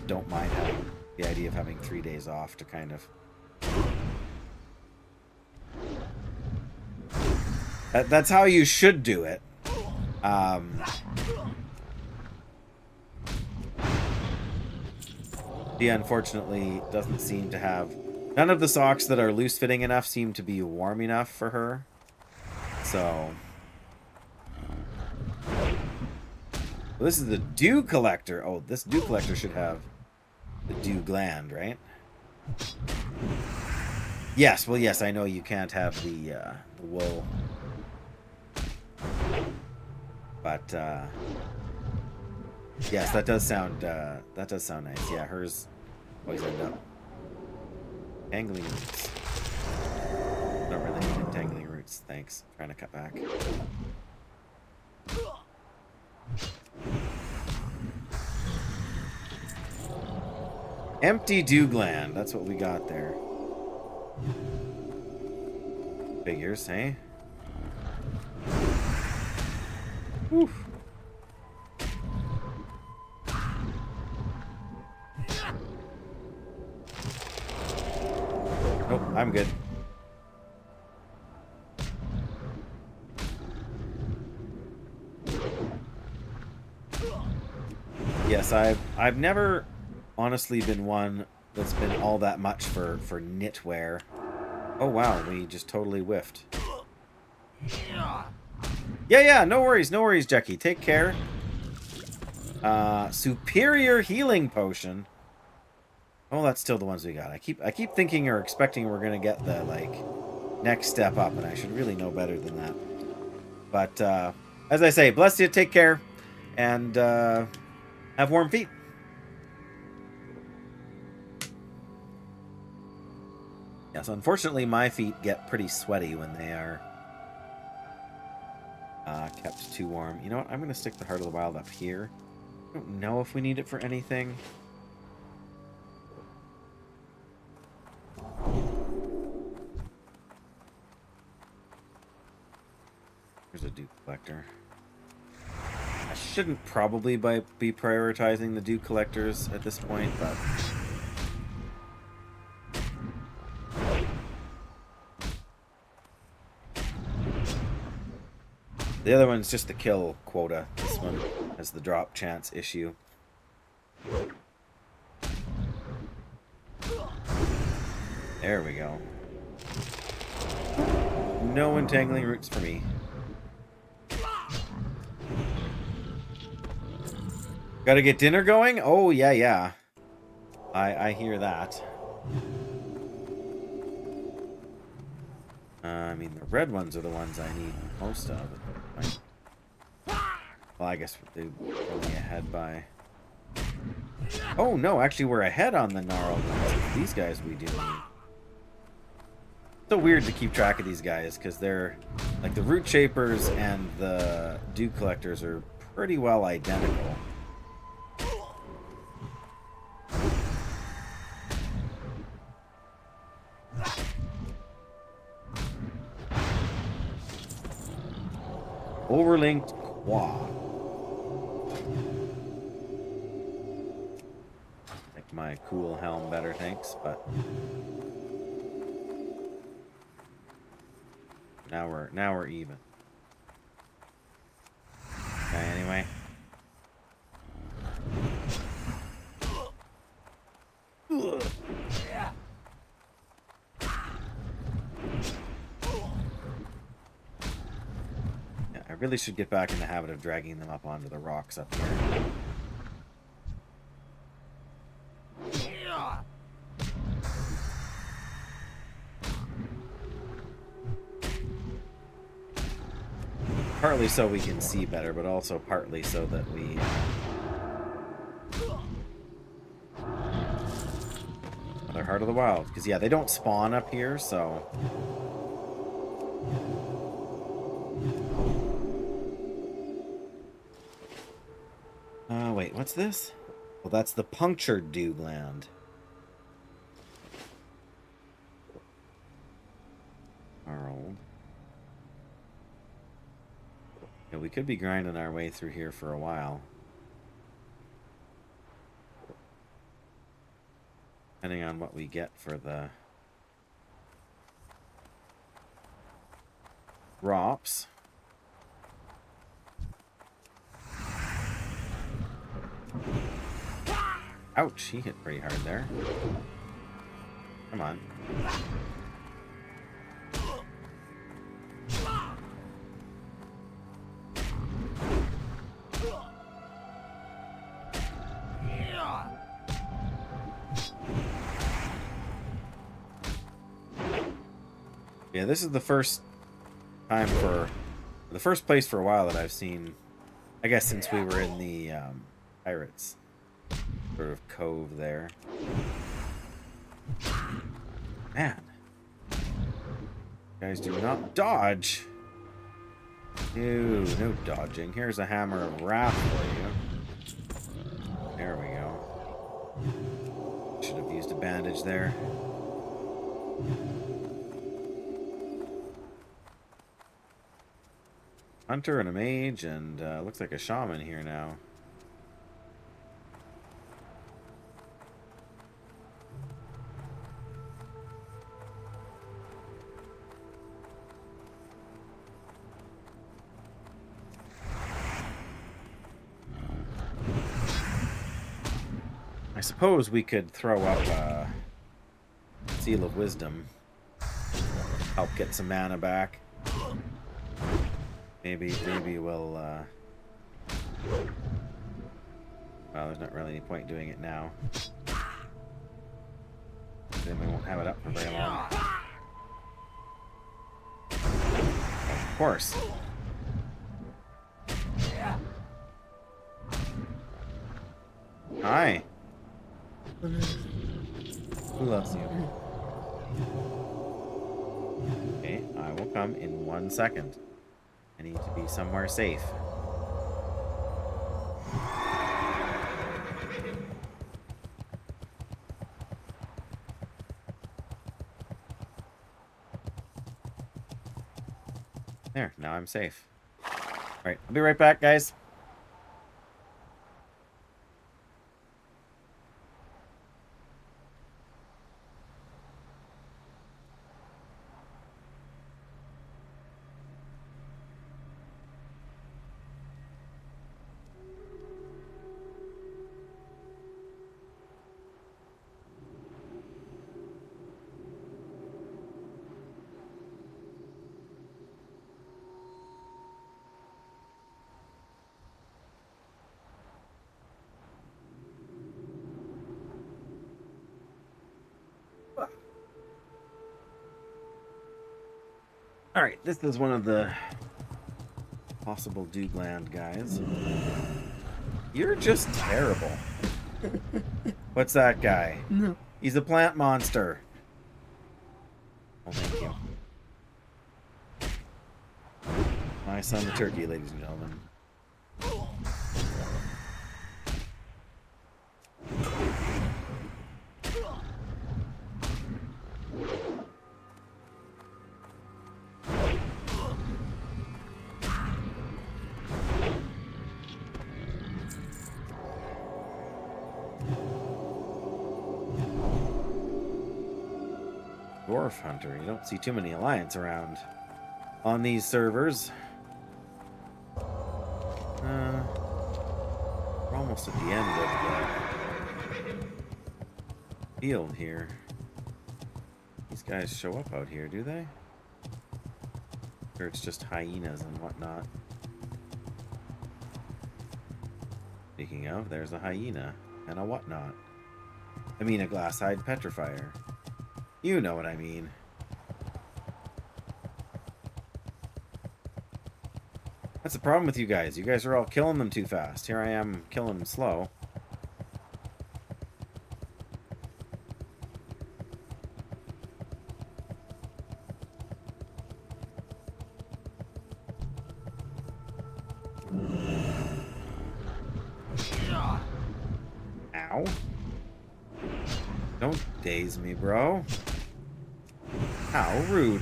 don't mind having the idea of having 3 days off to kind of... That's how you should do it. He unfortunately doesn't seem to have... None of the socks that are loose-fitting enough seem to be warm enough for her. So... Well, this is the dew collector. Oh, this dew collector should have the dew gland, right? Yes, well, yes, I know you can't have the wool. But yes, that does sound nice. Yeah, hers always end up tangling roots. Don't really need tangling roots. Thanks. Trying to cut back. Empty dew gland. That's what we got there. Figures, hey? Whew. Nope, I'm good. Yes, I've never honestly been one that's been all that much for knitwear. Oh wow, we just totally whiffed. Yeah, no worries, Jackie. Take care. Superior healing potion. Oh, that's still the ones we got. I keep thinking or expecting we're gonna get the like next step up, and I should really know better than that. But as I say, bless you, take care, and have warm feet. Yes, unfortunately, my feet get pretty sweaty when they are kept too warm. You know what? I'm going to stick the Heart of the Wild up here. I don't know if we need it for anything. Here's a dew collector. I shouldn't probably be prioritizing the dew collectors at this point, but... The other one's just the kill quota. This one has the drop chance issue. There we go. No entangling roots for me. Gotta get dinner going? Oh, yeah, yeah. I hear that. I mean, the red ones are the ones I need most of. Well, I guess they're only ahead by... Oh, no, actually, we're ahead on the gnarled ones. These guys we do need. It's so weird to keep track of these guys, because they're... Like, the root shapers and the dew collectors are pretty well identical. Overlinked quad. Like my cool helm better, thanks, but now we're even. Okay, anyway. I really should get back in the habit of dragging them up onto the rocks up here. Partly so we can see better, but also partly so that we... Another Heart of the Wild. Because, yeah, they don't spawn up here, so... Wait, what's this? Well, that's the punctured dew gland. Gnarled. Yeah, we could be grinding our way through here for a while. Depending on what we get for the ROPS. Ouch, he hit pretty hard there. Come on. Yeah, this is the first time for... The first place for a while that I've seen... I guess since we were in the Pirates sort of cove there. Man. Guys do not dodge. No, no dodging. Here's a hammer of wrath for you. There we go. Should have used a bandage there. Hunter and a mage and looks like a shaman here now. I suppose we could throw up a Seal of Wisdom. Help get some mana back. Maybe we'll, well, there's not really any point doing it now. Then we won't have it up for very long. Of course. Hi. Who loves you? Okay, I will come in 1 second. I need to be somewhere safe. There, now I'm safe. Alright, I'll be right back, guys. Alright, this is one of the possible Doogland guys. You're just terrible. What's that guy? No. He's a plant monster. Oh, thank you. My son the turkey, ladies and gentlemen. Dwarf hunter. You don't see too many alliance around on these servers. We're almost at the end of the field here. These guys show up out here, do they? Or it's just hyenas and whatnot. Speaking of, there's a hyena and a whatnot. I mean a glass-eyed petrifier. You know what I mean. That's the problem with you guys. You guys are all killing them too fast. Here I am killing them slow. Ow. Don't daze me, bro. How rude.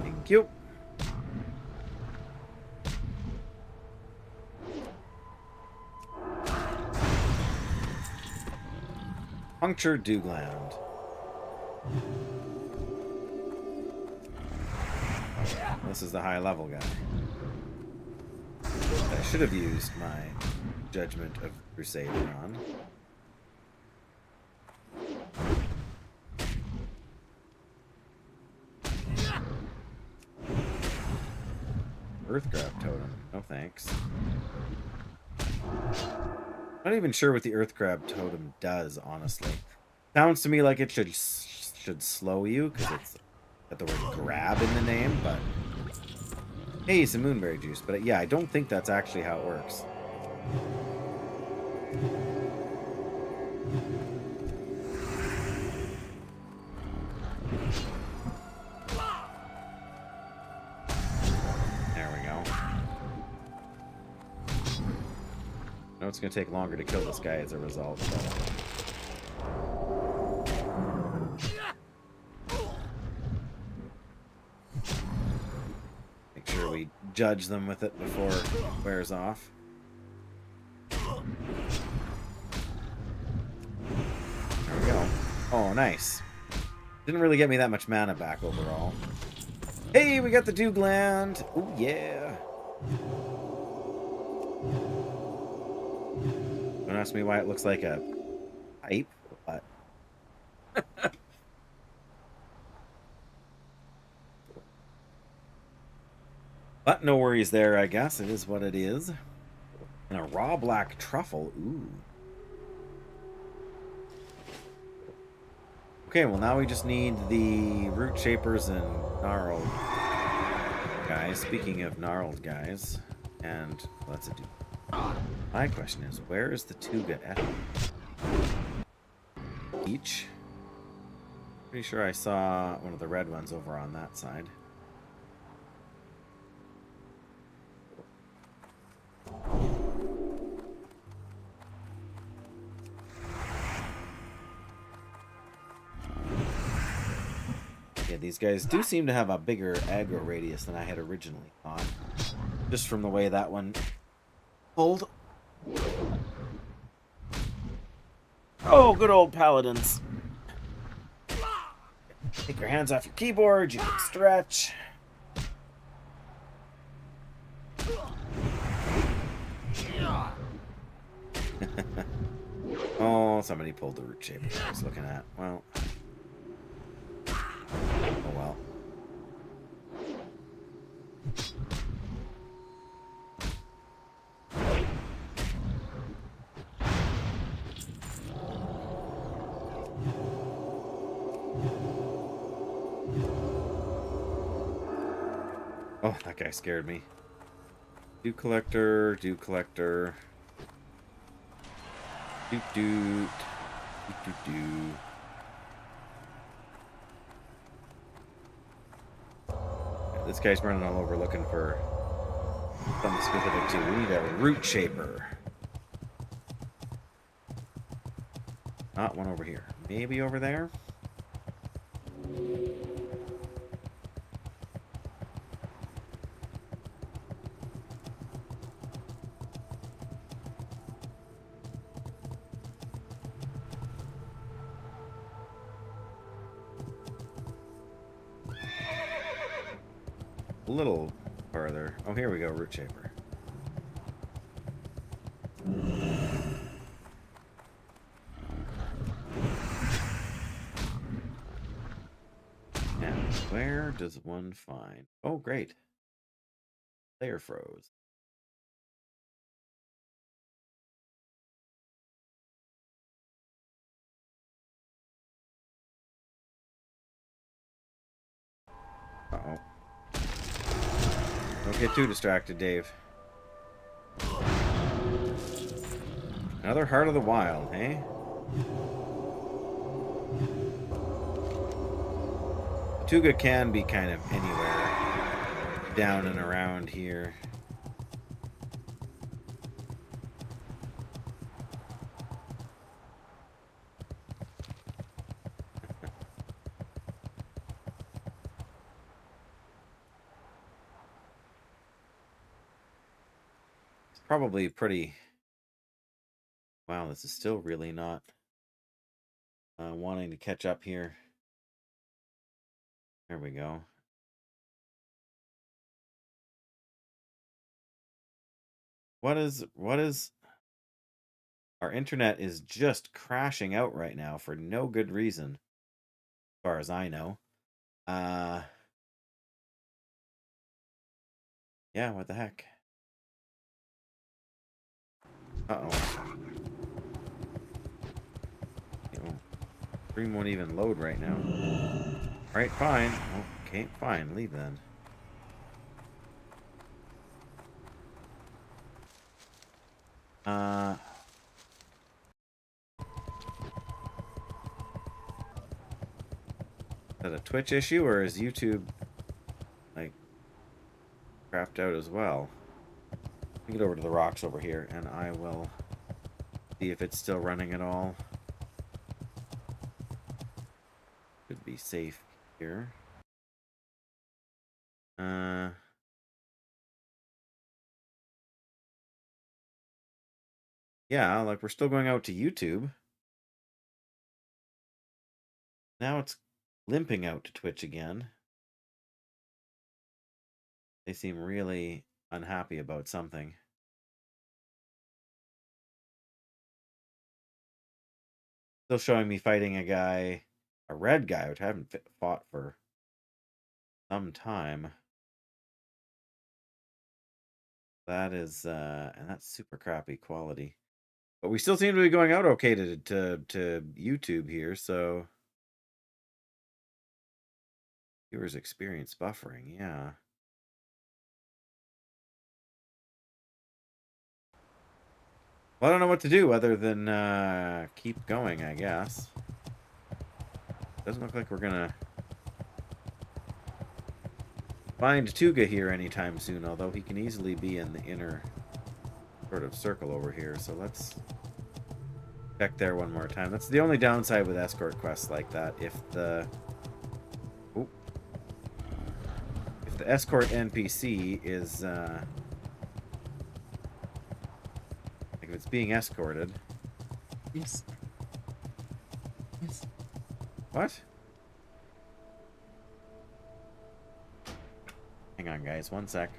Thank you. Puncture Doogland. This is the high level guy. I should have used my Judgment of Crusader on. Earth Grab Totem. No thanks. Not even sure what the Earth Grab Totem does, honestly. Sounds to me like it should slow you, because it's got the word grab in the name, but... Hey, some moonberry juice. But yeah, I don't think that's actually how it works. There we go. I know it's going to take longer to kill this guy as a result, but... we judge them with it before it wears off. There we go. Oh, nice. Didn't really get me that much mana back overall. Hey, we got the Doogland. Oh, yeah. Don't ask me why it looks like a pipe, but... But no worries there, I guess. It is what it is. And a raw black truffle. Ooh. Okay, well now we just need the root shapers and gnarled guys. Speaking of gnarled guys, and well, that's a dude. My question is, where is the Tuga at? Each? Pretty sure I saw one of the red ones over on that side. Yeah, these guys do seem to have a bigger aggro radius than I had originally thought. Just from the way that one pulled. Oh, good old Paladins. Take your hands off your keyboard, you can stretch. Oh, somebody pulled the root shape I was looking at. Well. Oh well. Oh, that guy scared me. Dew collector, dew collector. Doot doot. Doot doot doot. Yeah, this guy's running all over looking for something specific too. We need a root shaper. Not one over here. Maybe over there? A little farther. Oh, here we go, root shaper. Now, where does one find... Oh, great. Player froze. Uh-oh. Don't get too distracted, Dave. Another Heart of the Wild, eh? Tuga can be kind of anywhere down and around here. It's probably pretty... Wow, this is still really not wanting to catch up here. There we go. What is our internet is just crashing out right now for no good reason, as far as I know. Yeah, what the heck? Uh-oh. Stream won't even load right now. Alright, fine. Okay, fine. Leave then. Is that a Twitch issue, or is YouTube, like, crapped out as well? Let me get over to the rocks over here, and I will see if it's still running at all. Should be safe here. Yeah, like, we're still going out to YouTube. Now it's limping out to Twitch again. They seem really unhappy about something. Still showing me fighting a guy, a red guy, which I haven't fought for some time. That is, and that's super crappy quality. But we still seem to be going out okay to YouTube here, so... Viewers experience buffering, yeah. Well, I don't know what to do other than keep going, I guess. Doesn't look like we're gonna find Tuga here anytime soon, although he can easily be in the inner sort of circle over here. So let's check there one more time. That's the only downside with escort quests like that. If the escort NPC is like if it's being escorted. Yes. Yes. What? Hang on, guys. One sec.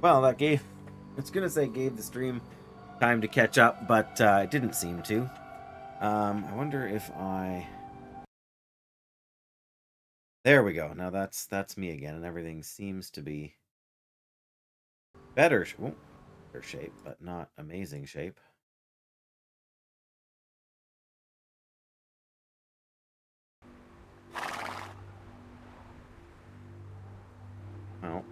Well, that gave... It's gonna say gave the stream time to catch up, but it didn't seem to. I wonder if I... There we go. Now that's me again, and everything seems to be better. Well, better shape, but not amazing shape. Well,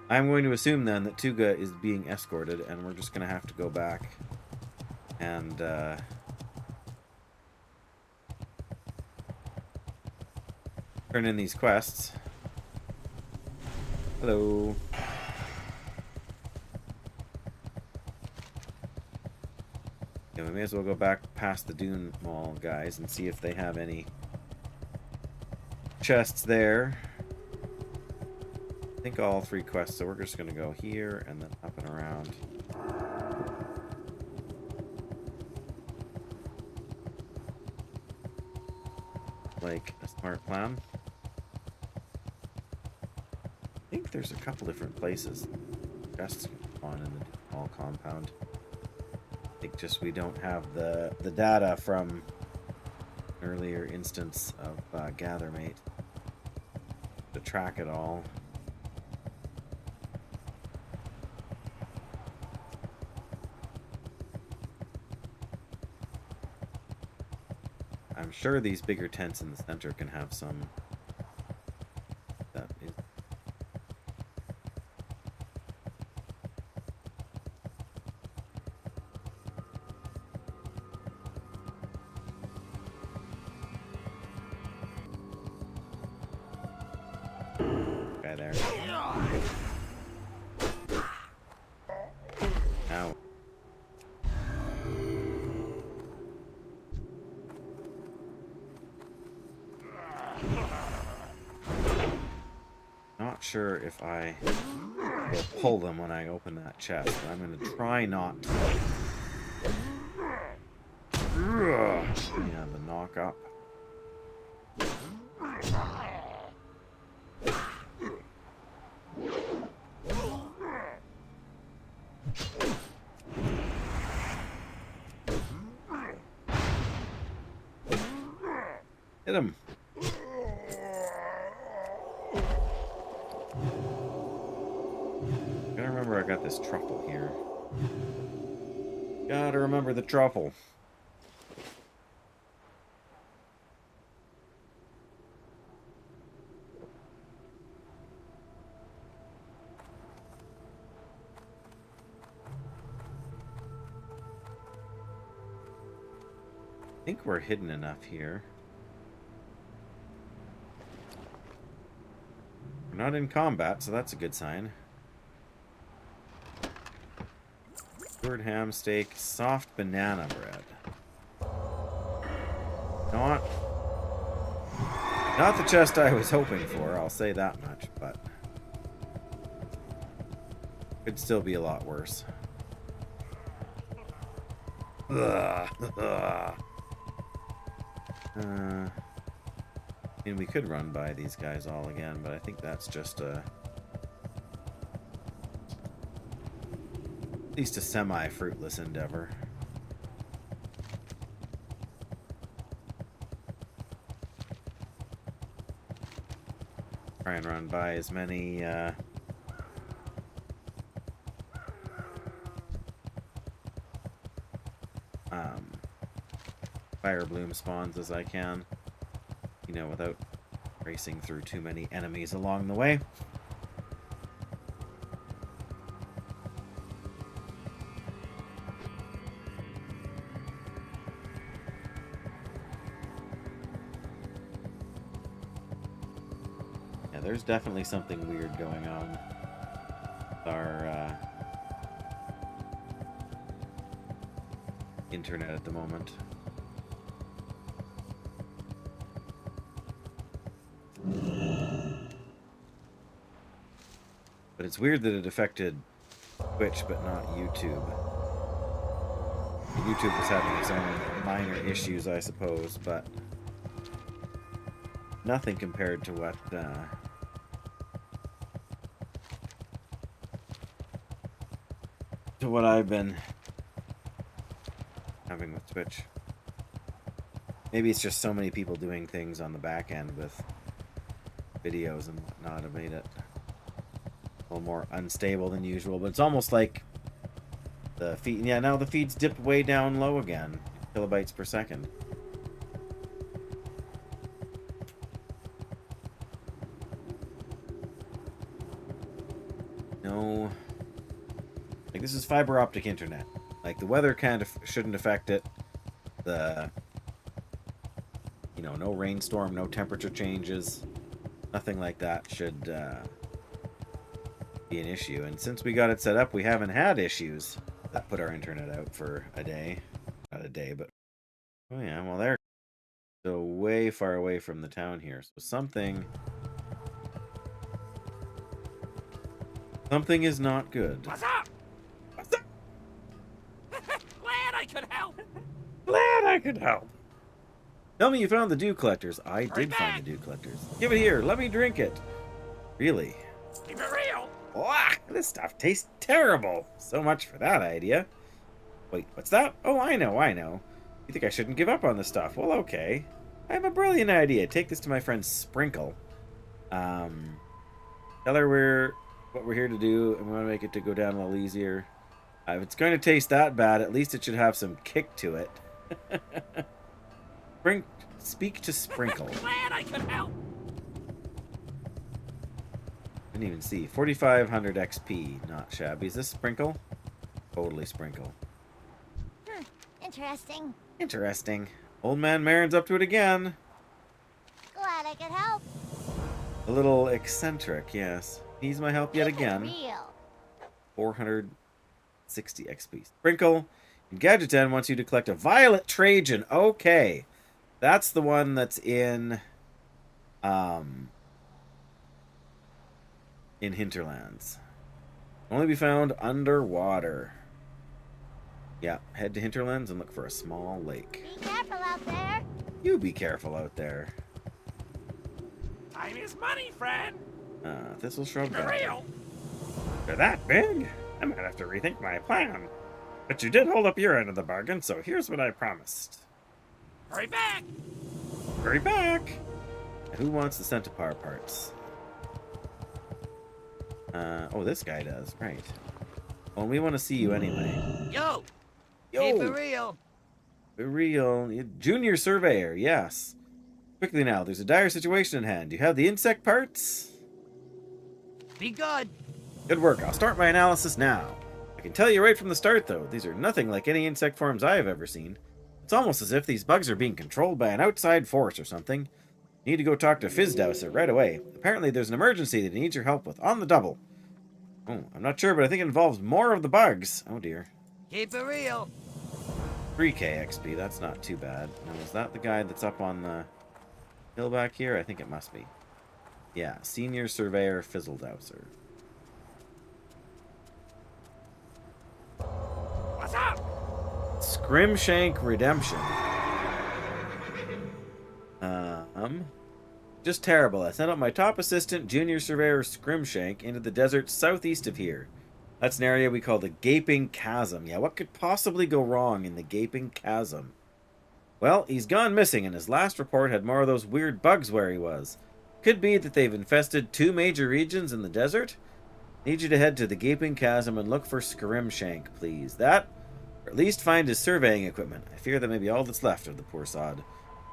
I'm going to assume then that Tuga is being escorted, and we're just going to have to go back and turn in these quests. Hello. Yeah, we may as well go back past the Dune Mall guys and see if they have any chests there. I think all 3 quests, so we're just going to go here and then up and around. Like a smart plan. I think there's a couple different places chests on in the mall compound. I think just we don't have the data from an earlier instance of Gathermate to track it all. I'm sure these bigger tents in the center can have some. That is. Guy there. Ow. Not sure if I will pull them when I open that chest, but I'm going to try not to. Yeah, the knock up. Hit him. Gotta remember I got this truffle here. Gotta remember the truffle. I think we're hidden enough here. We're not in combat, so that's a good sign. Cured ham steak, soft banana bread. Not the chest I was hoping for, I'll say that much, but could still be a lot worse. I mean, we could run by these guys all again, but I think that's just at least a semi-fruitless endeavor. Try and run by as many fire bloom spawns as I can, you know, without racing through too many enemies along the way. Yeah, there's definitely something weird going on with our internet at the moment. But it's weird that it affected Twitch but not YouTube. YouTube was having its own minor issues, I suppose, but nothing compared to what to what I've been having with Twitch. Maybe it's just so many people doing things on the back end with videos and whatnot have made it a little more unstable than usual. But it's almost like the feed. Yeah, now the feed's dipped way down low again, kilobytes per second. No, like this is fiber optic internet. Like the weather kind of shouldn't affect it. The no rainstorm, no temperature changes, nothing like that should be an issue. And since we got it set up, we haven't had issues. That put our internet out for a day. Not a day, but oh yeah, well they're so way far away from the town here. So something is not good. What's up? What's up? Glad I could help. Glad I could help. Tell me you found the dew collectors. I did back. find the dew collectors. Give it here. Let me drink it. Really? Keep it real. Wow, this stuff tastes terrible. So much for that idea. Wait, what's that? Oh, I know. You think I shouldn't give up on this stuff? Well, okay. I have a brilliant idea. Take this to my friend Sprinkle. Tell her what we're here to do, and we want to make it to go down a little easier. If it's going to taste that bad, at least it should have some kick to it. Speak to Sprinkle. Glad I could help. Didn't even see. 4,500 XP. Not shabby. Is this Sprinkle? Totally Sprinkle. Interesting. Interesting. Old man Marin's up to it again. Glad I could help. A little eccentric, yes. Needs my help yet Keep it again. real. 460 XP. Sprinkle in Gadget 10 wants you to collect a Violet Trajan. Okay. That's the one that's in Hinterlands. Only be found underwater. Yeah, head to Hinterlands and look for a small lake. Be careful out there. You be careful out there. Time is money, friend. Thistle Shrub Keep it Valley. real. They're that big? I might have to rethink my plan. But you did hold up your end of the bargain, so here's what I promised. Hurry back. Hurry back! Who wants the Centaur parts? Oh, this guy does. Right. Well, we want to see you anyway. Yo. Yo! Keep it real. For real. Junior Surveyor, yes. Quickly now, there's a dire situation in hand. Do you have the insect parts? Be good. Good work. I'll start my analysis now. I can tell you right from the start, though, these are nothing like any insect forms I have ever seen. It's almost as if these bugs are being controlled by an outside force or something. You need to go talk to Fizdowser right away. Apparently there's an emergency that he needs your help with, on the double. Oh, I'm not sure, but I think it involves more of the bugs. Oh dear. Keep it real. 3k XP, that's not too bad. Now, is that the guy that's up on the hill back here? I think it must be. Yeah, Senior Surveyor Fizzledowser. What's up? Scrimshank Redemption. Just terrible. I sent out my top assistant, Junior Surveyor Scrimshank, into the desert southeast of here. That's an area we call the Gaping Chasm. Yeah, what could possibly go wrong in the Gaping Chasm? Well, he's gone missing, and his last report had more of those weird bugs where he was. Could be that they've infested 2 major regions in the desert. Need you to head to the Gaping Chasm and look for Scrimshank, please. That, or at least find his surveying equipment. I fear that may be all that's left of the poor sod.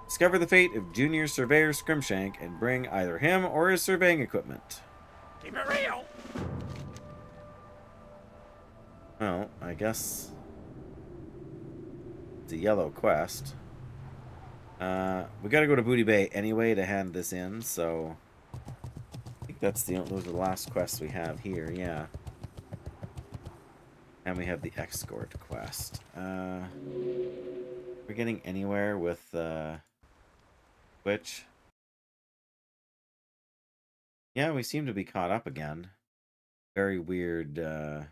Discover the fate of Junior Surveyor Scrimshank and bring either him or his surveying equipment. Keep it real. Well, I guess it's a yellow quest. We gotta go to Booty Bay anyway to hand this in, so I think those are the last quests we have here, yeah. And we have the Escort quest. We're getting anywhere with Twitch. Yeah, we seem to be caught up again. Very weird day,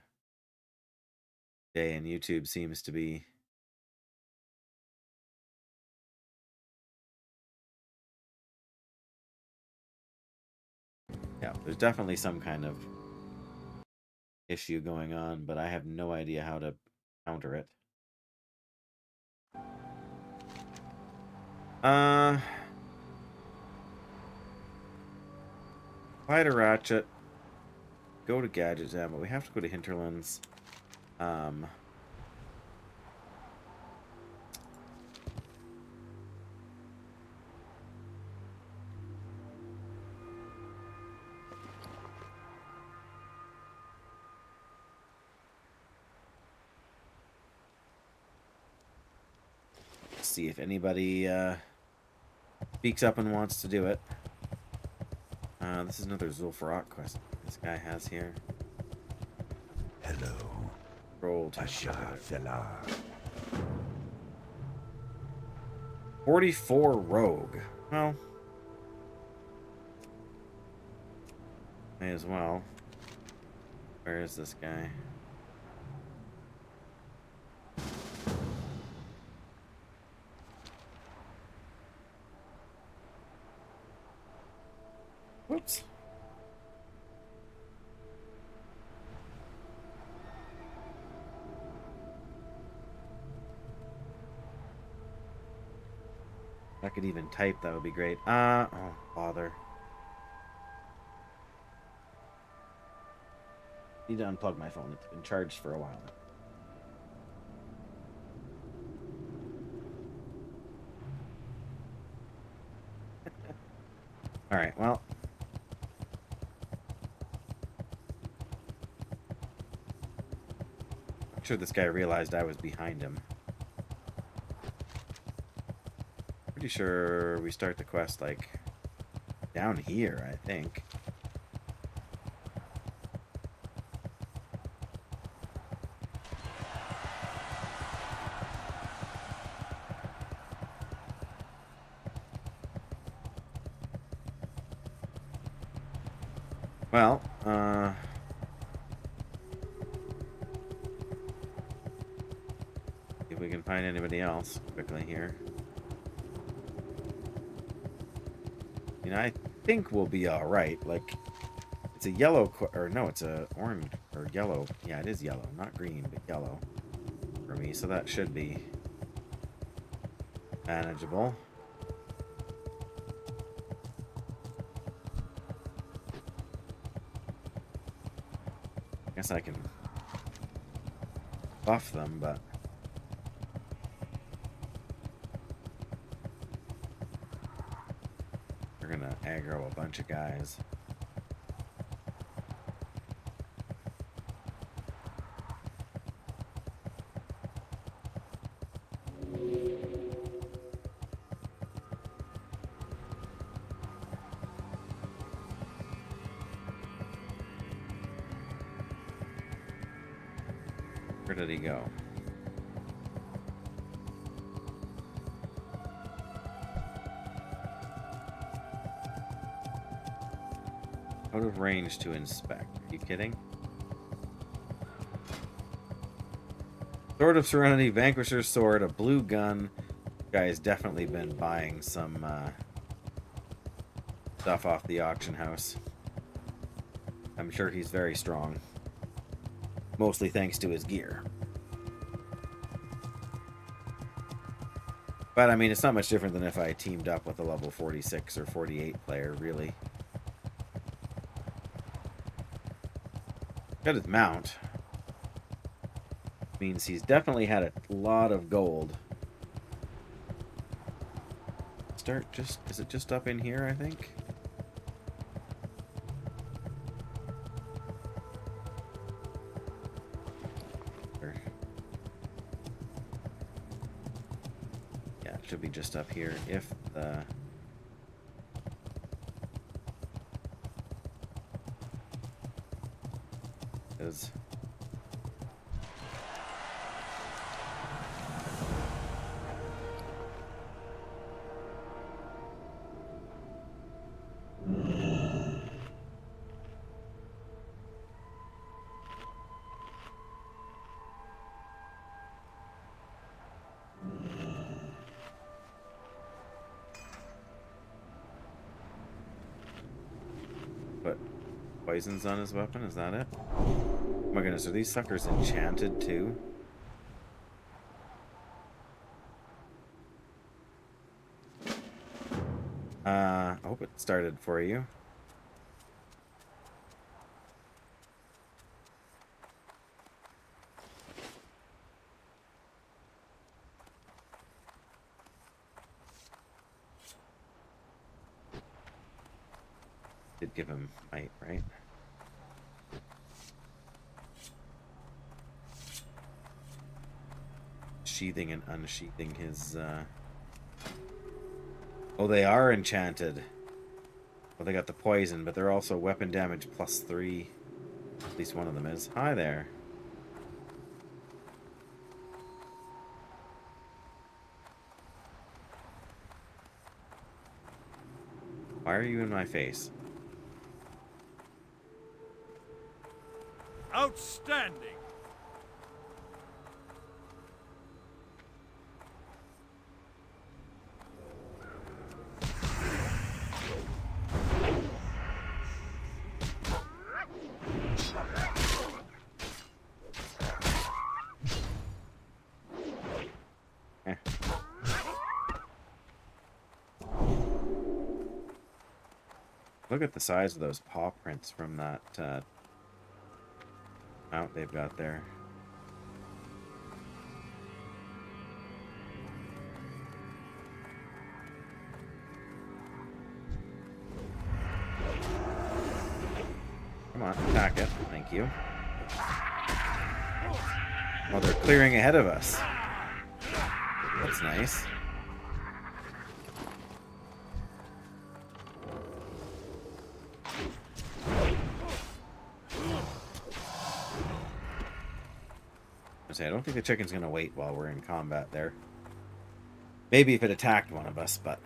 and YouTube seems to be yeah, there's definitely some kind of issue going on, but I have no idea how to counter it. Fly to Ratchet. Go to Gadgets, yeah, but we have to go to Hinterlands. See if anybody speaks up and wants to do it. This is another Zul'Farrak quest this guy has here. Hello, Roll to Fela. 44 rogue. Well, may as well. Where is this guy? Whoops. If I could even type, that would be great. Oh, bother. Need to unplug my phone. It's been charged for a while now. Alright, well. I'm sure this guy realized I was behind him. Pretty sure we start the quest, like, down here, I think. Well, if we can find anybody else quickly here. I mean, I think we'll be all right. Like, it's a yellow, or no, it's a orange or yellow. Yeah, it is yellow, not green, but yellow for me. So that should be manageable. I guess I can buff them, but we're gonna aggro a bunch of guys. Where did he go? Out of range to inspect. Are you kidding? Sword of Serenity, Vanquisher's Sword, a blue gun. Guy's definitely been buying some stuff off the auction house. I'm sure he's very strong. Mostly thanks to his gear. But I mean, it's not much different than if I teamed up with a level 46 or 48 player, really. Got his mount. Means he's definitely had a lot of gold. Is it just up in here, I think? Yeah, it should be just up here if the is. Put poisons on his weapon, is that it? Oh my goodness, are these suckers enchanted too? I hope it started for you. Did give him might, right? Sheathing and unsheathing his, Oh, they are enchanted. Well, they got the poison, but they're also weapon damage +3. At least one of them is. Hi there. Why are you in my face? Outstanding. Eh. Look at the size of those paw prints from that mount they've got there. Come on, attack it. Thank you. Oh, they're clearing ahead of us. That's nice. I don't think the chicken's gonna wait while we're in combat there. Maybe if it attacked one of us, but...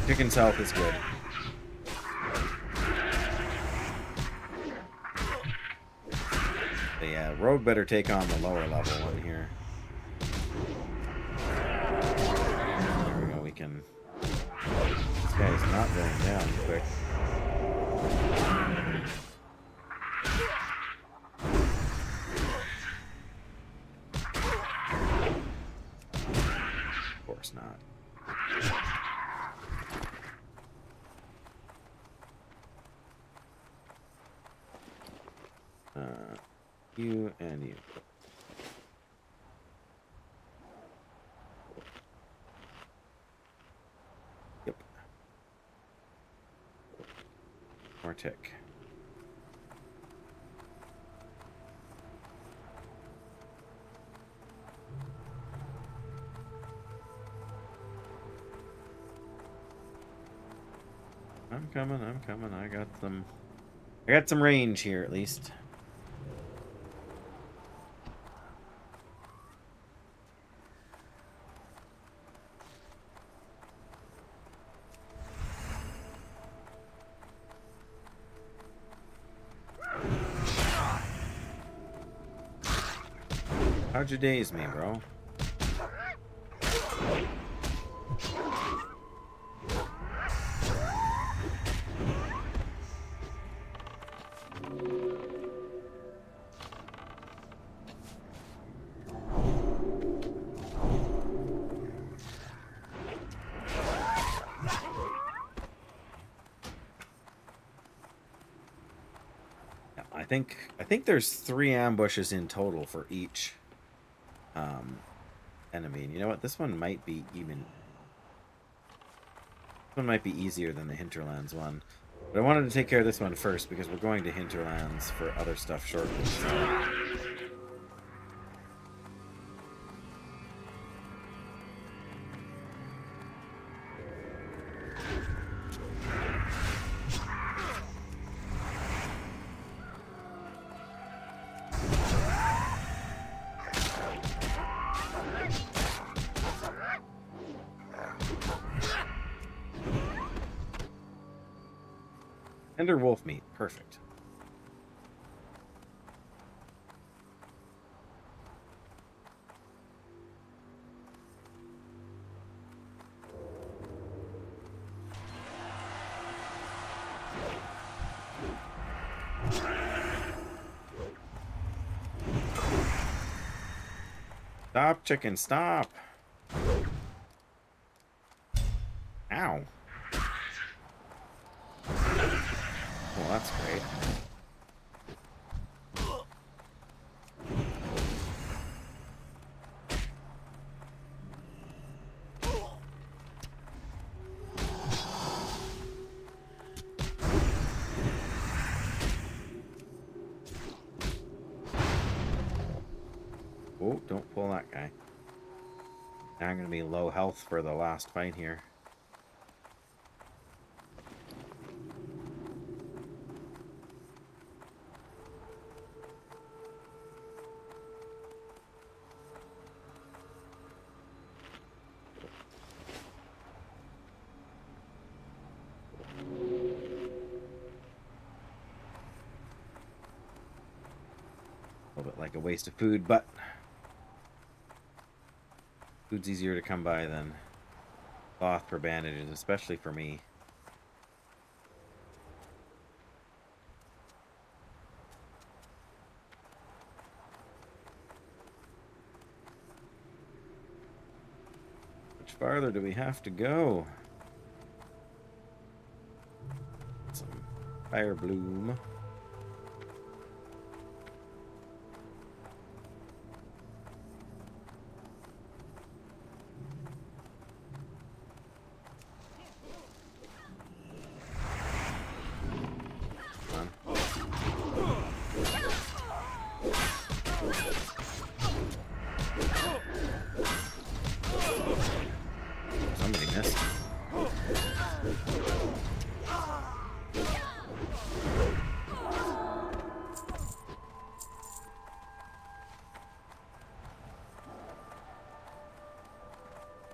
Chicken's health is good. But yeah, Rogue better take on the lower level one here. There we go, we can... This guy's not going down quick. Of course not. You and you. Yep. More tick. I'm coming, I'm coming. I got some range here at least. How'd you daze me, bro? I think there's 3 ambushes in total for each enemy. And you know what? This one might be easier than the Hinterlands one. But I wanted to take care of this one first because we're going to Hinterlands for other stuff shortly. So. Tender wolf meat. Perfect. Stop, chicken, stop. Ow. Well, that's great. Oh, don't pull that guy. Now I'm going to be low health for the last fight here. A little bit like a waste of food, but food's easier to come by than cloth for bandages, especially for me. Which farther do we have to go? Some fire bloom. Somebody missed.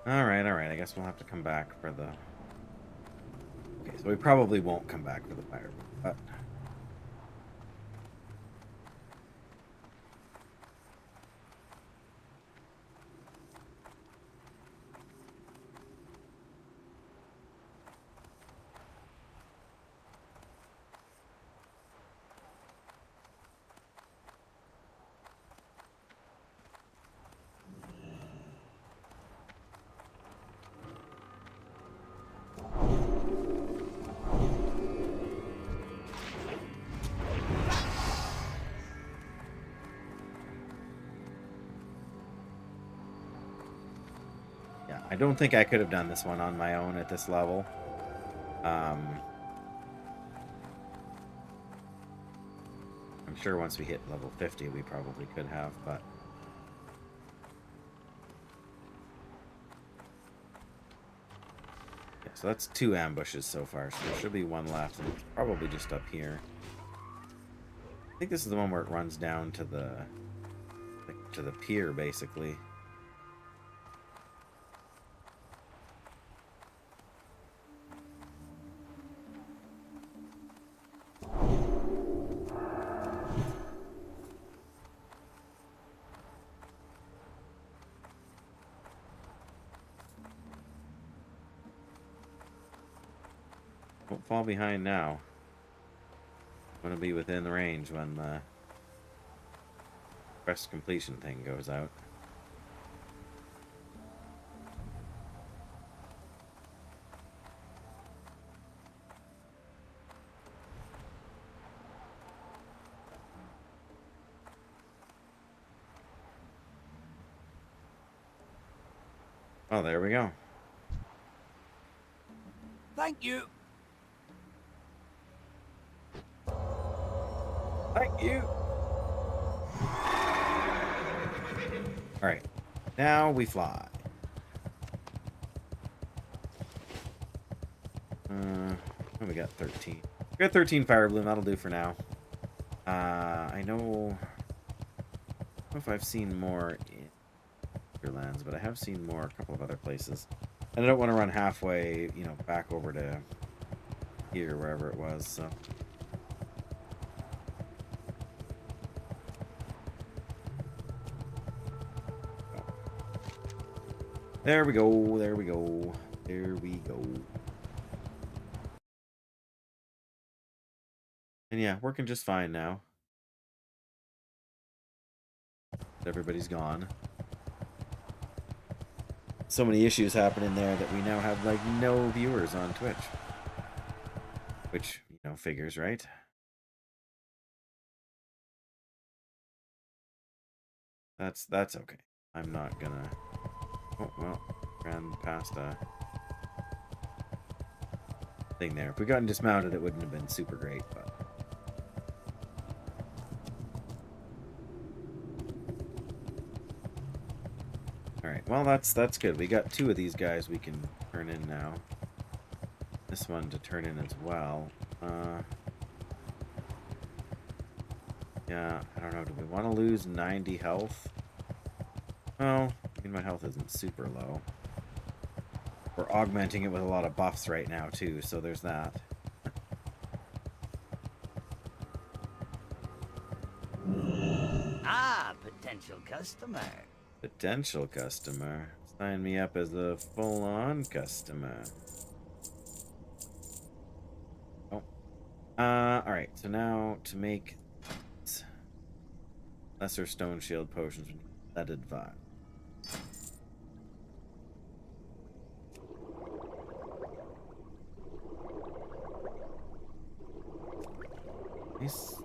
Alright, I guess we'll have to come back for the... Okay, so we probably won't come back for the fire, but... Yeah, I don't think I could have done this one on my own at this level. I'm sure once we hit level 50 we probably could have, but... Yeah, so that's 2 ambushes so far, so there should be 1 left, and it's probably just up here. I think this is the one where it runs down to the pier, basically. Don't fall behind now. I'm gonna be within the range when the quest completion thing goes out. Oh, there we go. Thank you. Thank you. Alright. Now we fly. Oh, we got 13. We got 13 fire bloom. That'll do for now. I know if I've seen more in Lands, but I have seen more a couple of other places. And I don't want to run halfway, you know, back over to here, wherever it was, so... There we go. There we go. There we go. And yeah, working just fine now. Everybody's gone. So many issues happening there that we now have like no viewers on Twitch. Which, you know, figures, right? That's okay. I'm not gonna... Oh, well, ran past a thing there. If we gotten dismounted, it wouldn't have been super great, but... Alright, well, that's good. We got 2 of these guys we can turn in now. This one to turn in as well. Yeah, I don't know. Do we want to lose 90 health? Well, I mean, my health isn't super low. We're augmenting it with a lot of buffs right now, too, so there's that. Ah, potential customer. Potential customer. Sign me up as a full-on customer. Oh. Alright, so now to make lesser stone shield potions, we need leaded vial. Nice.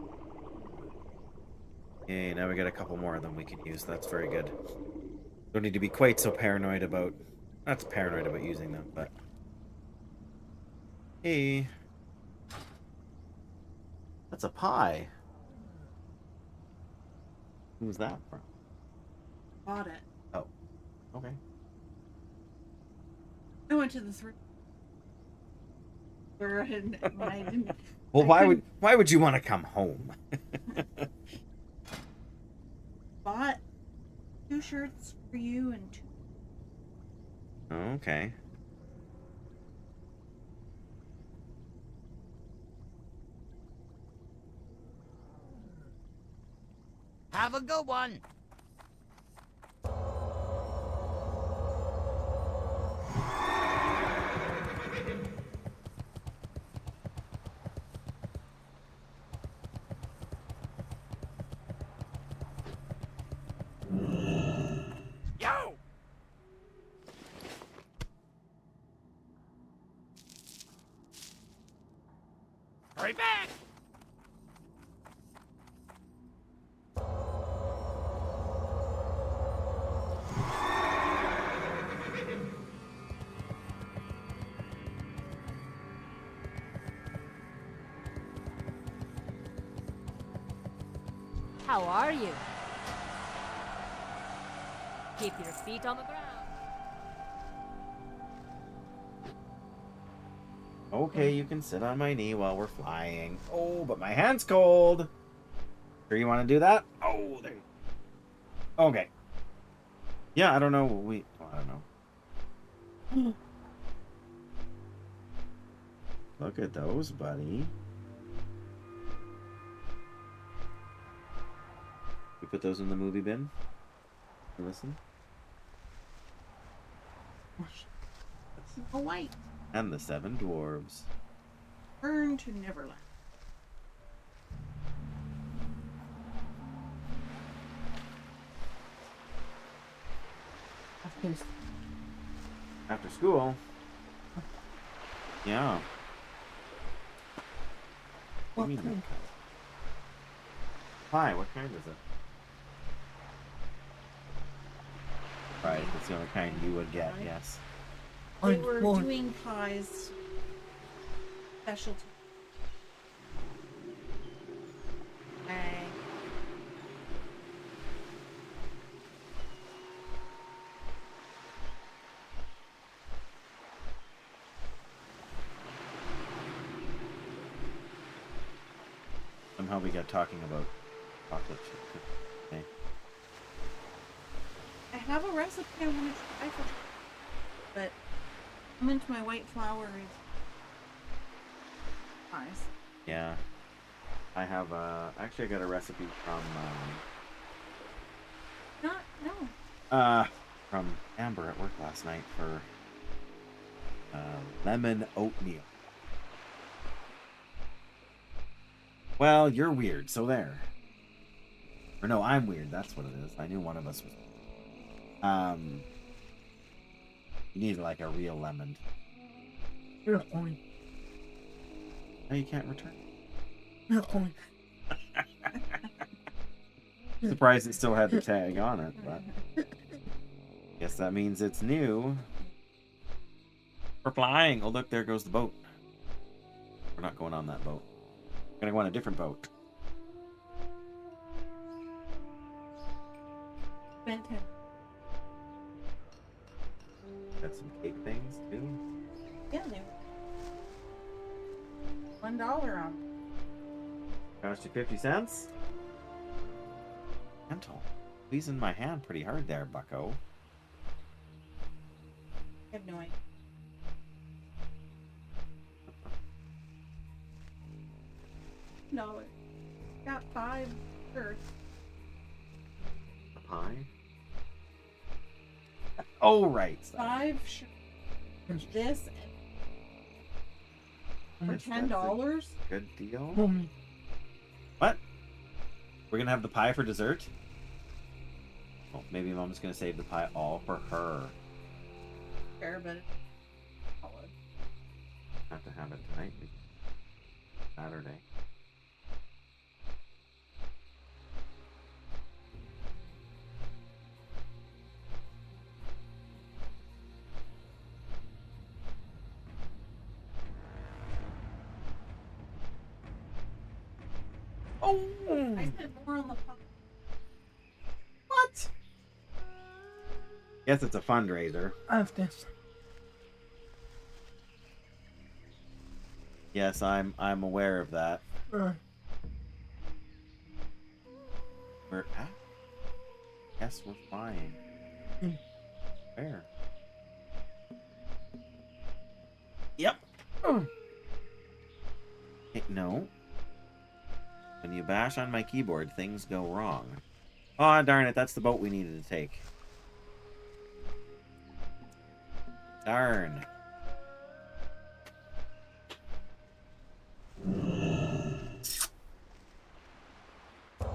Yay, now we got a couple more of them we can use. That's very good. Don't need to be quite so paranoid about... Not paranoid about using them, but... Hey. That's a pie. Who's that from? Bought it. Oh. Okay. I went to the thrift store and I didn't. Well, why would you want to come home? Bought 2 shirts for you and 2. Okay. Have a good one. Yo! Hurry back! How are you? Keep your feet on the ground. Okay, you can sit on my knee while we're flying. Oh, but my hand's cold. Sure you want to do that? Oh, there. Okay. Yeah, I don't know. I don't know. Look at those, buddy. We put those in the movie bin. Listen. Snow White. And the 7 dwarves. Burn to Neverland. After school. Yeah. What do you mean kind? what kind? Pie, what kind is it? Right, it's the only kind you would get, yes. They were doing pies. Specialty. Somehow we got talking about chocolate chip. Okay. I have a recipe I want to try for, but I'm into my white flour pies. Yeah. I have actually I got a recipe from No. from Amber at work last night for lemon oatmeal. Well, you're weird, so there. Or no, I'm weird. That's what it is. I knew one of us was. You need like a real lemon. Real coin. No, you can't return. Real coin. Surprised it still had the tag on it, but guess that means it's new. We're flying. Oh, look, there goes the boat. We're not going on that boat. We're gonna go on a different boat. Spent 10. Got some cake things too. Yeah, they $1 on. Cost you 50 cents. Mental. Squeezing my hand pretty hard there, bucko. I have no idea. $1. Got 5 shirts. A pie? Oh, right. 5 shirts. This for Yes, that's $10. a good deal. Homie. What? We're gonna have the pie for dessert? Well, maybe Mom's gonna save the pie all for her. Fair, but it's solid. Have to have it tonight. Saturday. Oh! I spent more on the pie. What? Guess it's a fundraiser. I have this. Yes, I'm aware of that. We're at? Yes, we're flying. Where? Yep. Hey, no. When you bash on my keyboard, things go wrong. Aw, darn it, that's the boat we needed to take. Darn.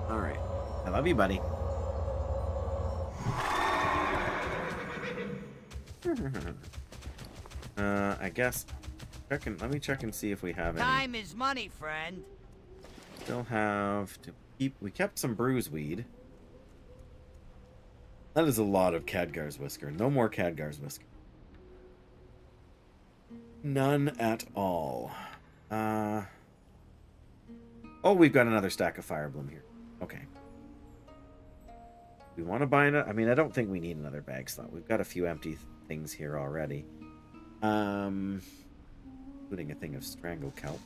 Alright. I love you, buddy. I guess... let me check and see if we have any. Time is money, friend. Still have to keep... We kept some bruise weed. That is a lot of Khadgar's whisker. No more Khadgar's whisker. None at all. Oh, we've got another stack of Fire Bloom here. Okay. We want to buy I mean, I don't think we need another bag slot. We've got a few empty things here already. Including a thing of Strangle Kelp.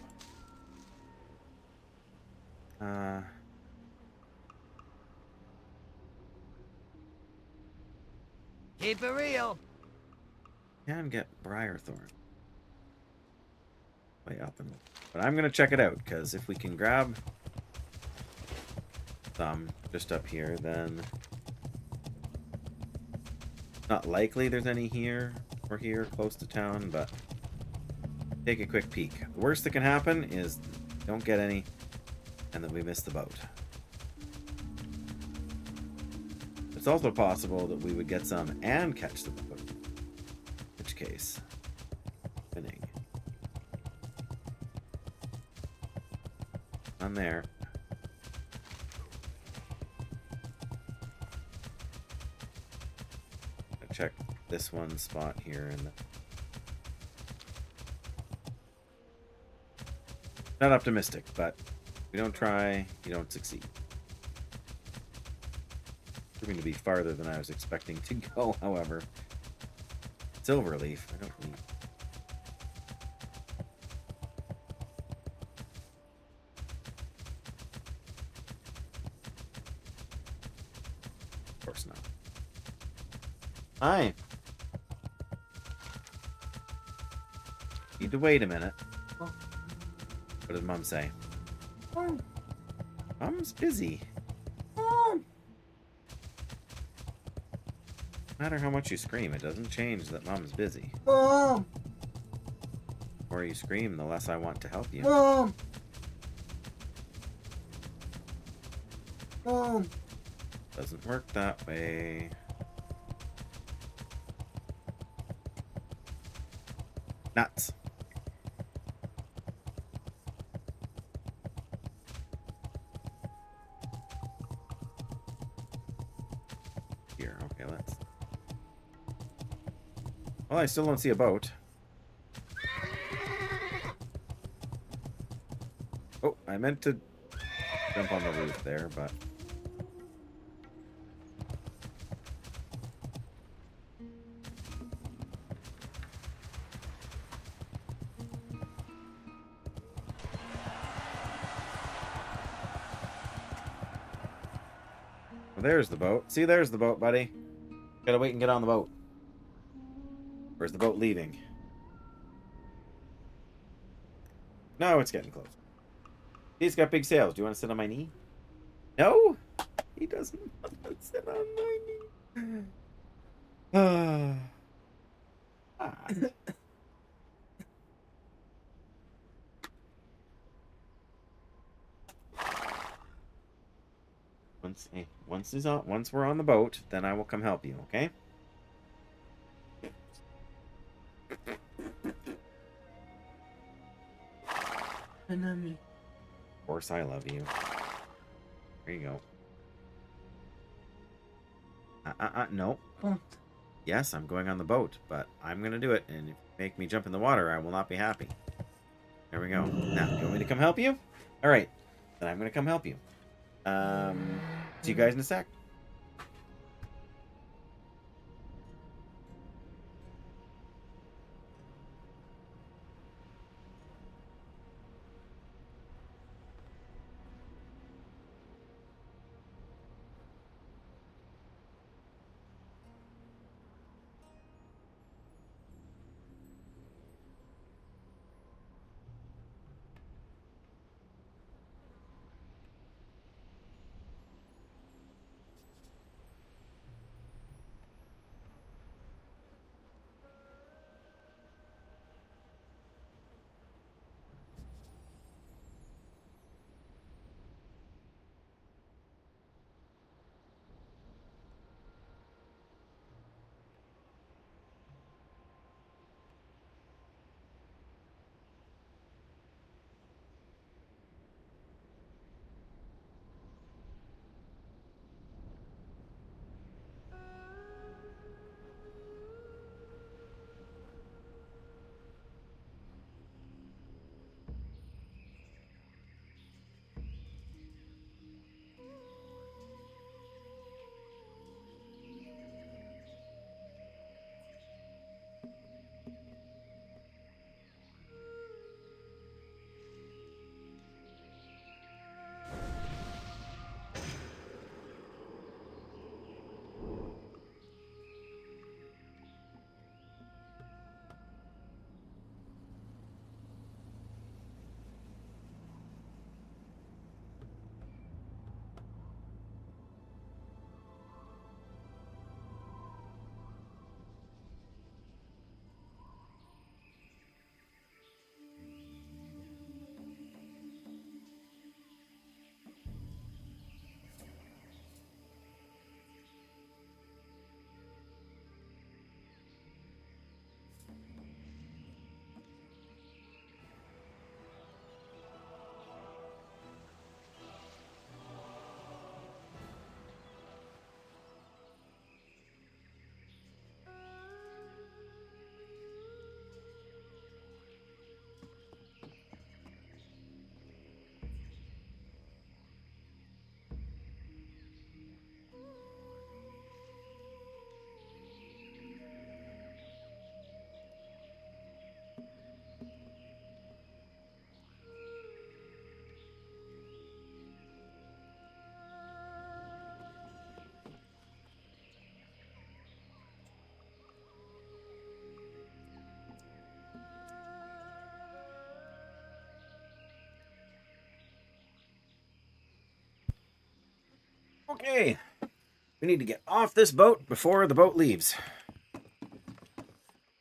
Keep it real. Can get Briarthorn. Way up and... But I'm going to check it out, because if we can grab some just up here, then... Not likely there's any here or here close to town, but take a quick peek. The worst that can happen is don't get any and that we miss the boat. It's also possible that we would get some and catch the boat. In which case, winning. On there. Check this one spot here and not optimistic, but if you don't try, you don't succeed. Proving to be farther than I was expecting to go, however. Silverleaf, I don't need. Of course not. Hi. Need to wait a minute. What did Mom say? Mom's busy. No matter how much you scream, it doesn't change that Mom's busy. Mom! The more you scream, the less I want to help you. Mom! Mom! Doesn't work that way. Nuts. Here, okay, let's... Well, I still don't see a boat. Oh, I meant to jump on the roof there, but... Well, there's the boat. See, there's the boat, buddy. Gotta wait and get on the boat. Where's the boat leaving? No, it's getting close. He's got big sails. Do you want to sit on my knee? No? He doesn't want to sit on my knee. Ah. Once we're on the boat, then I will come help you, okay? I love me. Of course I love you. There you go. No. Don't. Yes, I'm going on the boat, but I'm gonna do it, and if you make me jump in the water, I will not be happy. There we go. Now, do you want me to come help you? Alright, then I'm gonna come help you. See you guys in a sec. Okay. We need to get off this boat before the boat leaves.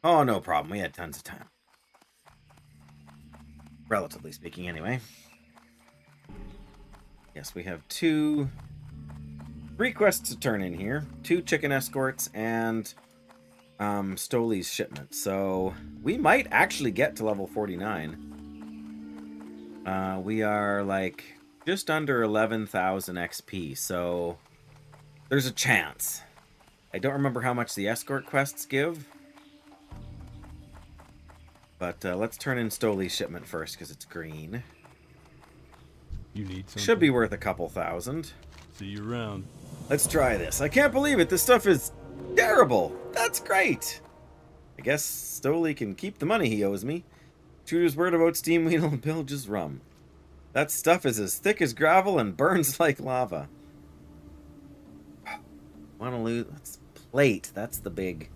Oh, no problem. We had tons of time. Relatively speaking, anyway. Yes, we have 3 quests to turn in here. 2 chicken escorts and Stoli's shipment. So we might actually get to level 49. We are like just under 11,000 XP, so there's a chance. I don't remember how much the escort quests give. But let's turn in Stoli's shipment first because it's green. You need something? Should be worth a couple thousand. See you around. Let's try this. I can't believe it. This stuff is terrible. That's great. I guess Stoli can keep the money he owes me. Shooter's word about steam wheel and bilge's rum. That stuff is as thick as gravel and burns like lava. Want to lose? That's plate. That's the big...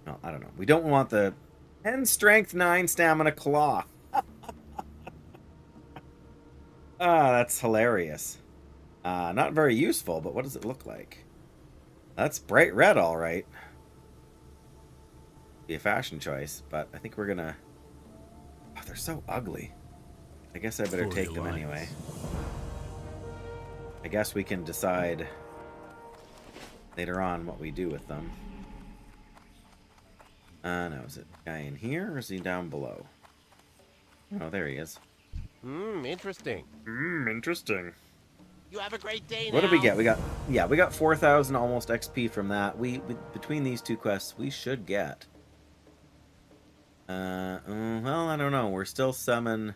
No, I don't know. We don't want the 10 strength, 9 stamina cloth. That's hilarious. Not very useful, but what does it look like? That's bright red, all right. Be a fashion choice, but I think we're gonna... Oh, they're so ugly. I guess I better take them anyway. I guess we can decide later on what we do with them. No, is it guy in here or is he down below? Oh, there he is. Interesting. Interesting. You have a great day now. What did we get? We got 4,000 almost XP from that. Between these 2 quests, we should get. Well, I don't know. We're still summon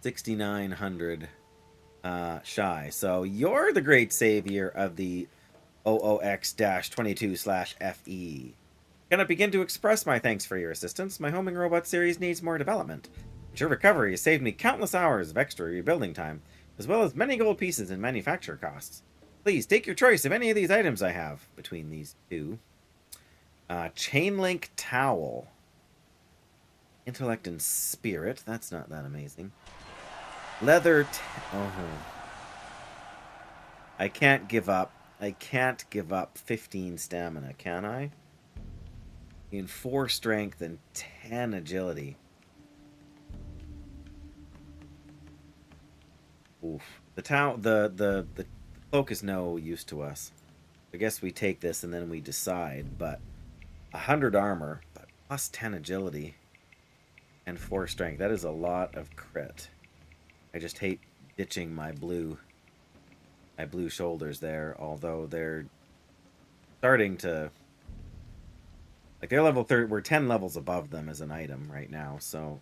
6,900 shy. So you're the great savior of the OOX-22/FE. Can I begin to express my thanks for your assistance? My homing robot series needs more development. Your recovery has saved me countless hours of extra rebuilding time, as well as many gold pieces and manufacture costs. Please take your choice of any of these items I have between these 2. Chain link towel. Intellect and spirit. That's not that amazing. Leather. I can't give up. I can't give up 15 stamina, can I? In 4 strength and 10 agility. Oof. The cloak is no use to us. I guess we take this and then we decide, but 100 armor, but plus 10 agility and 4 strength. That is a lot of crit. I just hate ditching my blue shoulders there, although they're starting to... Like, they're level 30. We're 10 levels above them as an item right now, so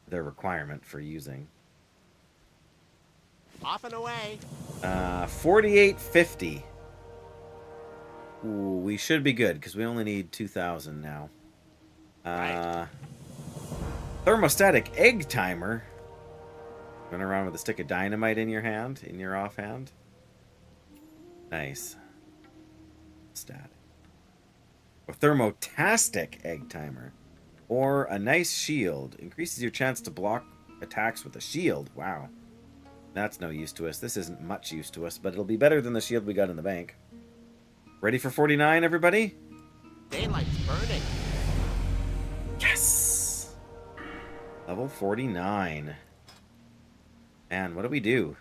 their requirement for using. Off and away. 4850. Ooh, we should be good because we only need 2,000 now. Right. Thermostatic egg timer. Run around with a stick of dynamite in your hand, in your offhand. Nice. Static. A thermotastic egg timer. Or a nice shield. Increases your chance to block attacks with a shield. Wow. That's no use to us. This isn't much use to us, but it'll be better than the shield we got in the bank. Ready for 49, everybody? Daylight's burning. Yes! Level 49. And what do we do?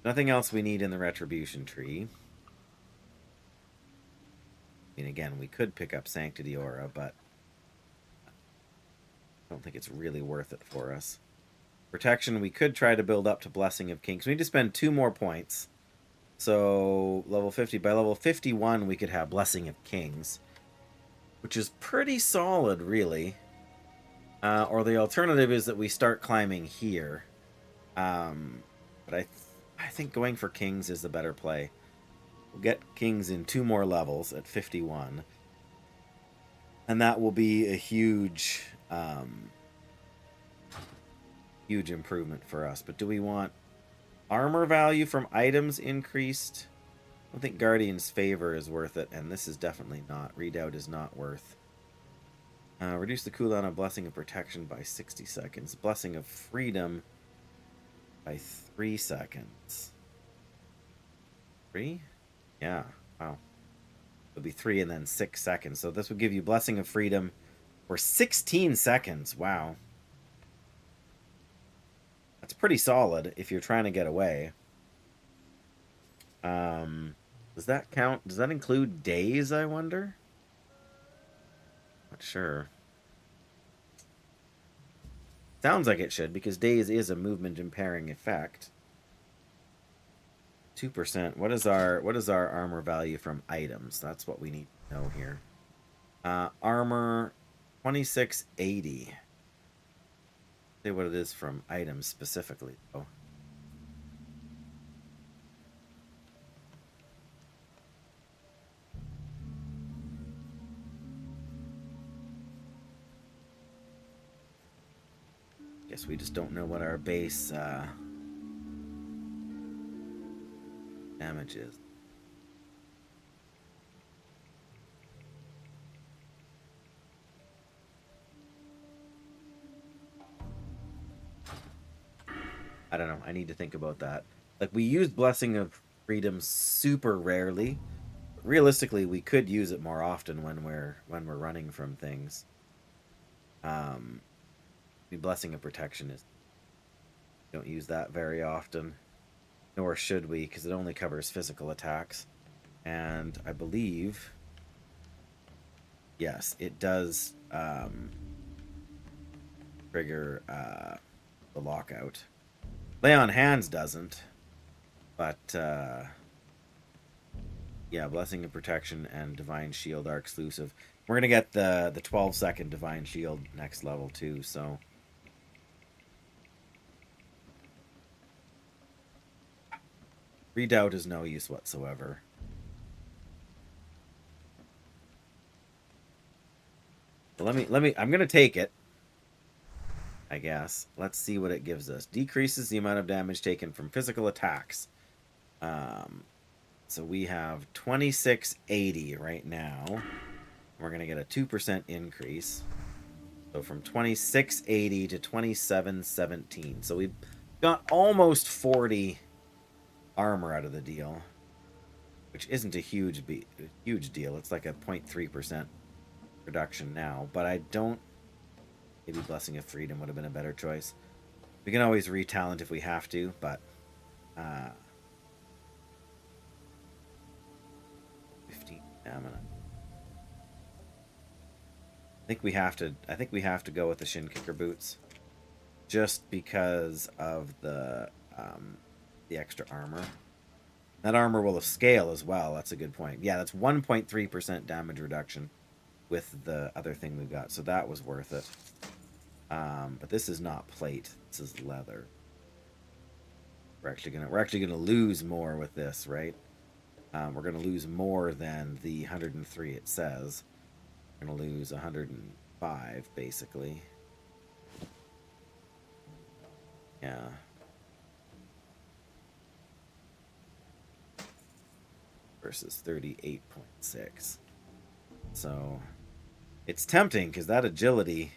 Nothing else we need in the retribution tree. I mean, again, we could pick up Sanctity Aura, but I don't think it's really worth it for us. Protection, we could try to build up to Blessing of Kings. We need to spend 2 more points. So, level 50. By level 51, we could have Blessing of Kings, which is pretty solid, really. Or the alternative is that we start climbing here. But I think going for Kings is the better play. We'll get Kings in 2 more levels at 51. And that will be a huge... huge improvement for us. But do we want armor value from items increased? I don't think Guardian's Favor is worth it, and this is definitely not. Redoubt is not worth. Reduce the cooldown of Blessing of Protection by 60 seconds. Blessing of Freedom by 3 seconds. 3? Yeah. Wow. It'll be 3 and then 6 seconds. So this would give you Blessing of Freedom for 16 seconds. Wow. That's pretty solid if you're trying to get away. Does that count? Does that include days, I wonder? Not sure. Sounds like it should, because days is a movement impairing effect. 2%. What is our armor value from items? That's what we need to know here. Armor 2680. Say what it is from items specifically, though. Guess we just don't know what our base damage is. I don't know. I need to think about that. Like, we use Blessing of Freedom super rarely. Realistically, we could use it more often when we're running from things. The Blessing of Protection is, we don't use that very often, nor should we, because it only covers physical attacks. And I believe, yes, it does trigger the lockout. Lay on Hands doesn't, but yeah, Blessing of Protection and Divine Shield are exclusive. We're gonna get the 12-second Divine Shield next level too, so. Redoubt is no use whatsoever. Well, let me, I'm gonna take it, I guess. Let's see what it gives us. Decreases the amount of damage taken from physical attacks. So we have 2680 right now. We're gonna get a 2% increase. So from 2680 to 2717. So we've got almost 40 armor out of the deal, which isn't a huge deal. It's like a 0.3% reduction now, but I don't. Maybe Blessing of Freedom would have been a better choice. We can always retalent if we have to, but 15 stamina. I think we have to go with the Shin Kicker boots, just because of the extra armor. That armor will scale as well. That's a good point. Yeah, that's 1.3% damage reduction with the other thing we got, so that was worth it. But this is not plate. This is leather. We're actually gonna lose more with this, right? We're gonna lose more than the 103 it says. We're gonna lose 105 basically. Yeah. Versus 38.6. So it's tempting because that agility,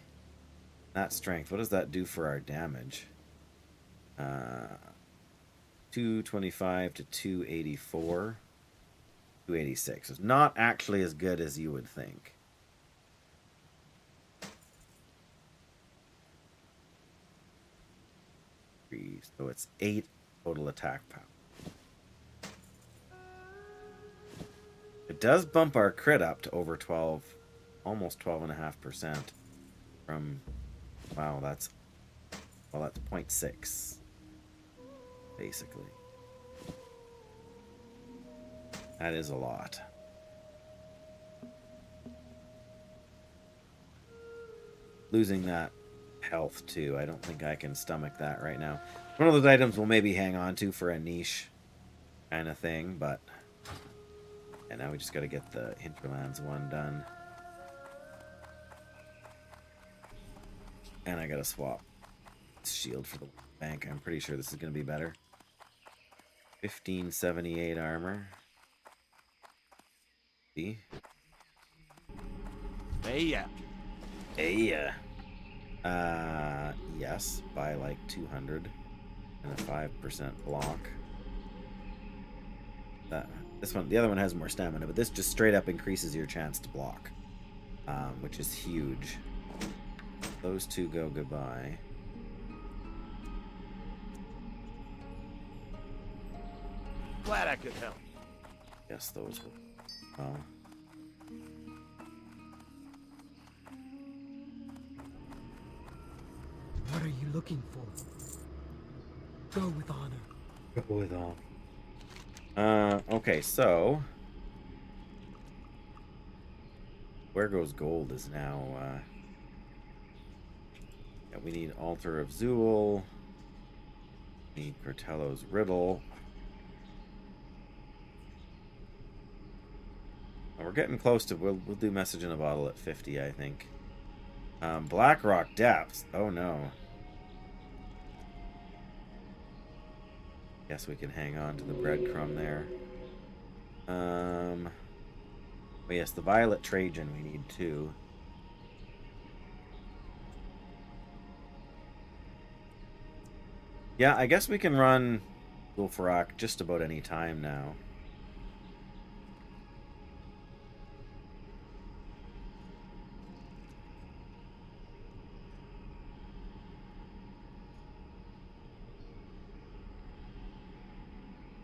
that strength, what does that do for our damage? 225 to 284. 286. It's not actually as good as you would think. So it's 8 total attack power. It does bump our crit up to over 12, almost 12.5% from, wow, that's 0.6, basically. That is a lot. Losing that health, too. I don't think I can stomach that right now. One of those items we'll maybe hang on to for a niche kind of thing, but... And now we just got to get the Hinterlands one done. And I got to swap shield for the bank. I'm pretty sure this is going to be better. 1578 armor. See? Hey, Hey, yes, by like 200. And a 5% block. This one, the other one has more stamina, but this just straight up increases your chance to block, which is huge. Those two go goodbye. Glad I could help. Yes, those will. Oh. What are you looking for? Go with honor. Go with honor. Okay, so Where Goes Gold is now, yeah, we need Altar of Zool. Need Cortello's Riddle. We're getting close to, we'll do Message in a Bottle at 50, I think. Blackrock Depths. Oh no. Guess we can hang on to the breadcrumb there. Oh yes, the Violet Trajan we need too. Yeah, I guess we can run Gulfarak just about any time now.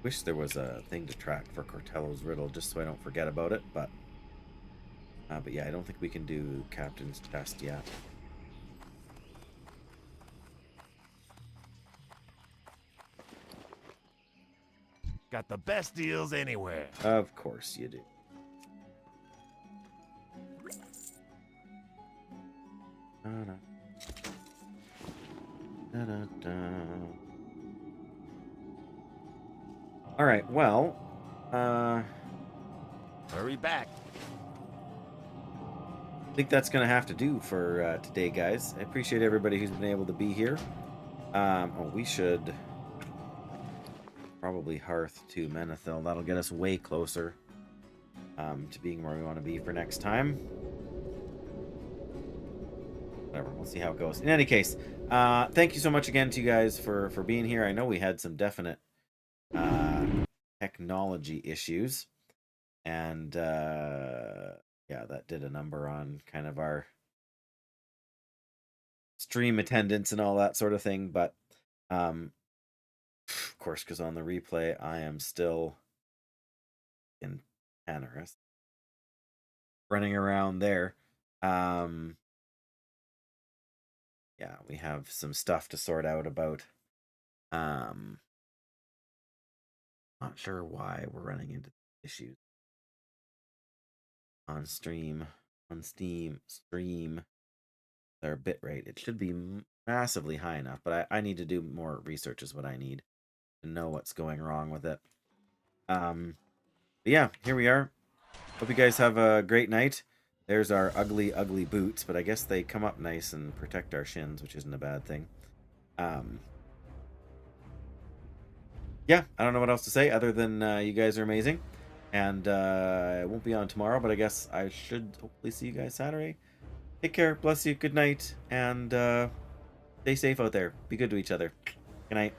Wish there was a thing to track for Cortello's Riddle, just so I don't forget about it, but yeah, I don't think we can do Captain's Test yet. Got the best deals anywhere. Of course you do. All right, well, Hurry back. I think that's going to have to do for today, guys. I appreciate everybody who's been able to be here. Oh, we should probably hearth to Menethil. That'll get us way closer to being where we want to be for next time. Whatever, we'll see how it goes. In any case, thank you so much again to you guys for being here. I know we had some definite technology issues, and yeah, that did a number on kind of our stream attendance and all that sort of thing, but of course, because on the replay I am still in Tanaris running around there. Yeah, we have some stuff to sort out about not sure why we're running into issues on stream, on Steam stream. Their bitrate, it should be massively high enough, but I need to do more research is what I need to know what's going wrong with it. But yeah, here we are. Hope you guys have a great night. There's our ugly boots, but I guess they come up nice and protect our shins, which isn't a bad thing. Yeah, I don't know what else to say other than you guys are amazing. And I won't be on tomorrow, but I guess I should hopefully see you guys Saturday. Take care, bless you, good night, and stay safe out there. Be good to each other. Good night.